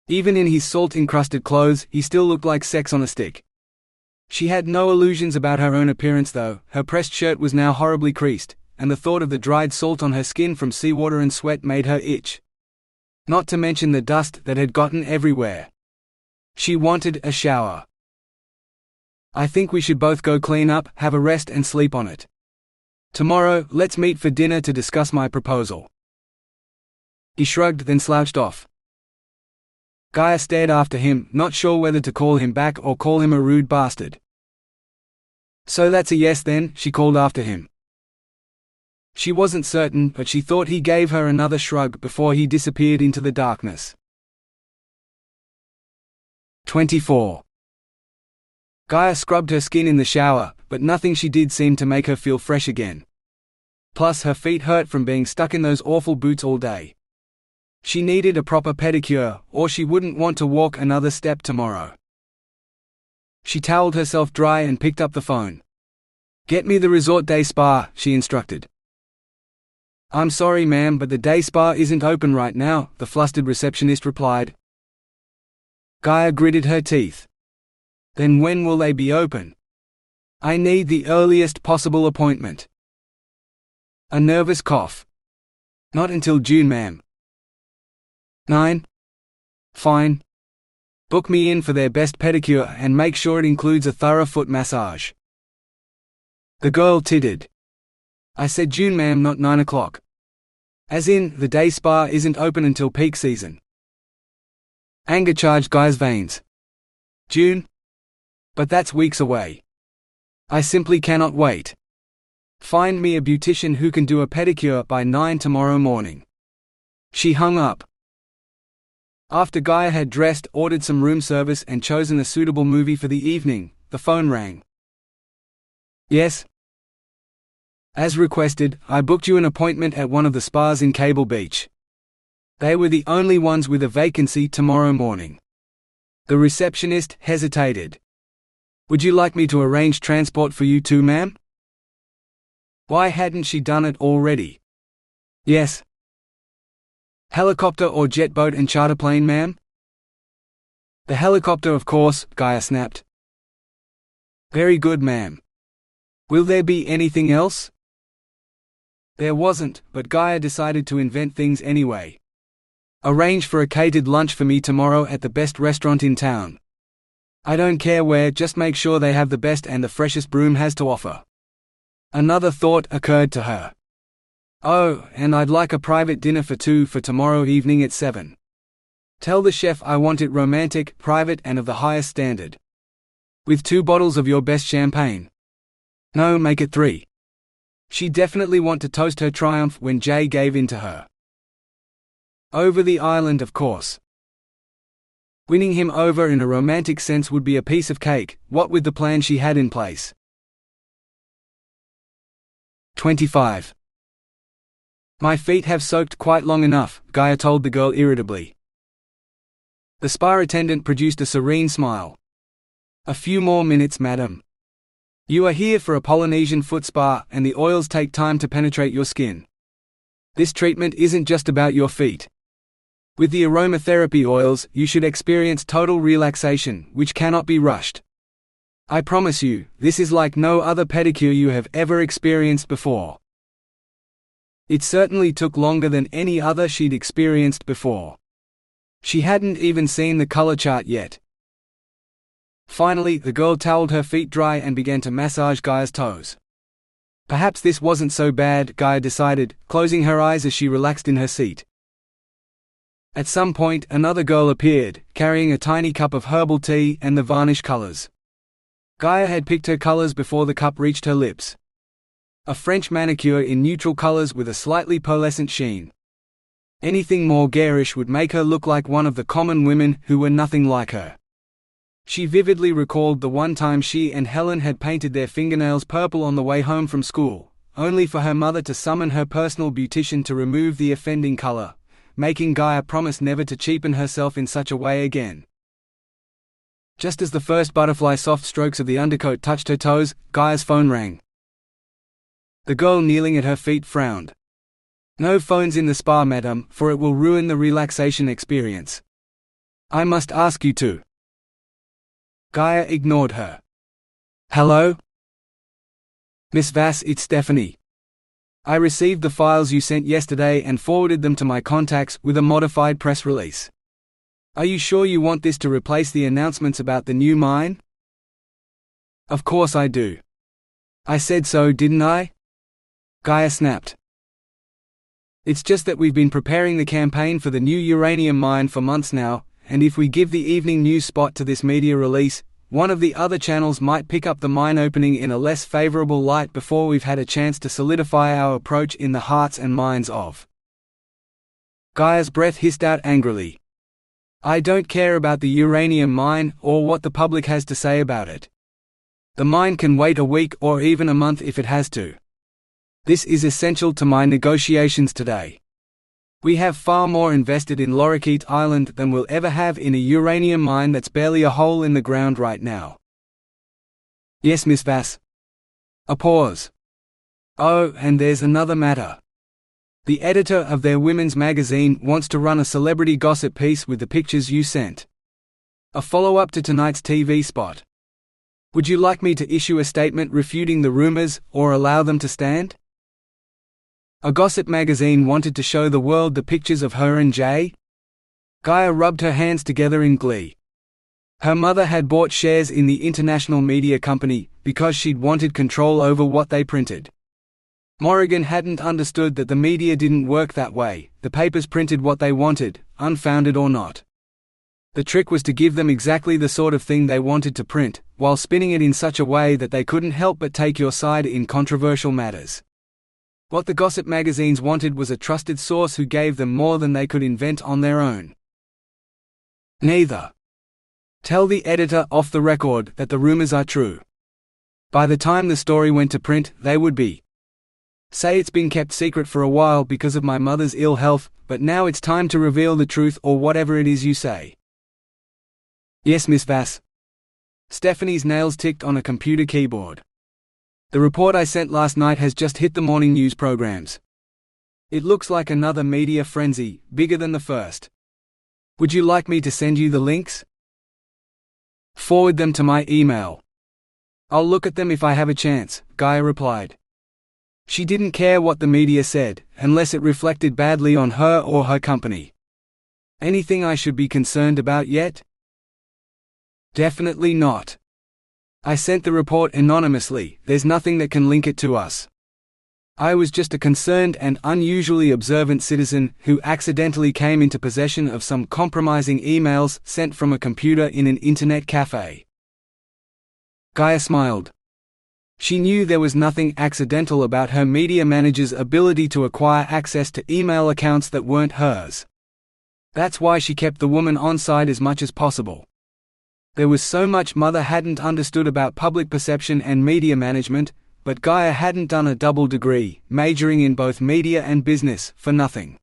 Even in his salt-encrusted clothes, he still looked like sex on a stick. She had no illusions about her own appearance though. Her pressed shirt was now horribly creased, and the thought of the dried salt on her skin from seawater and sweat made her itch. Not to mention the dust that had gotten everywhere. She wanted a shower. "I think we should both go clean up, have a rest and sleep on it. Tomorrow, let's meet for dinner to discuss my proposal." He shrugged, then slouched off. Gaia stared after him, not sure whether to call him back or call him a rude bastard. "So that's a yes then?" she called after him. She wasn't certain, but she thought he gave her another shrug before he disappeared into the darkness. 24. Gaia scrubbed her skin in the shower, but nothing she did seemed to make her feel fresh again. Plus her feet hurt from being stuck in those awful boots all day. She needed a proper pedicure, or she wouldn't want to walk another step tomorrow. She toweled herself dry and picked up the phone. "Get me the resort day spa," she instructed. "I'm sorry ma'am, but the day spa isn't open right now," the flustered receptionist replied. Gaia gritted her teeth. "Then when will they be open? I need the earliest possible appointment." A nervous cough. "Not until June ma'am." 9. "Fine. Book me in for their best pedicure and make sure it includes a thorough foot massage." The girl tittered. "I said June ma'am, not 9 o'clock. As in, the day spa isn't open until peak season." Anger charged Gaia's veins. "June? But that's weeks away. I simply cannot wait. Find me a beautician who can do a pedicure by 9 tomorrow morning." She hung up. After Gaia had dressed, ordered some room service and chosen a suitable movie for the evening, the phone rang. "Yes?" "As requested, I booked you an appointment at one of the spas in Cable Beach. They were the only ones with a vacancy tomorrow morning." The receptionist hesitated. "Would you like me to arrange transport for you too, ma'am?" Why hadn't she done it already? "Yes." "Helicopter or jet boat and charter plane, ma'am?" "The helicopter, of course," Gaia snapped. "Very good, ma'am. Will there be anything else?" There wasn't, but Gaia decided to invent things anyway. "Arrange for a catered lunch for me tomorrow at the best restaurant in town. I don't care where, just make sure they have the best and the freshest Broome has to offer." Another thought occurred to her. "Oh, and I'd like a private dinner for two for tomorrow evening at 7. Tell the chef I want it romantic, private and of the highest standard. With 2 bottles of your best champagne. No, make it 3. She definitely want to toast her triumph when Jay gave in to her. Over the island, of course. Winning him over in a romantic sense would be a piece of cake, what with the plan she had in place. 25. "My feet have soaked quite long enough," Gaia told the girl irritably. The spa attendant produced a serene smile. "A few more minutes, madam. You are here for a Polynesian foot spa, and the oils take time to penetrate your skin. This treatment isn't just about your feet. With the aromatherapy oils, you should experience total relaxation, which cannot be rushed. I promise you, this is like no other pedicure you have ever experienced before." It certainly took longer than any other she'd experienced before. She hadn't even seen the color chart yet. Finally, the girl toweled her feet dry and began to massage Gaia's toes. Perhaps this wasn't so bad, Gaia decided, closing her eyes as she relaxed in her seat. At some point, another girl appeared, carrying a tiny cup of herbal tea and the varnish colors. Gaia had picked her colors before the cup reached her lips. A French manicure in neutral colors with a slightly pearlescent sheen. Anything more garish would make her look like one of the common women who were nothing like her. She vividly recalled the one time she and Helen had painted their fingernails purple on the way home from school, only for her mother to summon her personal beautician to remove the offending color, making Gaia promise never to cheapen herself in such a way again. Just as the first butterfly soft strokes of the undercoat touched her toes, Gaia's phone rang. The girl kneeling at her feet frowned. "No phones in the spa, madam, for it will ruin the relaxation experience. I must ask you to." Gaia ignored her. "Hello? Miss Vasse, it's Stephanie. I received the files you sent yesterday and forwarded them to my contacts with a modified press release. Are you sure you want this to replace the announcements about the new mine?" "Of course I do. I said so, didn't I?" Gaia snapped. "It's just that we've been preparing the campaign for the new uranium mine for months now, and if we give the evening news spot to this media release, one of the other channels might pick up the mine opening in a less favorable light before we've had a chance to solidify our approach in the hearts and minds of." Gaia's breath hissed out angrily. "I don't care about the uranium mine, or what the public has to say about it. The mine can wait a week or even a month if it has to. This is essential to my negotiations today. We have far more invested in Lorikeet Island than we'll ever have in a uranium mine that's barely a hole in the ground right now. Yes, Miss Vasse. A pause. Oh, and there's another matter. The editor of their women's magazine wants to run a celebrity gossip piece with the pictures you sent. A follow-up to tonight's TV spot. Would you like me to issue a statement refuting the rumors, or allow them to stand? A gossip magazine wanted to show the world the pictures of her and Jay? Gaia rubbed her hands together in glee. Her mother had bought shares in the international media company because she'd wanted control over what they printed. Morrigan hadn't understood that the media didn't work that way. The papers printed what they wanted, unfounded or not. The trick was to give them exactly the sort of thing they wanted to print, while spinning it in such a way that they couldn't help but take your side in controversial matters. What the gossip magazines wanted was a trusted source who gave them more than they could invent on their own. Neither. Tell the editor off the record that the rumors are true. By the time the story went to print, they would be. Say it's been kept secret for a while because of my mother's ill health, but now it's time to reveal the truth or whatever it is you say. Yes, Miss Vasse. Stephanie's nails ticked on a computer keyboard. The report I sent last night has just hit the morning news programs. It looks like another media frenzy, bigger than the first. Would you like me to send you the links? Forward them to my email. I'll look at them if I have a chance, Gaia replied. She didn't care what the media said, unless it reflected badly on her or her company. Anything I should be concerned about yet? Definitely not. I sent the report anonymously, there's nothing that can link it to us. I was just a concerned and unusually observant citizen who accidentally came into possession of some compromising emails sent from a computer in an internet cafe. Gaia smiled. She knew there was nothing accidental about her media manager's ability to acquire access to email accounts that weren't hers. That's why she kept the woman on side as much as possible. There was so much Mother hadn't understood about public perception and media management, but Gaia hadn't done a double degree, majoring in both media and business, for nothing.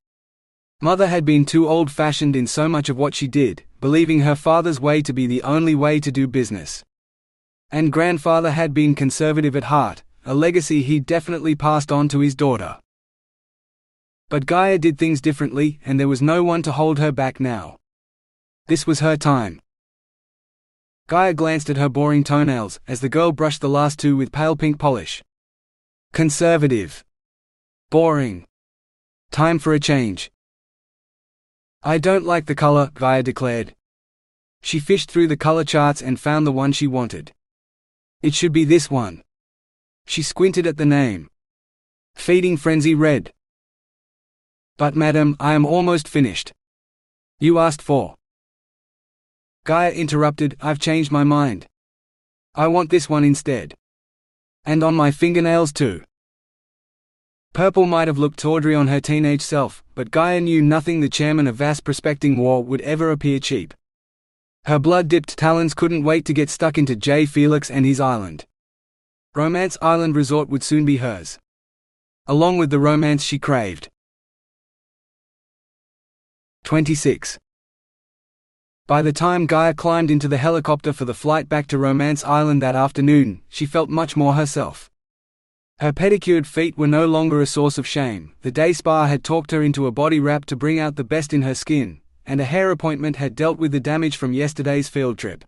Mother had been too old-fashioned in so much of what she did, believing her father's way to be the only way to do business. And grandfather had been conservative at heart, a legacy he'd definitely passed on to his daughter. But Gaia did things differently, and there was no one to hold her back now. This was her time. Gaia glanced at her boring toenails as the girl brushed the last two with pale pink polish. Conservative. Boring. Time for a change. I don't like the color, Gaia declared. She fished through the color charts and found the one she wanted. It should be this one. She squinted at the name. Feeding Frenzy Red. But madam, I am almost finished. You asked for. Gaia interrupted, I've changed my mind. I want this one instead. And on my fingernails too. Purple might have looked tawdry on her teenage self, but Gaia knew nothing the chairman of Vasse Prospecting wore would ever appear cheap. Her blood-dipped talons couldn't wait to get stuck into J. Felix and his island. Romance Island Resort would soon be hers. Along with the romance she craved. 26. By the time Gaia climbed into the helicopter for the flight back to Romance Island that afternoon, she felt much more herself. Her pedicured feet were no longer a source of shame. The day spa had talked her into a body wrap to bring out the best in her skin, and a hair appointment had dealt with the damage from yesterday's field trip.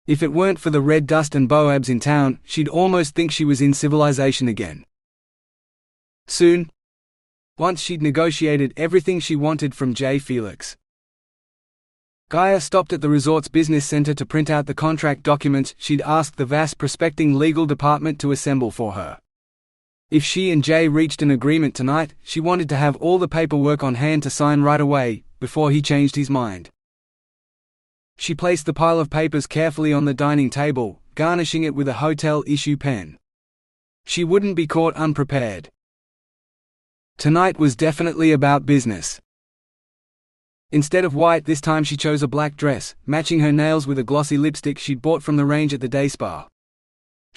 If it weren't for the red dust and boabs in town, she'd almost think she was in civilization again. Soon. Once she'd negotiated everything she wanted from J. Felix. Gaia stopped at the resort's business center to print out the contract documents she'd asked the Vasse Prospecting legal department to assemble for her. If she and Jay reached an agreement tonight, she wanted to have all the paperwork on hand to sign right away, before he changed his mind. She placed the pile of papers carefully on the dining table, garnishing it with a hotel-issue pen. She wouldn't be caught unprepared. Tonight was definitely about business. Instead of white this time she chose a black dress, matching her nails with a glossy lipstick she'd bought from the range at the day spa.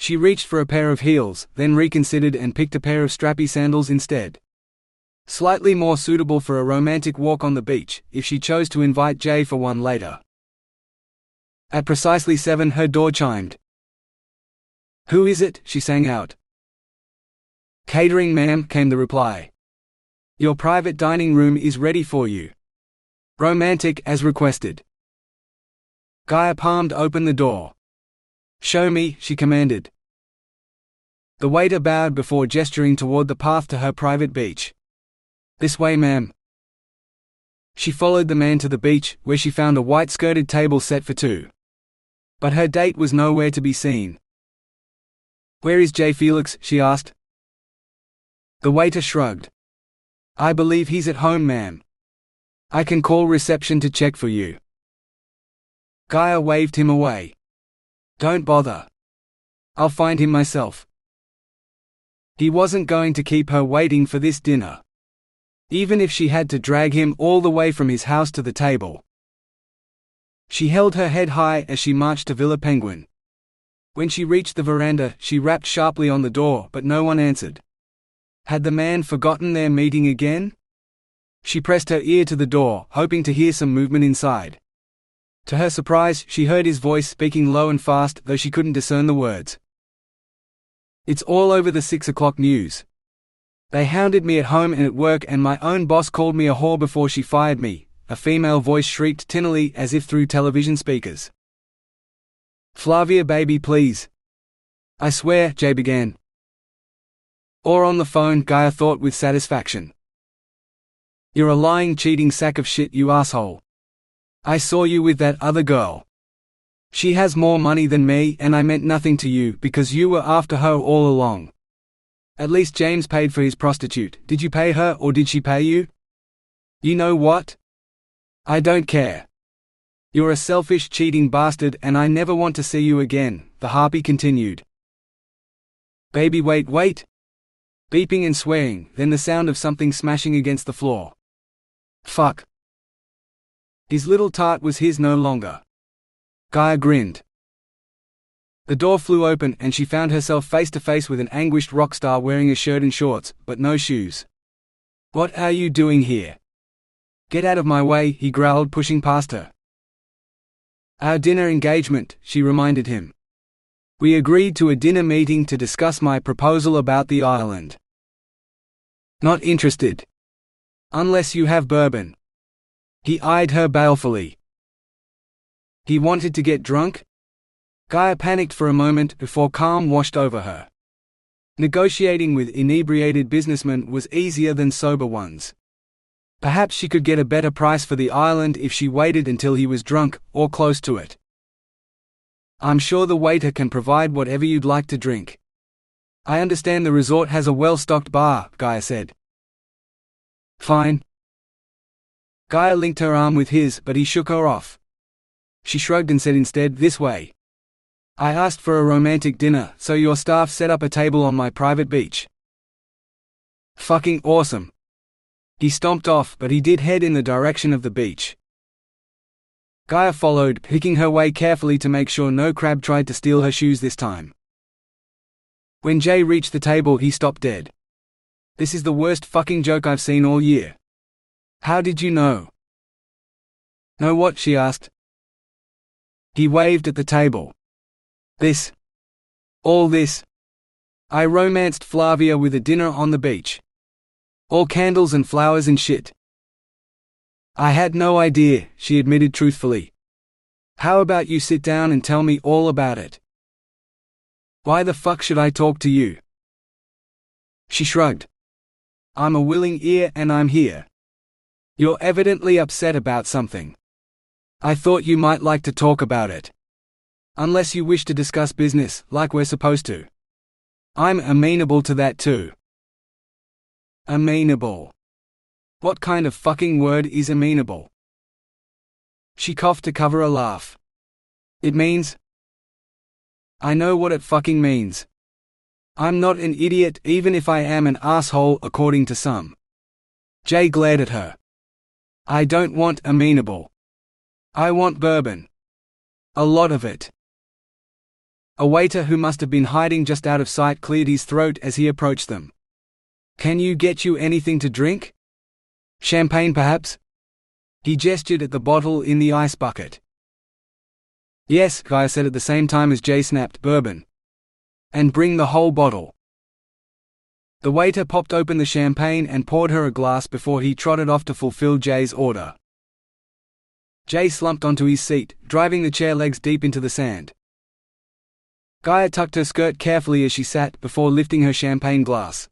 She reached for a pair of heels, then reconsidered and picked a pair of strappy sandals instead. Slightly more suitable for a romantic walk on the beach, if she chose to invite Jay for one later. At precisely 7 her door chimed. "Who is it?" she sang out. "Catering, ma'am," came the reply. "Your private dining room is ready for you. Romantic as requested." Gaia palmed open the door. "Show me," she commanded. The waiter bowed before gesturing toward the path to her private beach. "This way, ma'am." She followed the man to the beach, where she found a white-skirted table set for two. But her date was nowhere to be seen. "Where is J. Felix?" she asked. The waiter shrugged. "I believe he's at home, ma'am. I can call reception to check for you." Gaia waved him away. "Don't bother. I'll find him myself." He wasn't going to keep her waiting for this dinner. Even if she had to drag him all the way from his house to the table. She held her head high as she marched to Villa Penguin. When she reached the veranda, she rapped sharply on the door, but no one answered. Had the man forgotten their meeting again? She pressed her ear to the door, hoping to hear some movement inside. To her surprise, she heard his voice speaking low and fast, though she couldn't discern the words. "It's all over the 6 o'clock news. They hounded me at home and at work, and my own boss called me a whore before she fired me," a female voice shrieked tinnily as if through television speakers. "Flavia, baby, please." "I swear," Jay began. Or on the phone, Gaia thought with satisfaction. "You're a lying, cheating sack of shit, you asshole. I saw you with that other girl. She has more money than me, and I meant nothing to you because you were after her all along. At least James paid for his prostitute. Did you pay her, or did she pay you? You know what? I don't care. You're a selfish, cheating bastard, and I never want to see you again," the harpy continued. "Baby, wait. Beeping and swearing, then the sound of something smashing against the floor. "Fuck." His little tart was his no longer. Gaia grinned. The door flew open and she found herself face to face with an anguished rock star wearing a shirt and shorts, but no shoes. "What are you doing here?" "Get out of my way," he growled, pushing past her. "Our dinner engagement," she reminded him. "We agreed to a dinner meeting to discuss my proposal about the island." "Not interested. Unless you have bourbon." He eyed her balefully. He wanted to get drunk? Gaia panicked for a moment before calm washed over her. Negotiating with inebriated businessmen was easier than sober ones. Perhaps she could get a better price for the island if she waited until he was drunk, or close to it. "I'm sure the waiter can provide whatever you'd like to drink. I understand the resort has a well-stocked bar," Gaia said. "Fine." Gaia linked her arm with his, but he shook her off. She shrugged and said instead, "This way. I asked for a romantic dinner, so your staff set up a table on my private beach." "Fucking awesome." He stomped off, but he did head in the direction of the beach. Gaia followed, picking her way carefully to make sure no crab tried to steal her shoes this time. When Jay reached the table, he stopped dead. "This is the worst fucking joke I've seen all year." "How did you know?" "Know what?" she asked. He waved at the table. "This. All this. I romanced Flavia with a dinner on the beach. All candles and flowers and shit." "I had no idea," she admitted truthfully. "How about you sit down and tell me all about it?" "Why the fuck should I talk to you?" She shrugged. "I'm a willing ear and I'm here. You're evidently upset about something. I thought you might like to talk about it. Unless you wish to discuss business, like we're supposed to. I'm amenable to that too." Amenable. What kind of fucking word is amenable? She coughed to cover a laugh. "It means—" "I know what it fucking means. I'm not an idiot, even if I am an asshole according to some." Jay glared at her. "I don't want amenable. I want bourbon. A lot of it." A waiter who must have been hiding just out of sight cleared his throat as he approached them. "Can you get you anything to drink? Champagne, perhaps?" He gestured at the bottle in the ice bucket. "Yes," Gaia said at the same time as Jay snapped, "bourbon. And bring the whole bottle." The waiter popped open the champagne and poured her a glass before he trotted off to fulfill Jay's order. Jay slumped onto his seat, driving the chair legs deep into the sand. Gaia tucked her skirt carefully as she sat before lifting her champagne glass.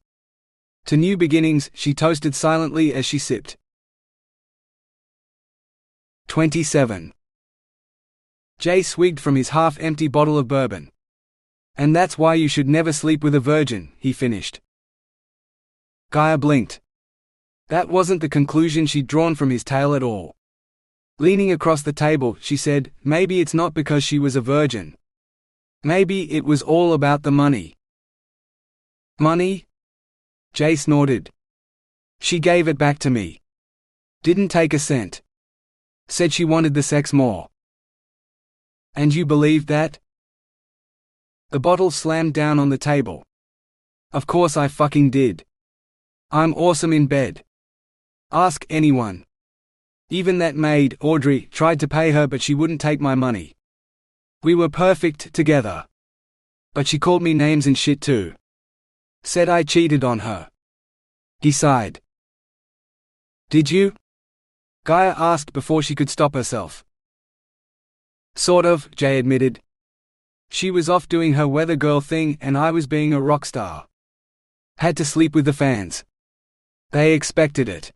To new beginnings, she toasted silently as she sipped. 27. Jay swigged from his half-empty bottle of bourbon. "And that's why you should never sleep with a virgin," he finished. Gaia blinked. That wasn't the conclusion she'd drawn from his tale at all. Leaning across the table, she said, "Maybe it's not because she was a virgin. Maybe it was all about the money." "Money?" Jay snorted. "She gave it back to me. Didn't take a cent. Said she wanted the sex more." "And you believed that?" The bottle slammed down on the table. "Of course I fucking did. I'm awesome in bed. Ask anyone. Even that maid, Audrey, tried to pay her but she wouldn't take my money. We were perfect together. But she called me names and shit too. Said I cheated on her." He sighed. "Did you?" Gaia asked before she could stop herself. "Sort of," Jay admitted. "She was off doing her weather girl thing and I was being a rock star. Had to sleep with the fans. They expected it.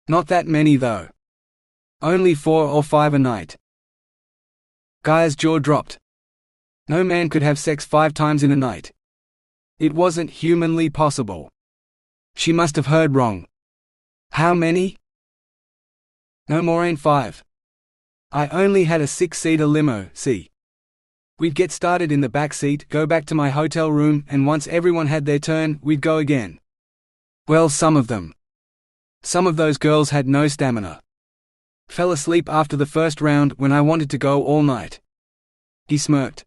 Not that many though. Only 4 or 5 a night." Gaia's jaw dropped. No man could have sex 5 times in a night. It wasn't humanly possible. She must have heard wrong. "How many?" "No more ain't 5. I only had a 6-seater limo, see. We'd get started in the back seat, go back to my hotel room, and once everyone had their turn, we'd go again. Well, some of them. Some of those girls had no stamina. Fell asleep after the first round when I wanted to go all night." He smirked.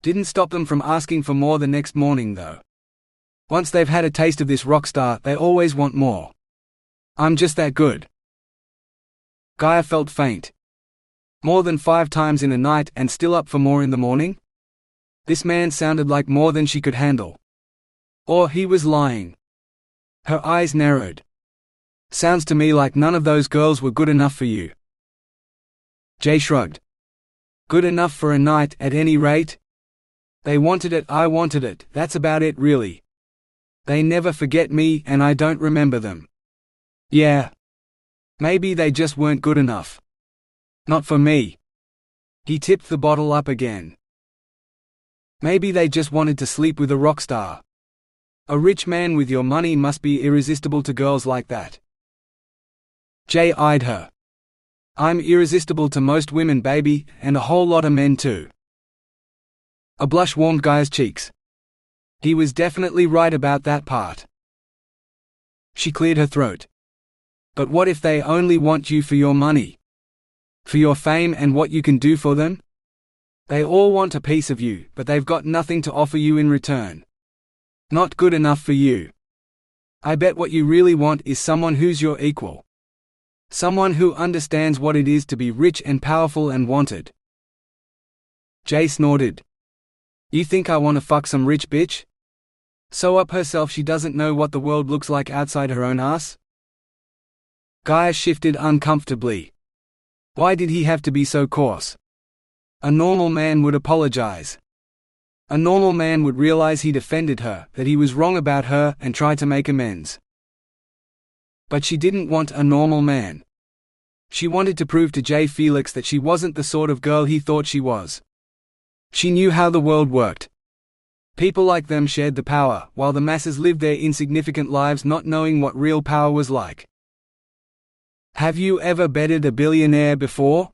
"Didn't stop them from asking for more the next morning though. Once they've had a taste of this rock star, they always want more. I'm just that good." Gaia felt faint. More than 5 times in a night and still up for more in the morning? This man sounded like more than she could handle. Or he was lying. Her eyes narrowed. "Sounds to me like none of those girls were good enough for you." Jay shrugged. "Good enough for a night, at any rate? They wanted it, I wanted it, that's about it really. They never forget me and I don't remember them. Yeah. Maybe they just weren't good enough. Not for me." He tipped the bottle up again. "Maybe they just wanted to sleep with a rock star. A rich man with your money must be irresistible to girls like that." Jay eyed her. "I'm irresistible to most women, baby, and a whole lot of men too." A blush warmed Gaia's cheeks. He was definitely right about that part. She cleared her throat. "But what if they only want you for your money? For your fame and what you can do for them? They all want a piece of you, but they've got nothing to offer you in return. Not good enough for you. I bet what you really want is someone who's your equal. Someone who understands what it is to be rich and powerful and wanted." Jay snorted. "You think I want to fuck some rich bitch? So up herself she doesn't know what the world looks like outside her own ass?" Gaia shifted uncomfortably. Why did he have to be so coarse? A normal man would apologize. A normal man would realize he'd offended her, that he was wrong about her, and try to make amends. But she didn't want a normal man. She wanted to prove to Jay Felix that she wasn't the sort of girl he thought she was. She knew how the world worked. People like them shared the power, while the masses lived their insignificant lives not knowing what real power was like. "Have you ever bedded a billionaire before?"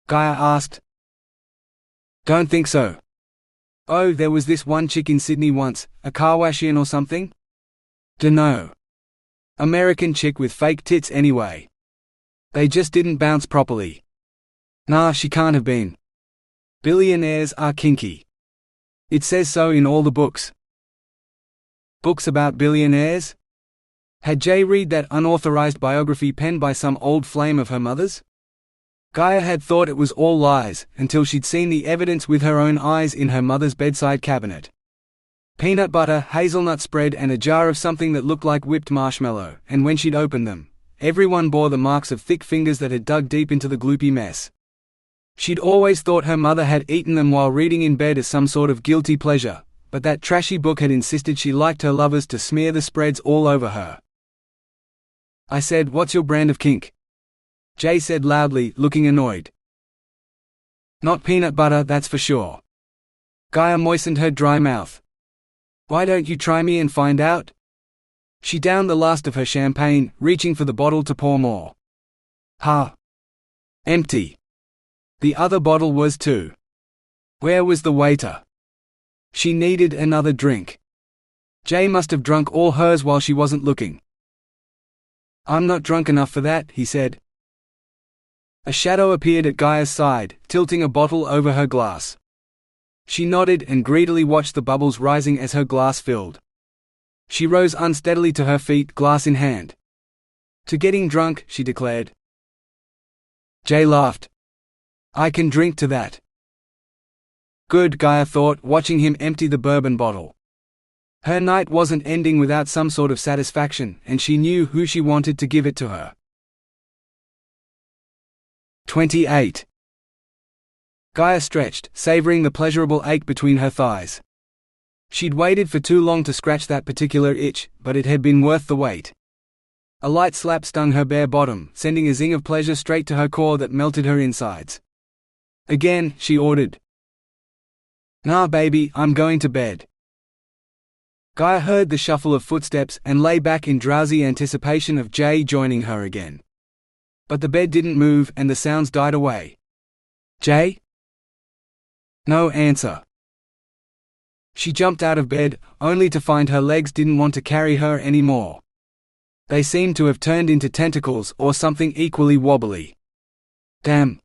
Gaia asked. "Don't think so. Oh, there was this one chick in Sydney once, a Kardashian or something? Dunno. American chick with fake tits anyway. They just didn't bounce properly. Nah, she can't have been. Billionaires are kinky. It says so in all the books. Books about billionaires? Had Jay read that unauthorized biography penned by some old flame of her mother's? Gaia had thought it was all lies, until she'd seen the evidence with her own eyes in her mother's bedside cabinet. Peanut butter, hazelnut spread and a jar of something that looked like whipped marshmallow, and when she'd opened them, everyone bore the marks of thick fingers that had dug deep into the gloopy mess. She'd always thought her mother had eaten them while reading in bed as some sort of guilty pleasure, but that trashy book had insisted she liked her lovers to smear the spreads all over her. I said, "What's your brand of kink?" Jay said loudly, looking annoyed. "Not peanut butter, that's for sure." Gaia moistened her dry mouth. "Why don't you try me and find out?" She downed the last of her champagne, reaching for the bottle to pour more. Ha! Empty. The other bottle was too. Where was the waiter? She needed another drink. Jay must have drunk all hers while she wasn't looking. "I'm not drunk enough for that," he said. A shadow appeared at Gaia's side, tilting a bottle over her glass. She nodded and greedily watched the bubbles rising as her glass filled. She rose unsteadily to her feet, glass in hand. "To getting drunk," she declared. Jay laughed. "I can drink to that." Good, Gaia thought, watching him empty the bourbon bottle. Her night wasn't ending without some sort of satisfaction, and she knew who she wanted to give it to her. 28. Gaia stretched, savoring the pleasurable ache between her thighs. She'd waited for too long to scratch that particular itch, but it had been worth the wait. A light slap stung her bare bottom, sending a zing of pleasure straight to her core that melted her insides. "Again," she ordered. "Nah, baby, I'm going to bed." Gaia heard the shuffle of footsteps and lay back in drowsy anticipation of Jay joining her again. But the bed didn't move and the sounds died away. "Jay?" No answer. She jumped out of bed, only to find her legs didn't want to carry her anymore. They seemed to have turned into tentacles or something equally wobbly. Damn.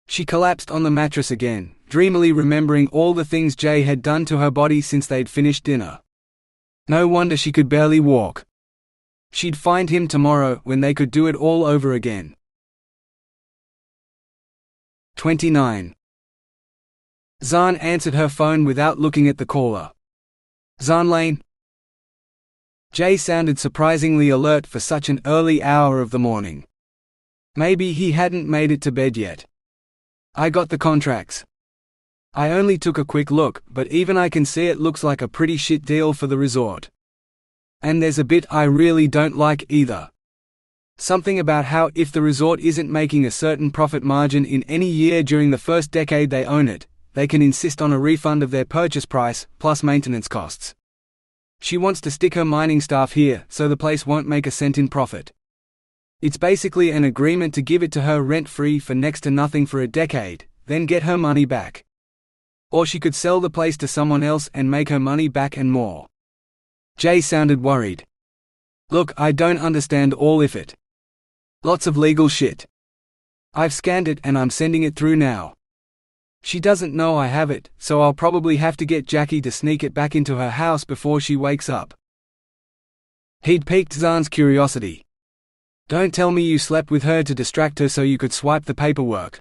She collapsed on the mattress again, dreamily remembering all the things Jay had done to her body since they'd finished dinner. No wonder she could barely walk. She'd find him tomorrow when they could do it all over again. 29. Zahn answered her phone without looking at the caller. "Zahn Lane?" Jay sounded surprisingly alert for such an early hour of the morning. Maybe he hadn't made it to bed yet. "I got the contracts. I only took a quick look, but even I can see it looks like a pretty shit deal for the resort. And there's a bit I really don't like either. Something about how if the resort isn't making a certain profit margin in any year during the first decade they own it, they can insist on a refund of their purchase price, plus maintenance costs. She wants to stick her mining staff here, so the place won't make a cent in profit. It's basically an agreement to give it to her rent-free for next to nothing for a decade, then get her money back. Or she could sell the place to someone else and make her money back and more." Jay sounded worried. "Look, I don't understand all of it. Lots of legal shit. I've scanned it and I'm sending it through now. She doesn't know I have it, so I'll probably have to get Jackie to sneak it back into her house before she wakes up." He'd piqued Zahn's curiosity. "Don't tell me you slept with her to distract her so you could swipe the paperwork."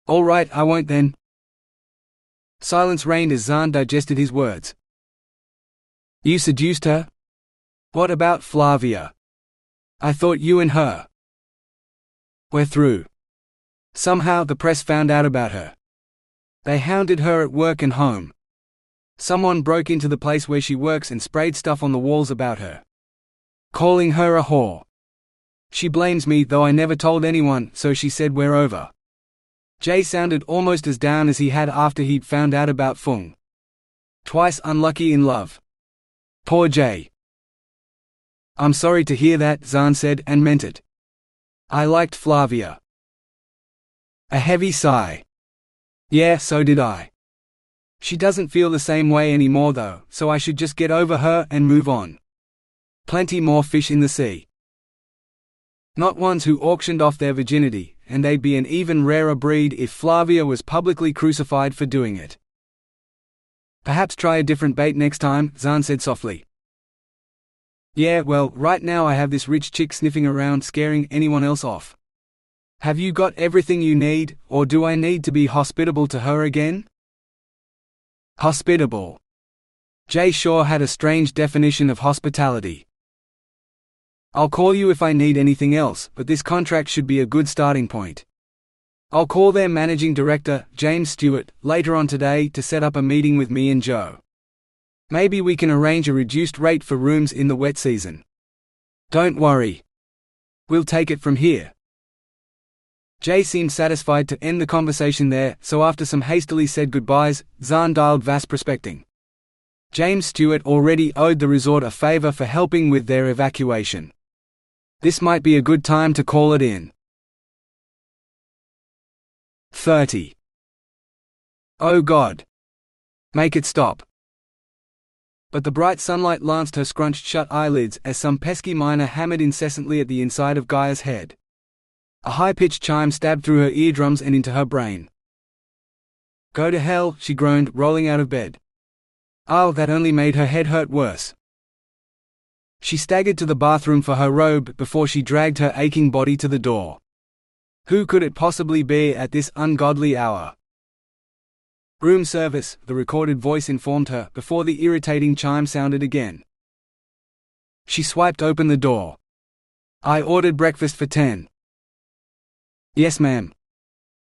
"All right, I won't then." Silence reigned as Zahn digested his words. "You seduced her? What about Flavia? I thought you and her." "We're through. Somehow the press found out about her. They hounded her at work and home. Someone broke into the place where she works and sprayed stuff on the walls about her, calling her a whore. She blames me, though I never told anyone, so she said we're over." Jay sounded almost as down as he had after he'd found out about Fung. Twice unlucky in love. Poor Jay. "I'm sorry to hear that," Zahn said, and meant it. "I liked Flavia." A heavy sigh. "Yeah, so did I. She doesn't feel the same way anymore though, so I should just get over her and move on. Plenty more fish in the sea. Not ones who auctioned off their virginity, and they'd be an even rarer breed if Flavia was publicly crucified for doing it." Perhaps try a different bait next time, Zan said softly. Yeah, well, right now I have this rich chick sniffing around scaring anyone else off. Have you got everything you need, or do I need to be hospitable to her again? Hospitable. Jay Shaw had a strange definition of hospitality. I'll call you if I need anything else, but this contract should be a good starting point. I'll call their managing director, James Stewart, later on today to set up a meeting with me and Joe. Maybe we can arrange a reduced rate for rooms in the wet season. Don't worry. We'll take it from here. Jay seemed satisfied to end the conversation there, so after some hastily said goodbyes, Zahn dialed Vasse Prospecting. James Stewart already owed the resort a favor for helping with their evacuation. This might be a good time to call it in. 30. Oh God! Make it stop. But the bright sunlight lanced her scrunched-shut eyelids as some pesky miner hammered incessantly at the inside of Gaia's head. A high-pitched chime stabbed through her eardrums and into her brain. Go to hell, she groaned, rolling out of bed. Oh, that only made her head hurt worse. She staggered to the bathroom for her robe before she dragged her aching body to the door. Who could it possibly be at this ungodly hour? Room service, the recorded voice informed her before the irritating chime sounded again. She swiped open the door. I ordered breakfast for 10. Yes, ma'am.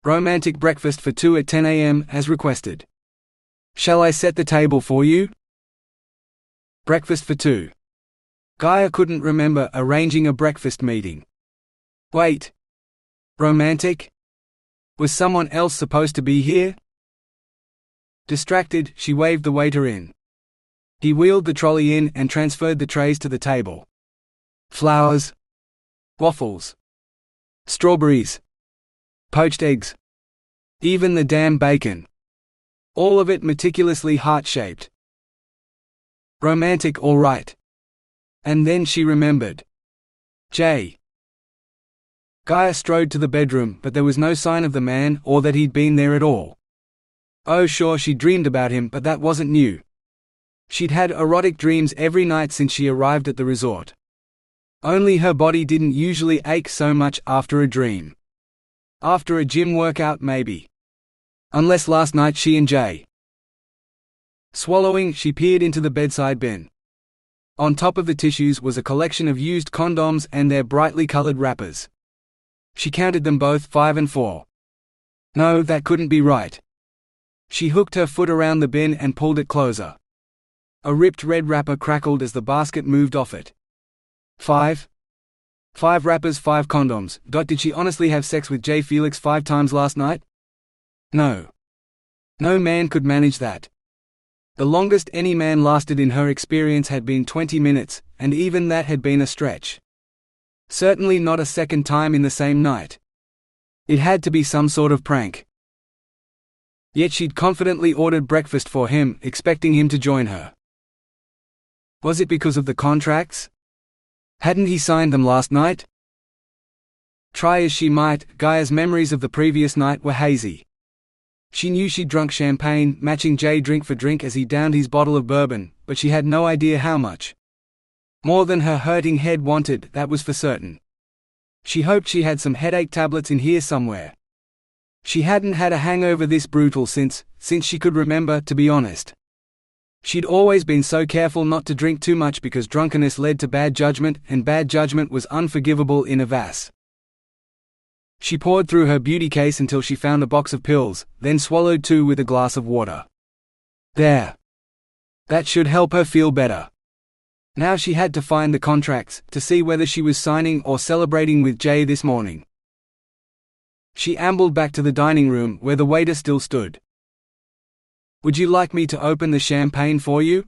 Romantic breakfast for 2 at 10 a.m. as requested. Shall I set the table for you? Breakfast for 2. Gaia couldn't remember arranging a breakfast meeting. Wait. Romantic? Was someone else supposed to be here? Distracted, she waved the waiter in. He wheeled the trolley in and transferred the trays to the table. Flowers. Waffles. Strawberries. Poached eggs. Even the damn bacon. All of it meticulously heart-shaped. Romantic, all right. And then she remembered. Jay. Gaia strode to the bedroom, but there was no sign of the man or that he'd been there at all. Oh sure, she dreamed about him, but that wasn't new. She'd had erotic dreams every night since she arrived at the resort. Only her body didn't usually ache so much after a dream. After a gym workout maybe. Unless last night she and Jay. Swallowing, she peered into the bedside bin. On top of the tissues was a collection of used condoms and their brightly colored wrappers. She counted them both, 5 and 4. No, that couldn't be right. She hooked her foot around the bin and pulled it closer. A ripped red wrapper crackled as the basket moved off it. 5? 5 wrappers, 5 condoms. Did she honestly have sex with Jay Felix 5 times last night? No. No man could manage that. The longest any man lasted in her experience had been 20 minutes, and even that had been a stretch. Certainly not a second time in the same night. It had to be some sort of prank. Yet she'd confidently ordered breakfast for him, expecting him to join her. Was it because of the contracts? Hadn't he signed them last night? Try as she might, Gaia's memories of the previous night were hazy. She knew she'd drunk champagne, matching Jay drink for drink as he downed his bottle of bourbon, but she had no idea how much. More than her hurting head wanted, that was for certain. She hoped she had some headache tablets in here somewhere. She hadn't had a hangover this brutal since she could remember, to be honest. She'd always been so careful not to drink too much because drunkenness led to bad judgment, and bad judgment was unforgivable in a Vasse. She poured through her beauty case until she found a box of pills, then swallowed 2 with a glass of water. There. That should help her feel better. Now she had to find the contracts, to see whether she was signing or celebrating with Jay this morning. She ambled back to the dining room where the waiter still stood. Would you like me to open the champagne for you?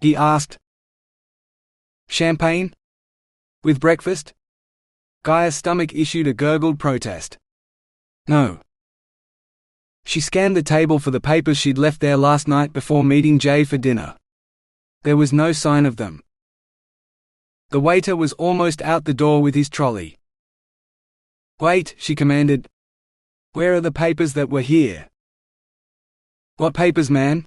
He asked. Champagne? With breakfast? Gaia's stomach issued a gurgled protest. No. She scanned the table for the papers she'd left there last night before meeting Jay for dinner. There was no sign of them. The waiter was almost out the door with his trolley. Wait, she commanded. Where are the papers that were here? What papers, man?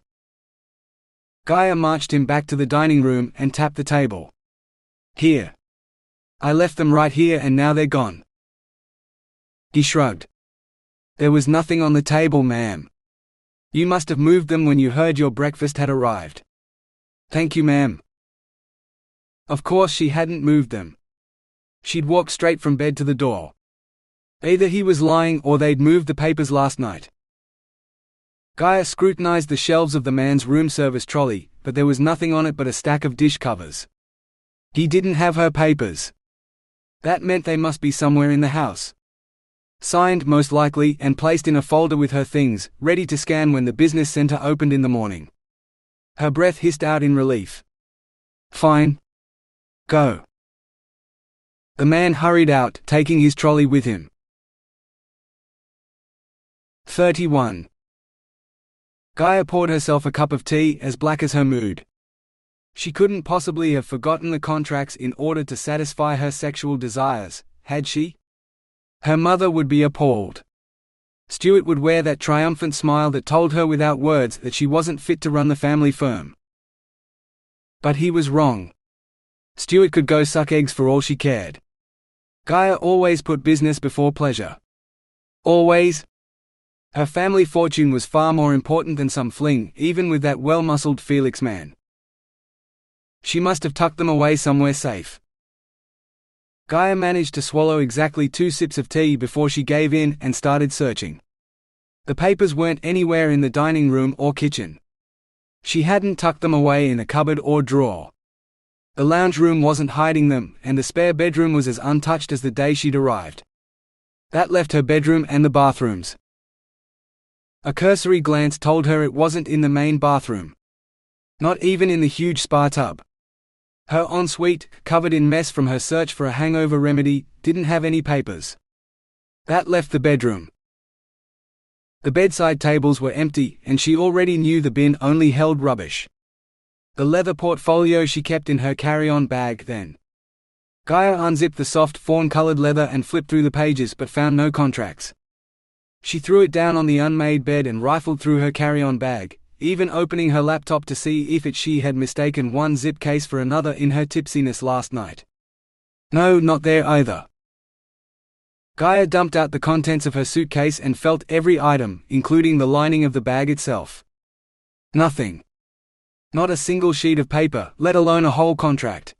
Gaia marched him back to the dining room and tapped the table. "Here. I left them right here and now they're gone." He shrugged. "There was nothing on the table, ma'am. You must have moved them when you heard your breakfast had arrived." "Thank you, ma'am." Of course she hadn't moved them. She'd walked straight from bed to the door. Either he was lying or they'd moved the papers last night. Gaia scrutinized the shelves of the man's room service trolley, but there was nothing on it but a stack of dish covers. He didn't have her papers. That meant they must be somewhere in the house. Signed, most likely, and placed in a folder with her things, ready to scan when the business center opened in the morning. Her breath hissed out in relief. "Fine. Go." The man hurried out, taking his trolley with him. 31. Gaia poured herself a cup of tea, as black as her mood. She couldn't possibly have forgotten the contracts in order to satisfy her sexual desires, had she? Her mother would be appalled. Stuart would wear that triumphant smile that told her without words that she wasn't fit to run the family firm. But he was wrong. Stuart could go suck eggs for all she cared. Gaia always put business before pleasure. Always. Her family fortune was far more important than some fling, even with that well-muscled Felix man. She must have tucked them away somewhere safe. Gaia managed to swallow exactly 2 sips of tea before she gave in and started searching. The papers weren't anywhere in the dining room or kitchen. She hadn't tucked them away in a cupboard or drawer. The lounge room wasn't hiding them, and the spare bedroom was as untouched as the day she'd arrived. That left her bedroom and the bathrooms. A cursory glance told her it wasn't in the main bathroom. Not even in the huge spa tub. Her ensuite, covered in mess from her search for a hangover remedy, didn't have any papers. That left the bedroom. The bedside tables were empty, and she already knew the bin only held rubbish. The leather portfolio she kept in her carry-on bag then. Gaia unzipped the soft fawn-colored leather and flipped through the pages but found no contracts. She threw it down on the unmade bed and rifled through her carry-on bag, even opening her laptop to see if she had mistaken one zip case for another in her tipsiness last night. No, not there either. Gaia dumped out the contents of her suitcase and felt every item, including the lining of the bag itself. Nothing. Not a single sheet of paper, let alone a whole contract.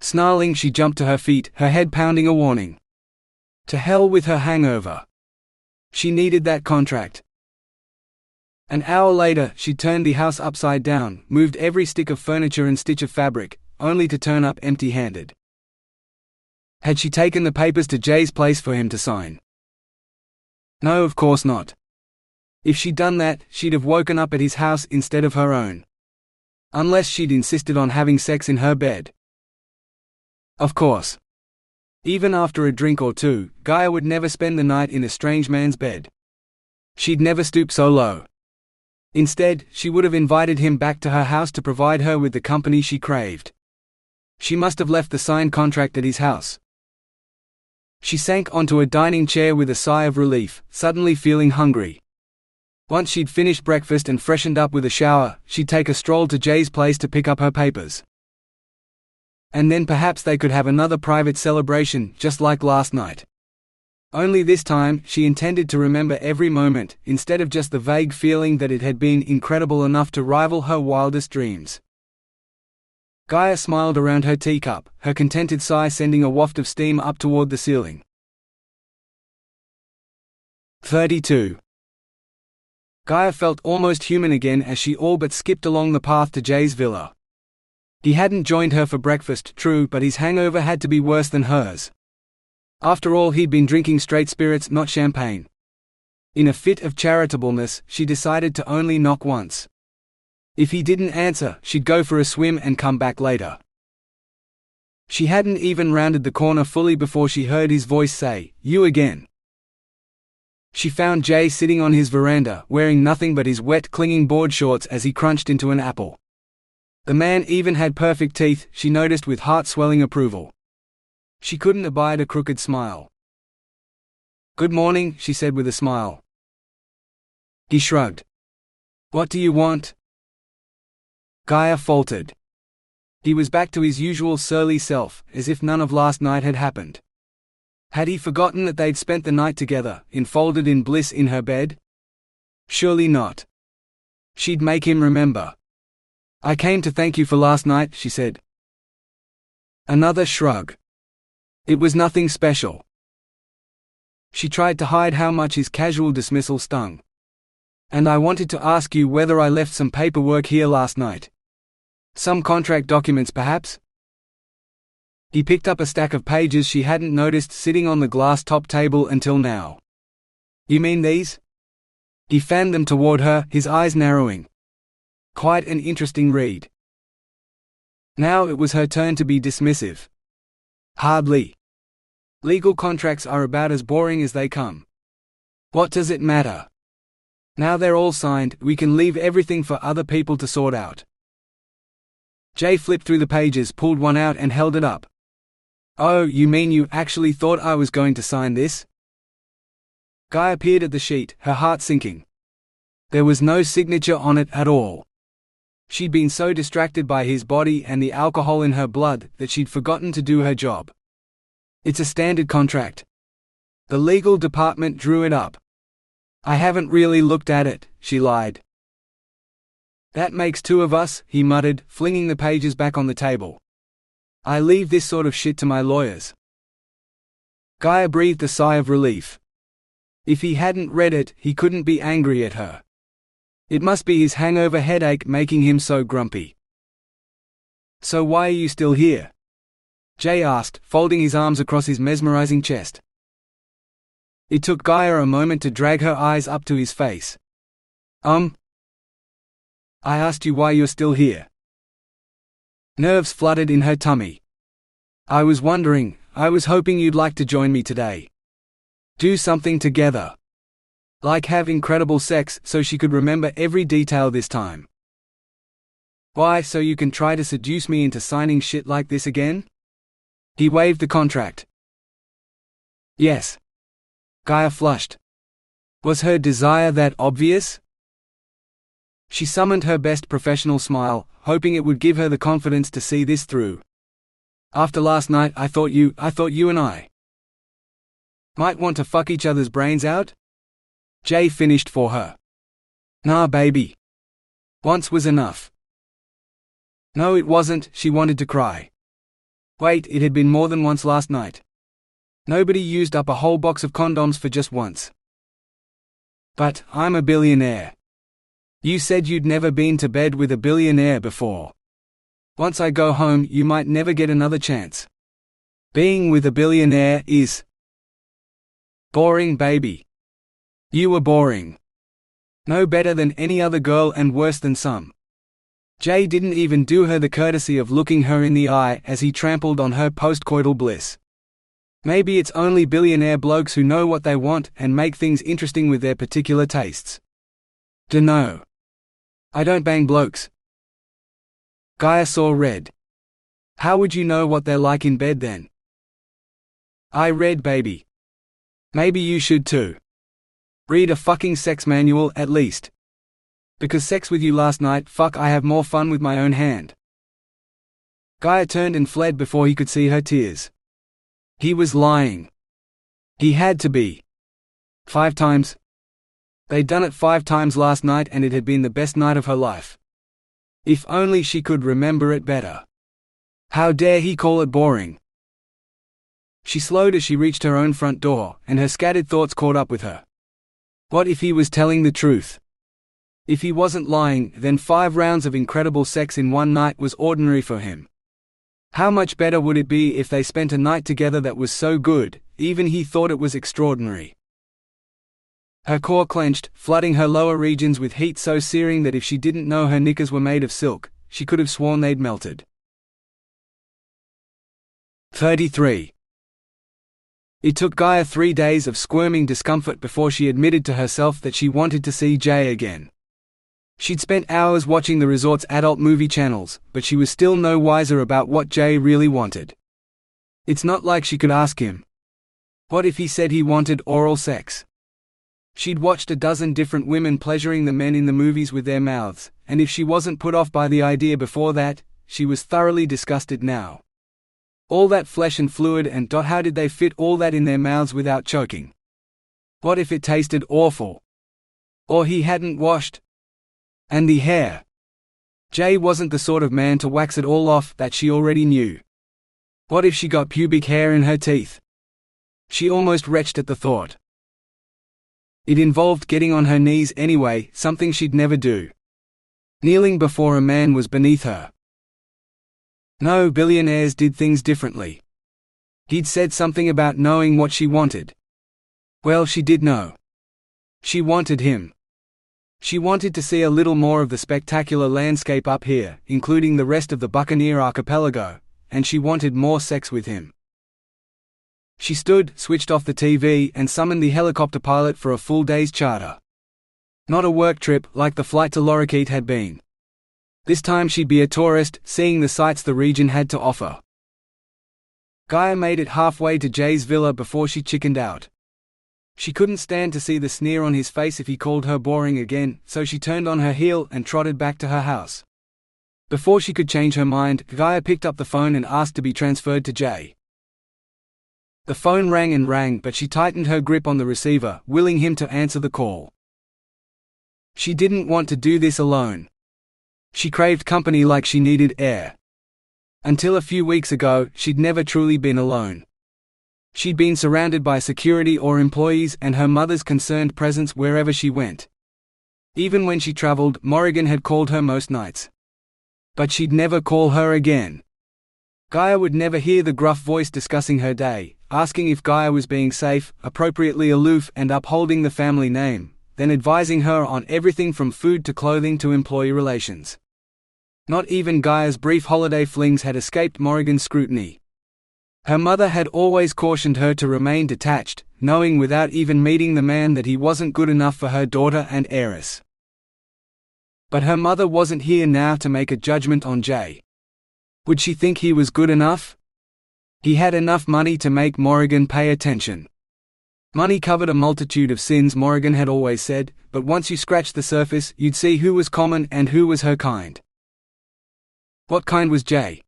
Snarling, she jumped to her feet, her head pounding a warning. To hell with her hangover. She needed that contract. An hour later, she turned the house upside down, moved every stick of furniture and stitch of fabric, only to turn up empty-handed. Had she taken the papers to Jay's place for him to sign? No, of course not. If she'd done that, she'd have woken up at his house instead of her own. Unless she'd insisted on having sex in her bed. Of course. Even after a drink or two, Gaia would never spend the night in a strange man's bed. She'd never stoop so low. Instead, she would have invited him back to her house to provide her with the company she craved. She must have left the signed contract at his house. She sank onto a dining chair with a sigh of relief, suddenly feeling hungry. Once she'd finished breakfast and freshened up with a shower, she'd take a stroll to Jay's place to pick up her papers. And then perhaps they could have another private celebration, just like last night. Only this time, she intended to remember every moment, instead of just the vague feeling that it had been incredible enough to rival her wildest dreams. Gaia smiled around her teacup, her contented sigh sending a waft of steam up toward the ceiling. 32. Gaia felt almost human again as she all but skipped along the path to Jay's villa. He hadn't joined her for breakfast, true, but his hangover had to be worse than hers. After all, he'd been drinking straight spirits, not champagne. In a fit of charitableness, she decided to only knock once. If he didn't answer, she'd go for a swim and come back later. She hadn't even rounded the corner fully before she heard his voice say, "You again." She found Jay sitting on his veranda, wearing nothing but his wet, clinging board shorts as he crunched into an apple. The man even had perfect teeth, she noticed with heart-swelling approval. She couldn't abide a crooked smile. "Good morning," she said with a smile. He shrugged. "What do you want?" Gaia faltered. He was back to his usual surly self, as if none of last night had happened. Had he forgotten that they'd spent the night together, enfolded in bliss in her bed? Surely not. She'd make him remember. "I came to thank you for last night," she said. Another shrug. It was nothing special. She tried to hide how much his casual dismissal stung. "And I wanted to ask you whether I left some paperwork here last night. Some contract documents, perhaps?" He picked up a stack of pages she hadn't noticed sitting on the glass-top table until now. "You mean these?" He fanned them toward her, his eyes narrowing. Quite an interesting read. Now it was her turn to be dismissive. "Hardly. Legal contracts are about as boring as they come. What does it matter? Now they're all signed, we can leave everything for other people to sort out." Jay flipped through the pages, pulled one out and held it up. "Oh, you mean you actually thought I was going to sign this?" Gaia peered at the sheet, her heart sinking. There was no signature on it at all. She'd been so distracted by his body and the alcohol in her blood that she'd forgotten to do her job. "It's a standard contract. The legal department drew it up. I haven't really looked at it," she lied. "That makes two of us," he muttered, flinging the pages back on the table. "I leave this sort of shit to my lawyers." Gaia breathed a sigh of relief. If he hadn't read it, he couldn't be angry at her. It must be his hangover headache making him so grumpy. "So why are you still here?" Jay asked, folding his arms across his mesmerizing chest. It took Gaia a moment to drag her eyes up to his face. I asked you why you're still here." Nerves fluttered in her tummy. I was hoping you'd like to join me today. Do something together. Like have incredible sex so she could remember every detail this time." "Why, so you can try to seduce me into signing shit like this again?" He waved the contract. "Yes." Gaia flushed. Was her desire that obvious? She summoned her best professional smile, hoping it would give her the confidence to see this through. "After last night I thought you and I might want to fuck each other's brains out?" Jay finished for her. "Nah, baby. Once was enough." No, it wasn't, she wanted to cry. Wait, it had been more than once last night. Nobody used up a whole box of condoms for just once. "But, I'm a billionaire. You said you'd never been to bed with a billionaire before. Once I go home, you might never get another chance. Being with a billionaire is boring, baby. You were boring. No better than any other girl and worse than some." Jay didn't even do her the courtesy of looking her in the eye as he trampled on her postcoital bliss. Maybe it's only billionaire blokes who know what they want and make things interesting with their particular tastes. Dunno. I don't bang blokes. Gaia saw red. How would you know what they're like in bed then? I read, baby. Maybe you should too. Read a fucking sex manual at least. Because sex with you last night, fuck, I have more fun with my own hand. Gaia turned and fled before he could see her tears. He was lying. He had to be. 5 times? They'd done it 5 times last night and it had been the best night of her life. If only she could remember it better. How dare he call it boring? She slowed as she reached her own front door, and her scattered thoughts caught up with her. What if he was telling the truth? If he wasn't lying, then 5 rounds of incredible sex in one night was ordinary for him. How much better would it be if they spent a night together that was so good, even he thought it was extraordinary? Her core clenched, flooding her lower regions with heat so searing that if she didn't know her knickers were made of silk, she could have sworn they'd melted. 33. It took Gaia 3 days of squirming discomfort before she admitted to herself that she wanted to see Jay again. She'd spent hours watching the resort's adult movie channels, but she was still no wiser about what Jay really wanted. It's not like she could ask him. What if he said he wanted oral sex? She'd watched a dozen different women pleasuring the men in the movies with their mouths, and if she wasn't put off by the idea before that, she was thoroughly disgusted now. All that flesh and fluid, and how did they fit all that in their mouths without choking? What if it tasted awful? Or he hadn't washed? And the hair. Jay wasn't the sort of man to wax it all off, that she already knew. What if she got pubic hair in her teeth? She almost retched at the thought. It involved getting on her knees anyway, something she'd never do. Kneeling before a man was beneath her. No, billionaires did things differently. He'd said something about knowing what she wanted. Well, she did know. She wanted him. She wanted to see a little more of the spectacular landscape up here, including the rest of the Buccaneer archipelago, and she wanted more sex with him. She stood, switched off the TV, and summoned the helicopter pilot for a full day's charter. Not a work trip like the flight to Lorikeet had been. This time she'd be a tourist, seeing the sights the region had to offer. Gaia made it halfway to Jay's villa before she chickened out. She couldn't stand to see the sneer on his face if he called her boring again, so she turned on her heel and trotted back to her house. Before she could change her mind, Gaia picked up the phone and asked to be transferred to Jay. The phone rang and rang, but she tightened her grip on the receiver, willing him to answer the call. She didn't want to do this alone. She craved company like she needed air. Until a few weeks ago, she'd never truly been alone. She'd been surrounded by security or employees and her mother's concerned presence wherever she went. Even when she traveled, Morrigan had called her most nights. But she'd never call her again. Gaia would never hear the gruff voice discussing her day, asking if Gaia was being safe, appropriately aloof and upholding the family name, then advising her on everything from food to clothing to employee relations. Not even Gaia's brief holiday flings had escaped Morrigan's scrutiny. Her mother had always cautioned her to remain detached, knowing without even meeting the man that he wasn't good enough for her daughter and heiress. But her mother wasn't here now to make a judgment on Jay. Would she think he was good enough? He had enough money to make Morrigan pay attention. Money covered a multitude of sins, Morrigan had always said, but once you scratched the surface, you'd see who was common and who was her kind. What kind was Jay?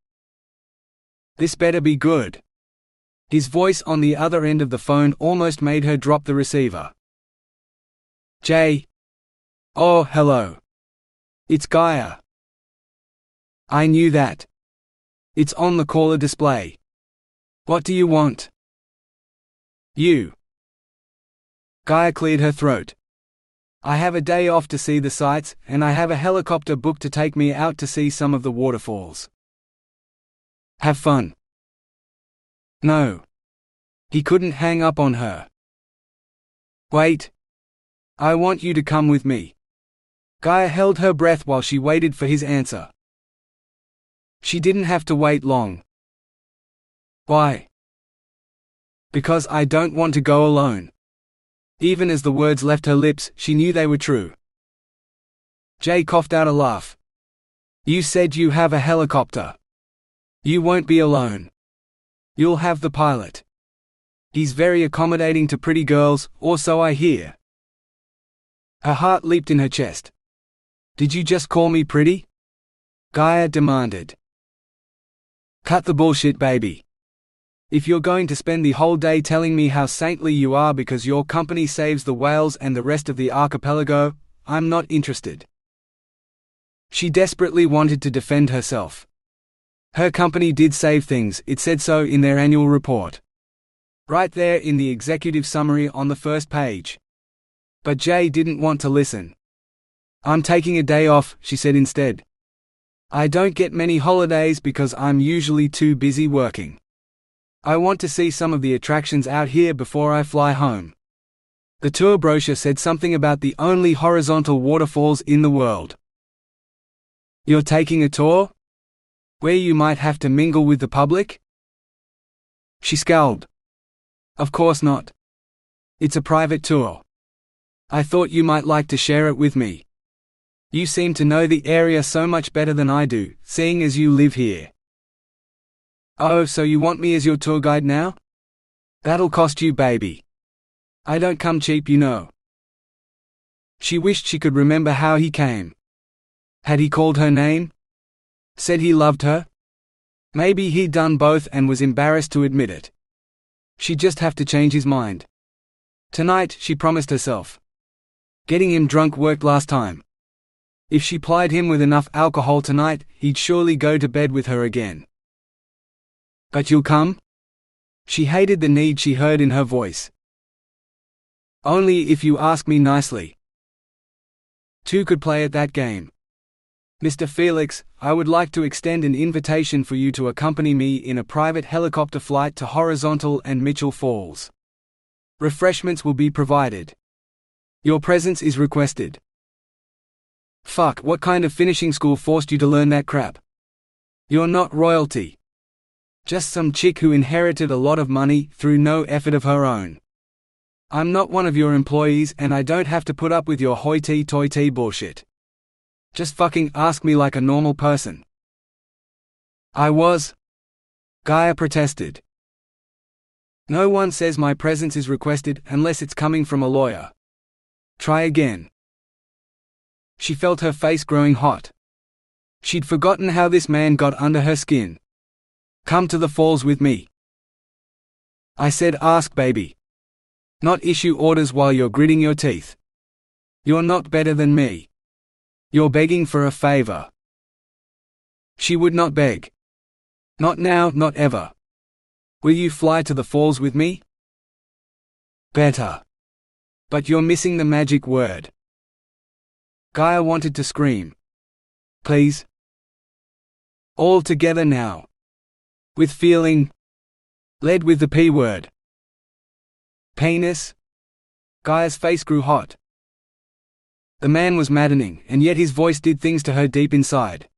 This better be good. His voice on the other end of the phone almost made her drop the receiver. Jay? Oh, hello. It's Gaia. I knew that. It's on the caller display. What do you want? You. Gaia cleared her throat. I have a day off to see the sights, and I have a helicopter booked to take me out to see some of the waterfalls. Have fun. No. He couldn't hang up on her. Wait. I want you to come with me. Gaia held her breath while she waited for his answer. She didn't have to wait long. Why? Because I don't want to go alone. Even as the words left her lips, she knew they were true. Jay coughed out a laugh. You said you have a helicopter. You won't be alone. You'll have the pilot. He's very accommodating to pretty girls, or so I hear. Her heart leaped in her chest. Did you just call me pretty? Gaia demanded. Cut the bullshit, baby. If you're going to spend the whole day telling me how saintly you are because your company saves the whales and the rest of the archipelago, I'm not interested. She desperately wanted to defend herself. Her company did save things, it said so in their annual report. Right there in the executive summary on the first page. But Jay didn't want to listen. I'm taking a day off, she said instead. I don't get many holidays because I'm usually too busy working. I want to see some of the attractions out here before I fly home. The tour brochure said something about the only horizontal waterfalls in the world. You're taking a tour? Where you might have to mingle with the public? She scowled. Of course not. It's a private tour. I thought you might like to share it with me. You seem to know the area so much better than I do, seeing as you live here. Oh, so you want me as your tour guide now? That'll cost you, baby. I don't come cheap, you know. She wished she could remember how he came. Had he called her name? Said he loved her? Maybe he'd done both and was embarrassed to admit it. She'd just have to change his mind. Tonight, she promised herself. Getting him drunk worked last time. If she plied him with enough alcohol tonight, he'd surely go to bed with her again. But you'll come? She hated the need she heard in her voice. Only if you ask me nicely. Two could play at that game. Mr. Felix, I would like to extend an invitation for you to accompany me in a private helicopter flight to Horizontal and Mitchell Falls. Refreshments will be provided. Your presence is requested. Fuck, what kind of finishing school forced you to learn that crap? You're not royalty. Just some chick who inherited a lot of money through no effort of her own. I'm not one of your employees and I don't have to put up with your hoity-toity bullshit. Just fucking ask me like a normal person. I was. Gaia protested. No one says my presence is requested unless it's coming from a lawyer. Try again. She felt her face growing hot. She'd forgotten how this man got under her skin. Come to the falls with me. I said ask, baby. Not issue orders while you're gritting your teeth. You're not better than me. You're begging for a favor. She would not beg. Not now, not ever. Will you fly to the falls with me? Better. But you're missing the magic word. Gaia wanted to scream. Please. All together now. With feeling. Led with the P word. Penis? Gaia's face grew hot. The man was maddening, and yet his voice did things to her deep inside.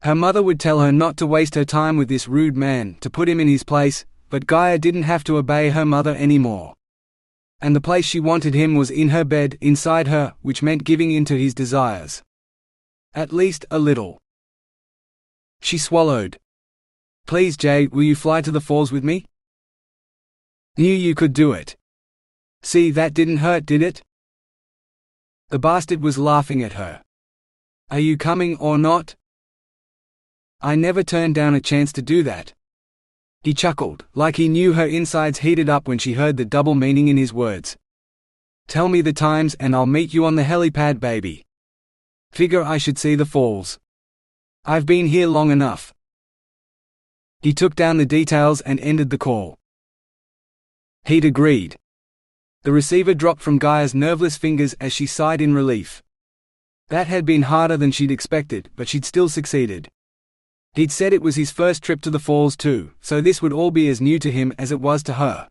Her mother would tell her not to waste her time with this rude man, to put him in his place, but Gaia didn't have to obey her mother anymore. And the place she wanted him was in her bed, inside her, which meant giving in to his desires. At least, a little. She swallowed. Please, Jay, will you fly to the falls with me? Knew you could do it. See, that didn't hurt, did it? The bastard was laughing at her. Are you coming or not? I never turned down a chance to do that. He chuckled, like he knew her insides heated up when she heard the double meaning in his words. Tell me the times and I'll meet you on the helipad, baby. Figure I should see the falls. I've been here long enough. He took down the details and ended the call. He'd agreed. The receiver dropped from Gaia's nerveless fingers as she sighed in relief. That had been harder than she'd expected, but she'd still succeeded. He'd said it was his first trip to the falls too, so this would all be as new to him as it was to her.